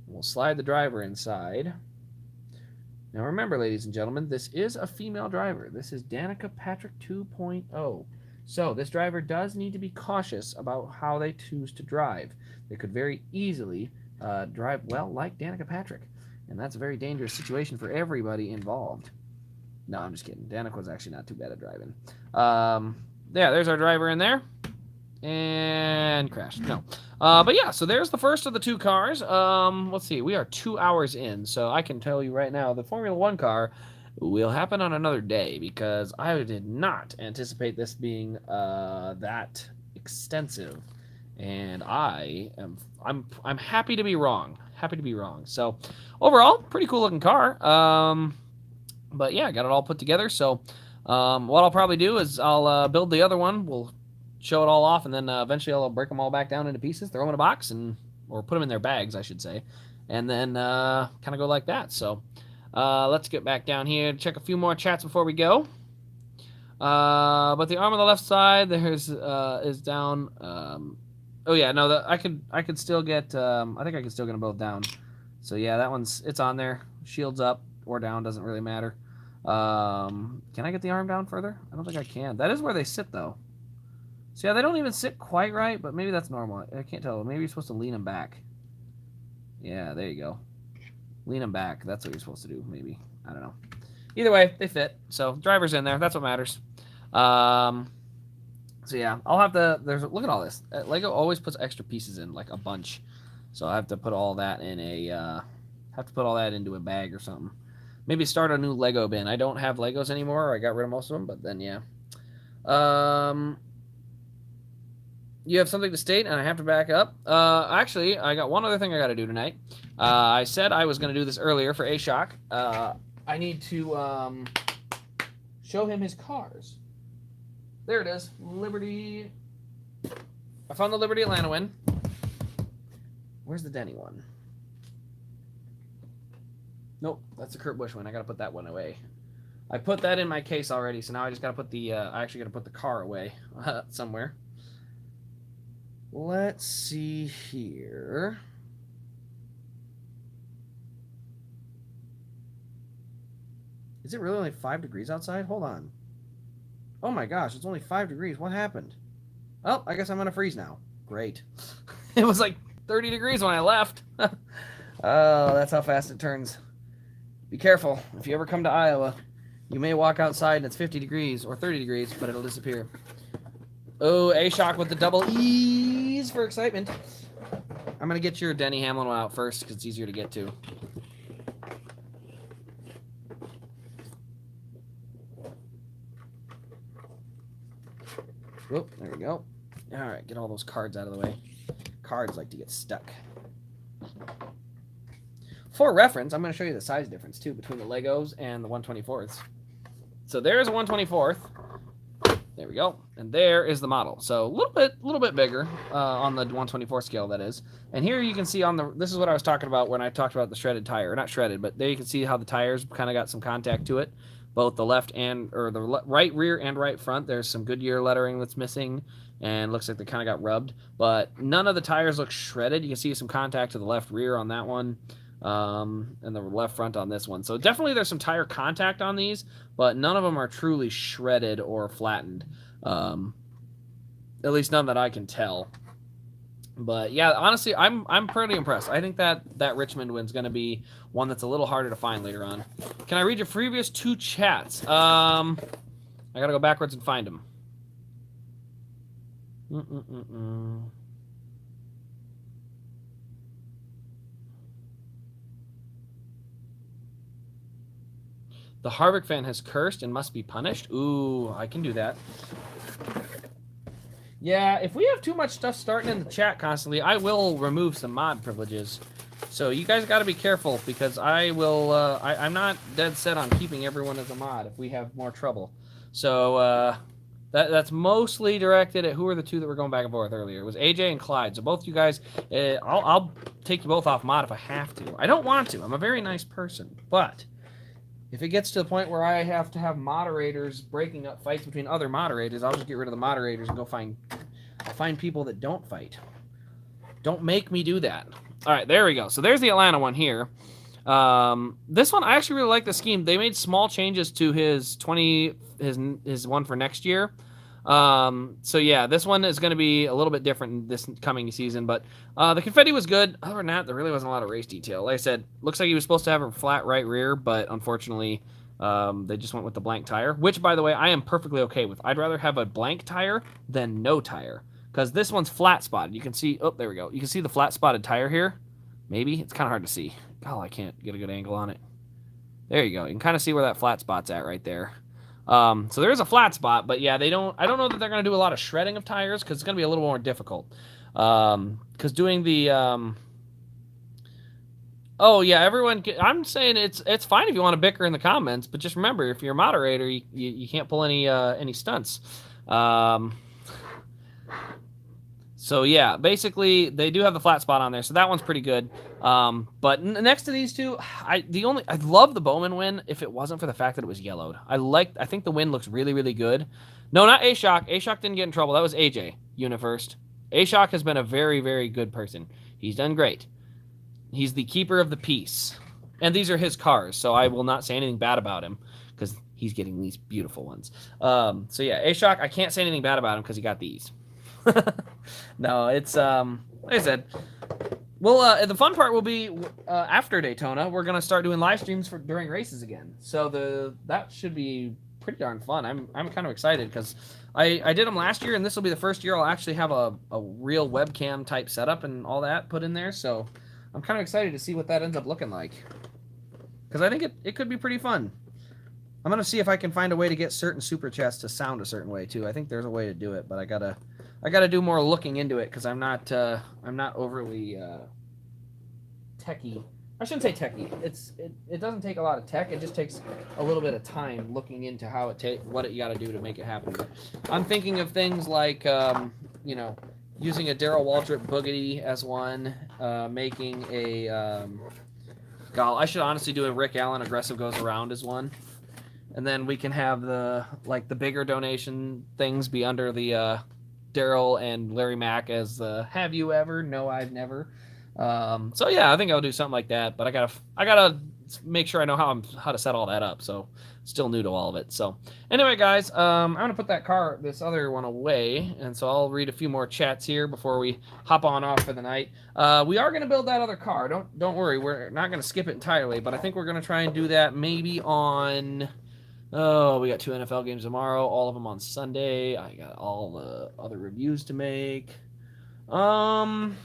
we'll slide the driver inside. Now remember, ladies and gentlemen, this is a female driver. This is Danica Patrick 2.0. So this driver does need to be cautious about how they choose to drive. They could very easily drive well like Danica Patrick. And that's a very dangerous situation for everybody involved. No, I'm just kidding. Danica was actually not too bad at driving. Yeah, there's our driver in there. And crashed. No. But yeah, so there's the first of the 2 cars. Let's see. We are 2 hours in, so I can tell you right now the Formula One car will happen on another day because I did not anticipate this being that extensive, and I'm happy to be wrong. Happy to be wrong. So overall, pretty cool looking car. But yeah, got it all put together. So what I'll probably do is I'll build the other one. We'll show it all off, and then eventually I'll break them all back down into pieces, throw them in a box, or put them in their bags, I should say, and then kind of go like that. So let's get back down here, check a few more chats before we go. But the arm on the left side there's is down. Oh yeah, no, I could still get. I think I can still get them both down. So yeah, that it's on there. Shields up or down, doesn't really matter. Can I get the arm down further? I don't think I can. That is where they sit though. So yeah, they don't even sit quite right, but maybe that's normal. I can't tell. Maybe you're supposed to lean them back. Yeah, there you go. Lean them back. That's what you're supposed to do, maybe. I don't know. Either way, they fit. So driver's in there. That's what matters. So yeah, I'll have to. Look at all this. Lego always puts extra pieces in, like a bunch. So I have to put all that in a. Have to put all that into a bag or something. Maybe start a new Lego bin. I don't have Legos anymore. I got rid of most of them, but then yeah. You have something to state, and I have to back up. Actually, I got one other thing I got to do tonight. I said I was going to do this earlier for A-Shock. I need to show him his cars. There it is. Liberty. I found the Liberty Atlanta win. Where's the Denny one? Nope, that's the Kurt Busch one. I got to put that one away. I put that in my case already, so now I just got to put the. I actually got to put the car away somewhere. Let's see here. Is it really only 5 degrees outside? Hold on. Oh my gosh, it's only 5 degrees. What happened? Oh, I guess I'm gonna freeze now. Great. It was like 30 degrees when I left. Oh, that's how fast it turns. Be careful. If you ever come to Iowa, you may walk outside and it's 50 degrees or 30 degrees, but it'll disappear. Oh, A-Shock with the double E's for excitement. I'm going to get your Denny Hamlin one out first because it's easier to get to. Whoop, there we go. All right, get all those cards out of the way. Cards like to get stuck. For reference, I'm going to show you the size difference, too, between the Legos and the 124ths. So there's a 124th. There we go. And there is the model. So a little bit bigger on the 124 scale, that is. And here you can see on the, this is what I was talking about when I talked about the shredded tire. Not shredded, but there you can see how the tires kind of got some contact to it. Both the left and, or the right rear and right front. There's some Goodyear lettering that's missing. And looks like they kind of got rubbed. But none of the tires look shredded. You can see some contact to the left rear on that one. And the left front on this one. So definitely there's some tire contact on these, but none of them are truly shredded or flattened. At least none that I can tell. But yeah, honestly, I'm pretty impressed. I think that Richmond win's going to be one that's a little harder to find later on. Can I read your previous 2 chats? I got to go backwards and find them. The Harvick fan has cursed and must be punished. Ooh, I can do that. Yeah, if we have too much stuff starting in the chat constantly, I will remove some mod privileges. So you guys got to be careful because I will. I'm not dead set on keeping everyone as a mod if we have more trouble. So that's mostly directed at who are the 2 that were going back and forth earlier. It was AJ and Clyde. So both you guys, I'll take you both off mod if I have to. I don't want to. I'm a very nice person, but if it gets to the point where I have to have moderators breaking up fights between other moderators, I'll just get rid of the moderators and go find people that don't fight. Don't make me do that. All right, there we go. So there's the Atlanta one here. This one, I actually really like the scheme. They made small changes to his one for next year. So yeah, this one is going to be a little bit different this coming season, but the confetti was good. Other than that, there really wasn't a lot of race detail. Like I said, looks like he was supposed to have a flat right rear, but unfortunately, they just went with the blank tire, which, by the way, I am perfectly okay with. I'd rather have a blank tire than no tire, because this one's flat spotted. You can see, oh, there we go. You can see the flat spotted tire here. Maybe it's kind of hard to see. Oh, I can't get a good angle on it. There you go. You can kind of see where that flat spot's at right there. So there is a flat spot, but yeah, I don't know that they're going to do a lot of shredding of tires because it's going to be a little more difficult. Because doing the, oh yeah, everyone, I'm saying it's fine if you want to bicker in the comments, but just remember, if you're a moderator, you can't pull any stunts. So yeah, basically they do have the flat spot on there, so that one's pretty good. But next to these 2, I love the Bowman win if it wasn't for the fact that it was yellowed. I think the win looks really, really good. No, not A-Shock. A-Shock didn't get in trouble. That was AJ, Unifirst. A-Shock has been a very, very good person. He's done great. He's the keeper of the peace. And these are his cars, so I will not say anything bad about him because he's getting these beautiful ones. So yeah, A-Shock, I can't say anything bad about him because he got these. No, it's like I said. Well, the fun part will be after Daytona. We're gonna start doing live streams during races again. So that should be pretty darn fun. I'm kind of excited because I did them last year, and this will be the first year I'll actually have a real webcam type setup and all that put in there. So I'm kind of excited to see what that ends up looking like because I think it could be pretty fun. I'm gonna see if I can find a way to get certain super chats to sound a certain way too. I think there's a way to do it, but I gotta do more looking into it because I'm not overly techie. I shouldn't say techie. It doesn't take a lot of tech. It just takes a little bit of time looking into how what you got to do to make it happen. But I'm thinking of things like using a Darrell Waltrip Boogity as one, making a I should honestly do a Rick Allen Aggressive Goes Around as one. And then we can have the bigger donation things be under the Daryl and Larry Mack as the Have You Ever? No, I've never. So yeah, I think I'll do something like that. But I gotta make sure I know how to set all that up. So still new to all of it. So anyway, guys, I'm gonna put this other one away, and so I'll read a few more chats here before we hop on off for the night. We are gonna build that other car. Don't worry, we're not gonna skip it entirely, but I think we're gonna try and do that maybe on Oh, we got 2 NFL games tomorrow, all of them on Sunday. I got all the other reviews to make. Um,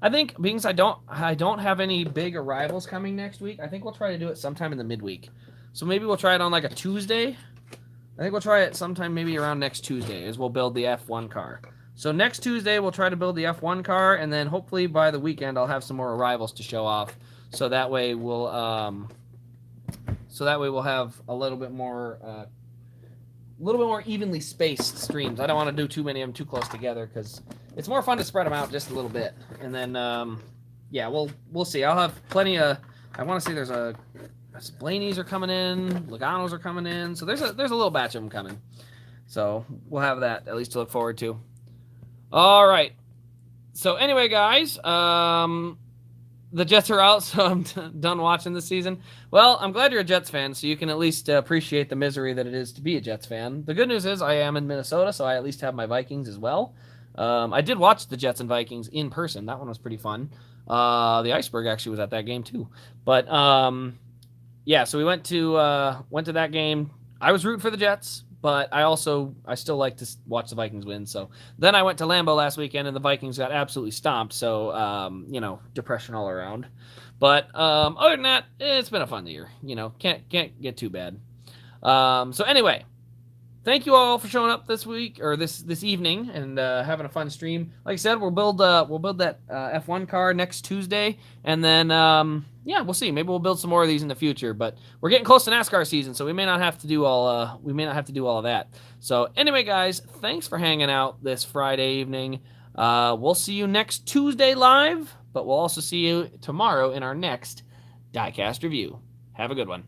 I think because I don't have any big arrivals coming next week. I think we'll try to do it sometime in the midweek. So maybe we'll try it on like a Tuesday. I think we'll try it sometime maybe around next Tuesday as we'll build the F1 car. So next Tuesday we'll try to build the F1 car, and then hopefully by the weekend I'll have some more arrivals to show off. So that way we'll have a little bit more evenly spaced streams. I don't want to do too many of them too close together because it's more fun to spread them out just a little bit. And then yeah, we'll see. I'll have plenty of. I want to say there's a Blaney's are coming in, Logano's are coming in, so there's a little batch of them coming. So we'll have that at least to look forward to. All right. So anyway, guys, the Jets are out, so I'm done watching this season. Well, I'm glad you're a Jets fan, so you can at least appreciate the misery that it is to be a Jets fan. The good news is I am in Minnesota, so I at least have my Vikings as well. I did watch the Jets and Vikings in person. That one was pretty fun. The Iceberg actually was at that game too. But yeah, so we went to that game. I was rooting for the Jets, but I still like to watch the Vikings win. So then I went to Lambeau last weekend, and the Vikings got absolutely stomped. So depression all around. But other than that, it's been a fun year. Can't get too bad. So anyway, thank you all for showing up this week or this evening and having a fun stream. Like I said, we'll build that F1 car next Tuesday, and then we'll see. Maybe we'll build some more of these in the future. But we're getting close to NASCAR season, so we may not have to do all of that. So anyway, guys, thanks for hanging out this Friday evening. We'll see you next Tuesday live, but we'll also see you tomorrow in our next diecast review. Have a good one.